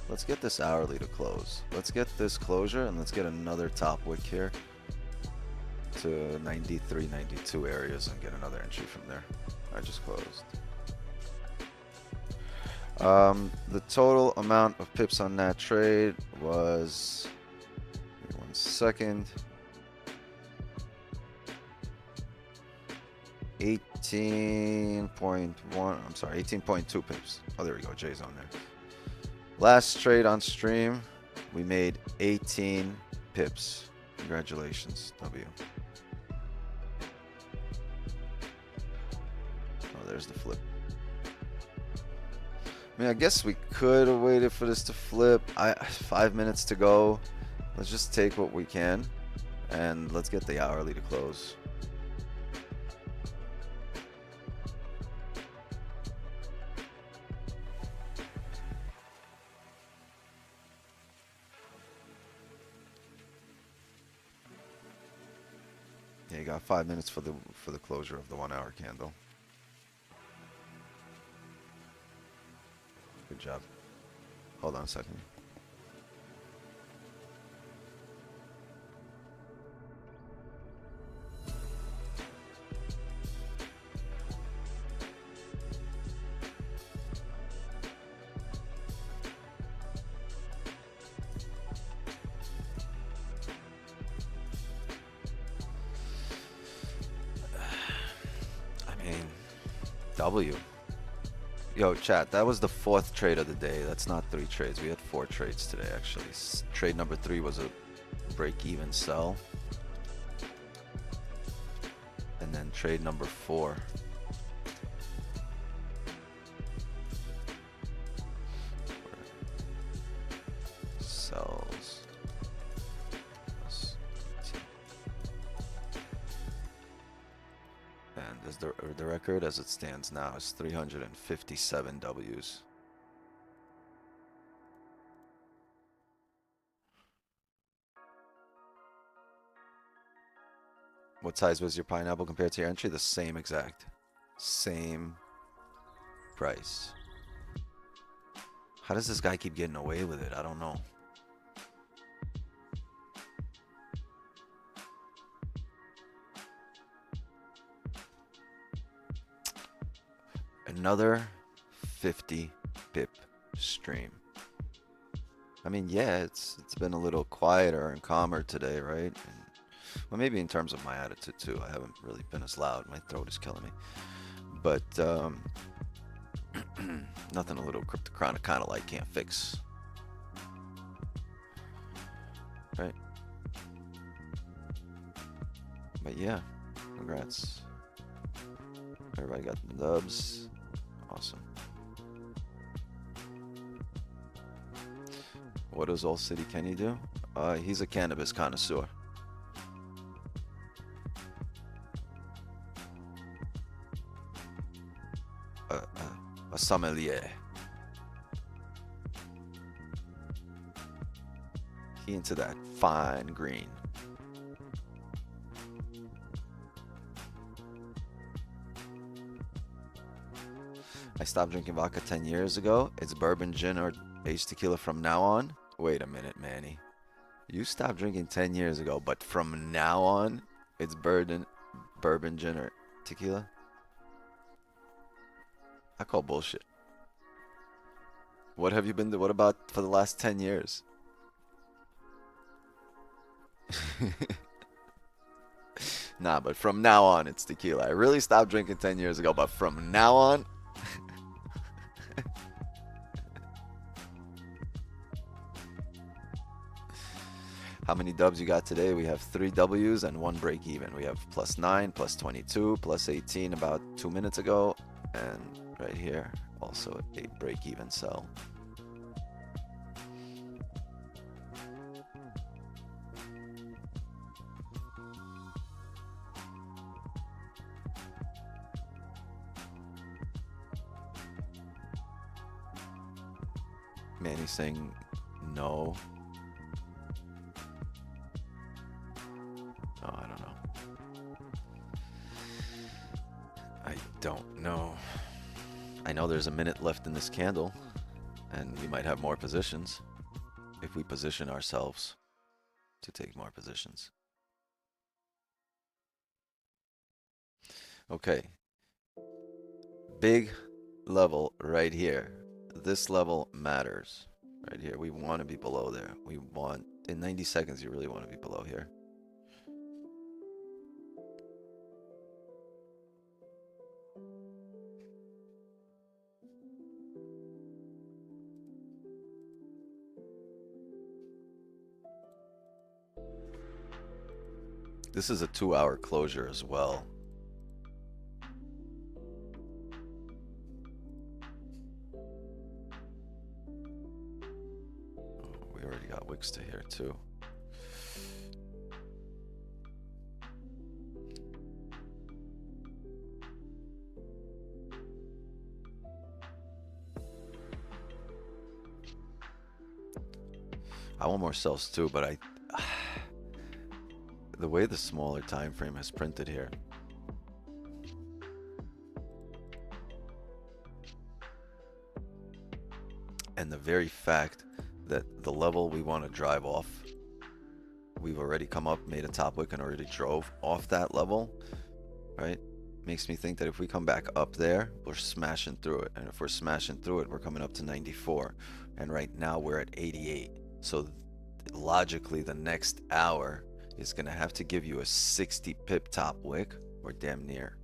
Let's get this hourly to close. Let's get this closure and let's get another top wick here to 93, 92 areas and get another entry from there. I just closed. The total amount of pips on that trade was, give me 1 second, 18.1, I'm sorry, 18.2 pips. Oh, there we go, Jay's on there. Last trade on stream, we made 18 pips. Congratulations, W. Oh, there's the flip. mean, I guess we could have waited for this to flip. 5 minutes to go. Let's just take what we can, and let's get the hourly to close. Yeah, you got 5 minutes for the closure of the 1 hour candle. Good job. Hold on a second. I mean, W. Yo, chat, that was the 4th trade of the day. That's not 3 trades. We had 4 trades today, actually. Trade number 3 was a break-even sell. And then trade number 4. Sells. And as the record as it stands now is 357 W's. What size was your pineapple compared to your entry? The same exact. Same price. How does this guy keep getting away with it? I don't know. Another 50 pip stream. I mean, yeah, it's been a little quieter and calmer today, right? And, well, maybe in terms of my attitude too. I haven't really been as loud. My throat is killing me. But nothing a little cryptochronic kind of like can't fix. Right? But yeah, congrats. Everybody got the dubs. Awesome. What does All City Kenny do? He's a cannabis connoisseur. A sommelier. He into that fine green. I stopped drinking vodka 10 years ago. It's bourbon, gin, or aged tequila from now on. Wait a minute, Manny. You stopped drinking 10 years ago, but from now on, it's bourbon, gin, or tequila? I call bullshit. What have you been doing? What about for the last 10 years? Nah, but from now on, it's tequila. I really stopped drinking 10 years ago, but from now on... How many dubs you got today? We have 3 W's and 1 break even. We have +9, +22, +18 about 2 minutes ago. And right here, also a break even sell. Manny's saying no. Oh, I don't know. I don't know. I know there's a minute left in this candle, and we might have more positions if we position ourselves to take more positions. Okay. Big level right here. This level matters. Right here. We want to be below there. We want, in 90 seconds, you really want to be below here. This is a 2-hour closure as well. too. I want more sells too, but the way the smaller time frame has printed here, and the very fact that the level we want to drive off, we've already come up, made a top wick, and already drove off that level, right? Makes me think that if we come back up there, we're smashing through it. And if we're smashing through it, we're coming up to 94. And right now we're at 88. So logically, the next hour is going to have to give you a 60 pip top wick, or damn near.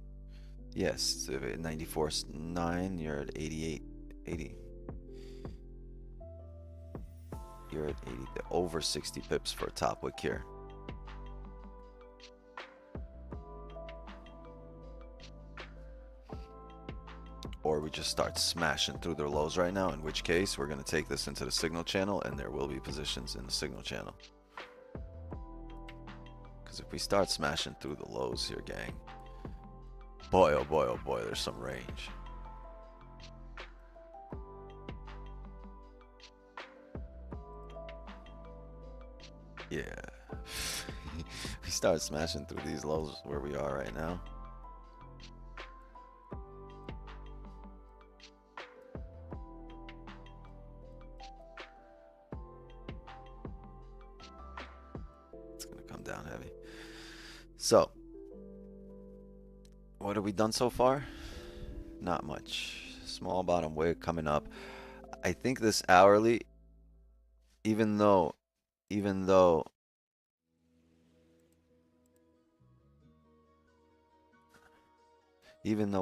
Yes, so 94.9, you're at 88, 80. You're at 80, over 60 pips for a top wick here. Or we just start smashing through their lows right now, in which case we're going to take this into the signal channel, and there will be positions in the signal channel. Because if we start smashing through the lows here, gang, boy, oh boy, oh boy, there's some range. Yeah. We start smashing through these lows where we are right now. It's gonna come down heavy. So, what have we done so far? Not much. Small bottom wick coming up. I think this hourly, even though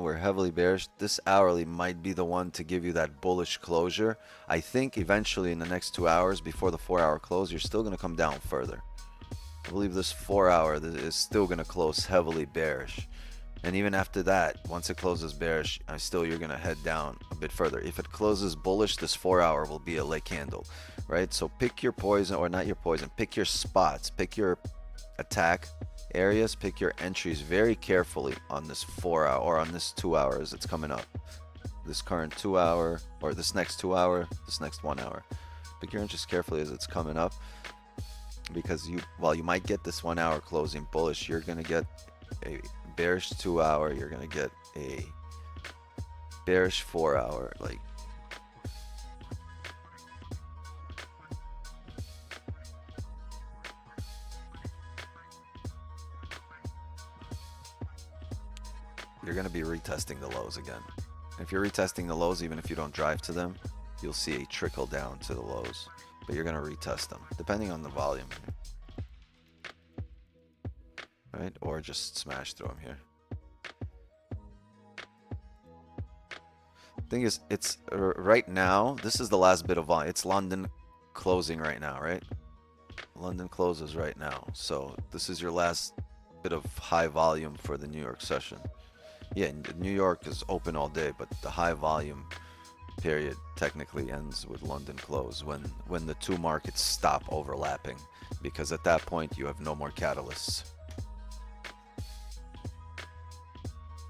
we're heavily bearish, this hourly might be the one to give you that bullish closure. I think eventually in the next 2 hours before the 4-hour close, you're still going to come down further. I believe this 4-hour is still going to close heavily bearish. And even after that, once it closes bearish, you're going to head down a bit further. If it closes bullish, this 4-hour will be a leg candle, right? So pick your poison, or not your poison, pick your spots, pick your attack areas, pick your entries very carefully on this 4-hour or on this 2 hours it's coming up. This current 2-hour, or this next 2-hour, this next 1 hour. Pick your entries carefully as it's coming up, because while you might get this 1 hour closing bullish, you're going to get a bearish 2-hour, you're going to get a bearish 4-hour. Like, you're going to be retesting the lows again. If you're retesting the lows, even if you don't drive to them, you'll see a trickle down to the lows, but you're going to retest them depending on the volume, right? Or just smash through them here. Thing is, it's right now, this is the last bit of volume. It's London closing right now, right? London closes right now, so this is your last bit of high volume for the New York session. Yeah, New York is open all day, but the high volume period technically ends with London close, when the two markets stop overlapping, because at that point you have no more catalysts,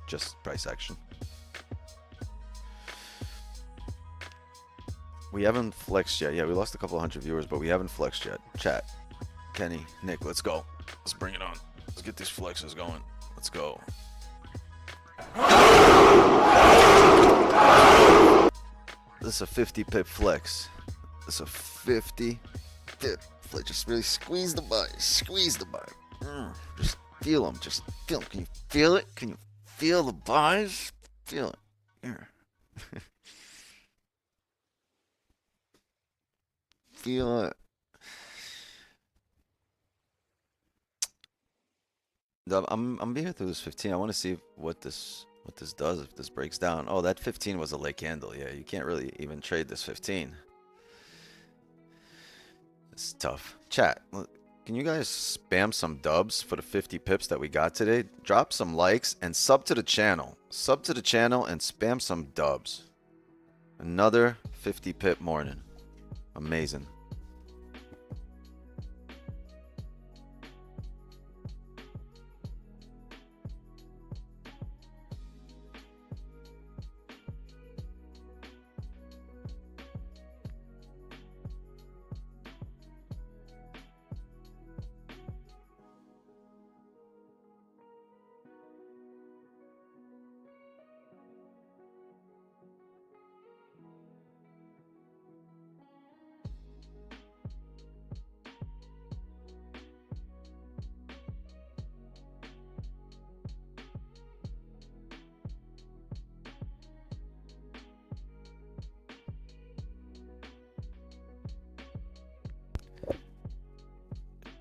just price action. We haven't flexed yet. Yeah, we lost a couple hundred viewers, but we haven't flexed yet. Chat, Kenny, Nick, let's go. Let's bring it on. Let's get these flexes going. Let's go. This is a 50 pip flex. This is a 50 pip flex. Just really squeeze the buy. Squeeze the buy. Just feel them. Just feel them. Can you feel it? Can you feel the buys? Feel it. Here. Feel it. I'm being through this 15. I want to see what this does, if this breaks down. Oh, that 15 was a late candle. Yeah, you can't really even trade this 15. It's tough. Chat, can you guys spam some dubs for the 50 pips that we got today? Drop some likes and sub to the channel. Sub to the channel and spam some dubs. Another 50 pip morning. Amazing.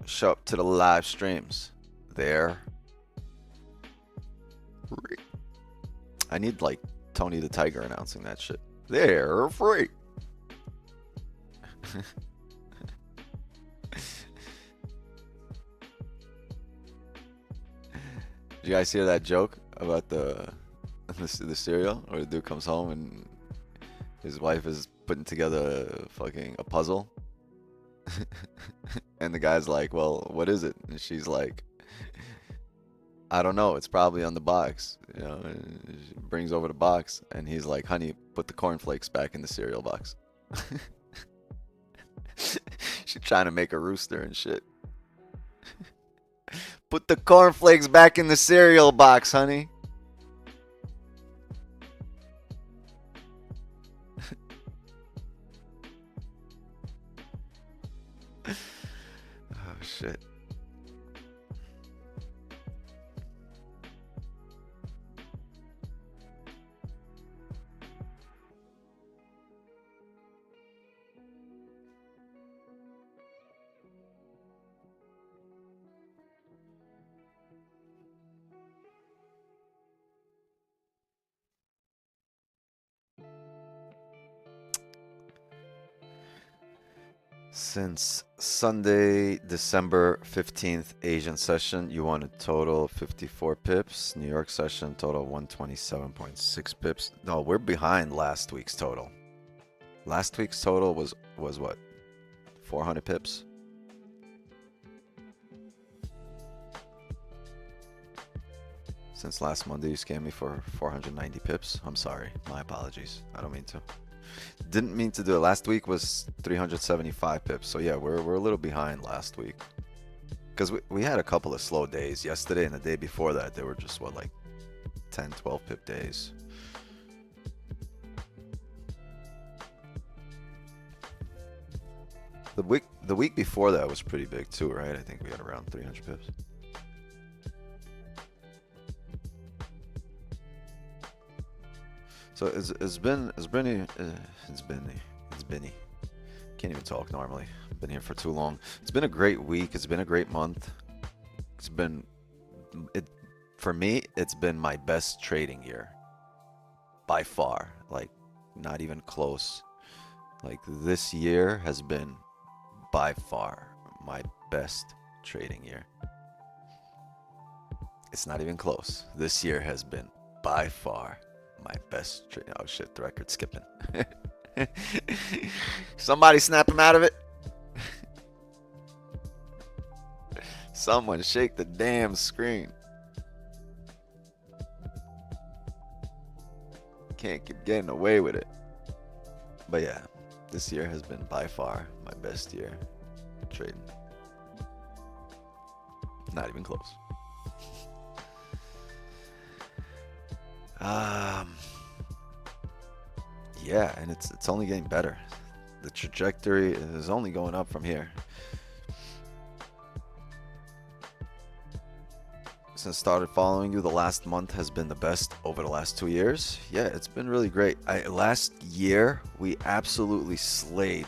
show up to the live streams. They're free. I need like Tony the Tiger announcing that shit. They're free. Did you guys hear that joke about the cereal where the dude comes home and his wife is putting together a puzzle? And the guy's like, well, what is it? And she's like, I don't know. It's probably on the box. You know, and she brings over the box and he's like, honey, put the cornflakes back in the cereal box. She's trying to make a rooster and shit. Put the cornflakes back in the cereal box, honey. Oh, shit. Since Sunday, December 15th, Asian session, you won a total of 54 pips. New York session, total of 127.6 pips. No, we're behind last week's total. Last week's total was what? 400 pips? Since last Monday, you scammed me for 490 pips. I'm sorry. My apologies. I don't mean to. Didn't mean to do it. Last week was 375 pips. So yeah, we're a little behind last week. Because we had a couple of slow days. Yesterday and the day before that, they were just, what, like 10, 12 pip days. The week before that was pretty big too, right? I think we had around 300 pips. So it's been can't even talk normally. I've been here for too long. It's been a great week. It's been a great month. For me, it's been my best trading year by far. Like, not even close. Like, this year has been by far my best trading year. It's not even close. This year has been by far my best trade. Oh shit, the record's skipping. Somebody snap him out of it. Someone shake the damn screen. Can't keep getting away with it. But yeah, this year has been by far my best year trading. Not even close. Yeah, and it's only getting better. The trajectory is only going up from here. Since I started following you, the last month has been the best over the last 2 years. Yeah, it's been really great. Last year, we absolutely slayed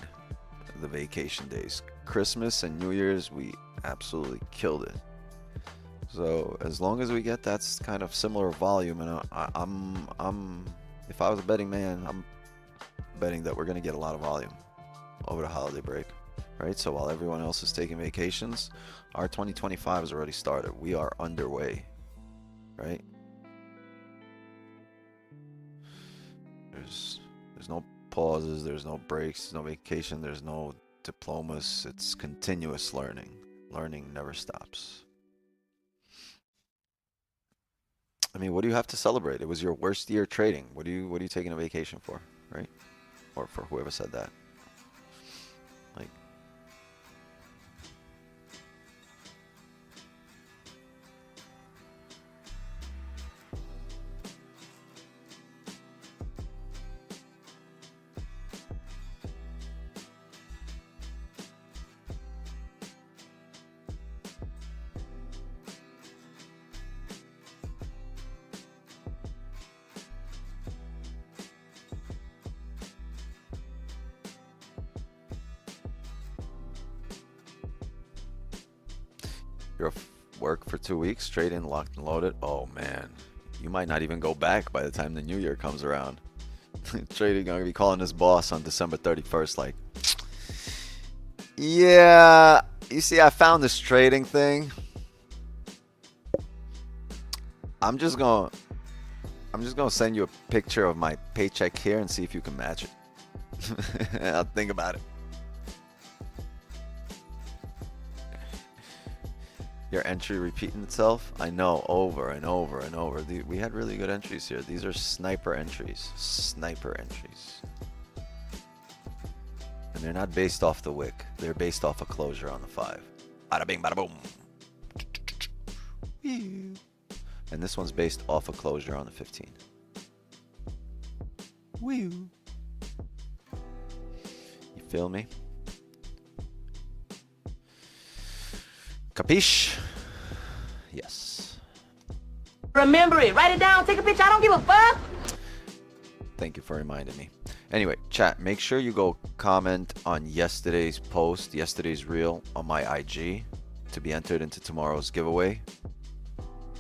the vacation days. Christmas and New Year's, we absolutely killed it. So as long as we get that kind of similar volume, and I'm if I was a betting man, I'm betting that we're gonna get a lot of volume over the holiday break, right? So while everyone else is taking vacations, our 2025 has already started. We are underway, right? There's no pauses, there's no breaks, there's no vacation, there's no diplomas. It's continuous learning. Learning never stops. I mean, what do you have to celebrate? It was your worst year trading. What are you taking a vacation for, right? Or for whoever said that. Like, You're off work for 2 weeks, trading, locked and loaded. Oh man, you might not even go back by the time the new year comes around. Trading, gonna be calling his boss on December 31st like, yeah, you see, I found this trading thing. I'm just gonna send you a picture of my paycheck here and see if you can match it. I'll think about it. Your entry repeating itself? I know, over and over and over. We had really good entries here. These are sniper entries. Sniper entries. And they're not based off the wick. They're based off a closure on the 5. Bada bing, bada boom. And this one's based off a closure on the 15. Woo. You feel me? Capiche? Yes. Remember it. Write it down. Take a picture. I don't give a fuck. Thank you for reminding me. Anyway, chat, make sure you go comment on yesterday's post, yesterday's reel on my IG to be entered into tomorrow's giveaway.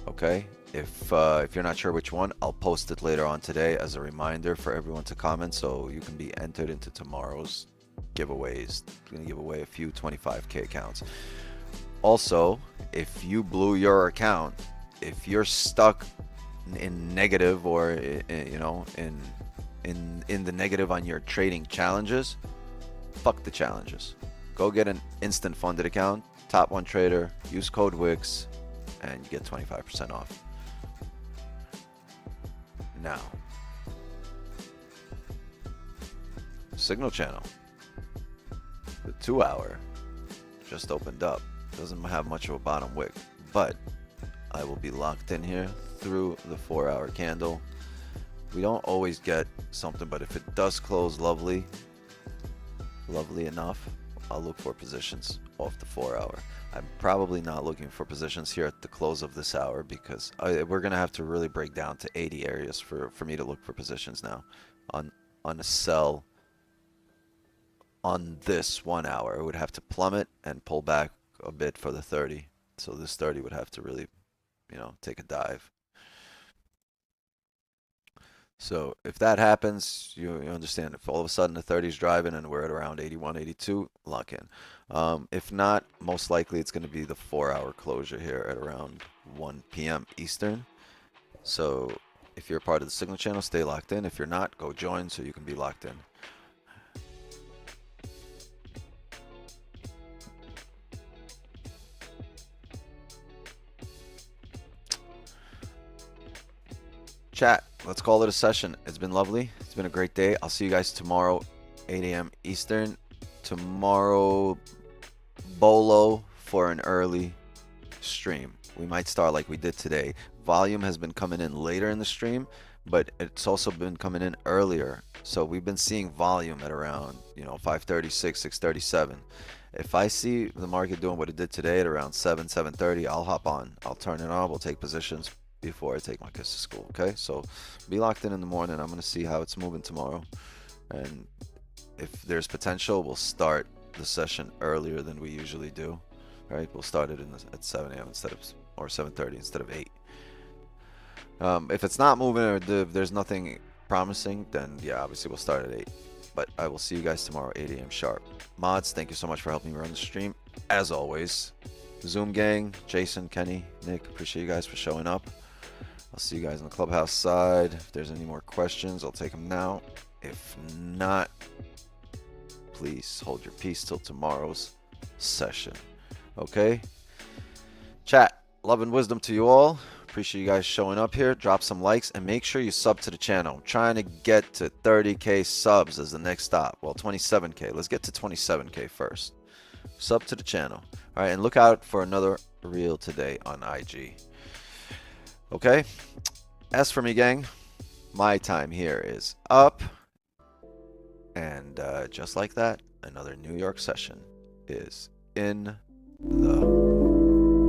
Okay? If you're not sure which one, I'll post it later on today as a reminder for everyone to comment so you can be entered into tomorrow's giveaways. I'm going to give away a few 25K accounts. Also, if you blew your account, if you're stuck in negative or you know in the negative on your trading challenges, fuck the challenges. Go get an instant funded account, top 1 trader, use code WIX, and you get 25% off. Now, signal channel, the 2-hour just opened up. Doesn't have much of a bottom wick, but I will be locked in here through the 4-hour candle. We don't always get something, but if it does close lovely enough, I'll look for positions off the 4-hour. I'm probably not looking for positions here at the close of this hour because we're gonna have to really break down to 80 areas for me to look for positions now on a sell on this 1 hour. It would have to plummet and pull back a bit for the 30. So this 30 would have to really, you know, take a dive. So if that happens, you understand, if all of a sudden the 30 is driving and we're at around 81, 82, lock in. If not, most likely it's going to be the 4-hour closure here at around 1 p.m. Eastern. So if you're part of the signal channel, stay locked in. If you're not, go join so you can be locked in. Chat, let's call it a session. It's been lovely. It's been a great day. I'll see you guys tomorrow, 8 a.m. Eastern. Tomorrow, Bolo for an early stream. We might start like we did today. Volume has been coming in later in the stream, but it's also been coming in earlier. So we've been seeing volume at around, 5:36, 6:37. If I see the market doing what it did today at around 7:30, I'll hop on. I'll turn it on. We'll take positions before I take my kids to school. Okay, so be locked in the morning. I'm going to see how it's moving tomorrow, and if there's potential, we'll start the session earlier than we usually do. All right, we'll start it at 7 a.m. or 7:30 instead of 8. If it's not moving or if there's nothing promising, then yeah, obviously we'll start at 8. But I will see you guys tomorrow, 8 a.m. sharp. Mods, thank you so much for helping me run the stream. As always, Zoom gang, Jason, Kenny, Nick, appreciate you guys for showing up. I'll see you guys on the clubhouse side. If there's any more questions, I'll take them now. If not, please hold your peace till tomorrow's session. Okay? Chat, love and wisdom to you all. Appreciate you guys showing up here. Drop some likes and make sure you sub to the channel. I'm trying to get to 30K subs as the next stop. Well, 27K. Let's get to 27K first. Sub to the channel. All right, and look out for another reel today on IG. Okay? As for me, gang, my time here is up. And just like that, another New York session is in the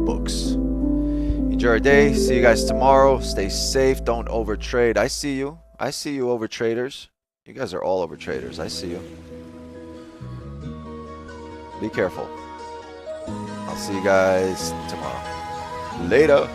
books. Enjoy your day. See you guys tomorrow. Stay safe. Don't overtrade. I see you. I see you, overtraders. You guys are all overtraders. I see you. Be careful. I'll I'll see you guys tomorrow. Later.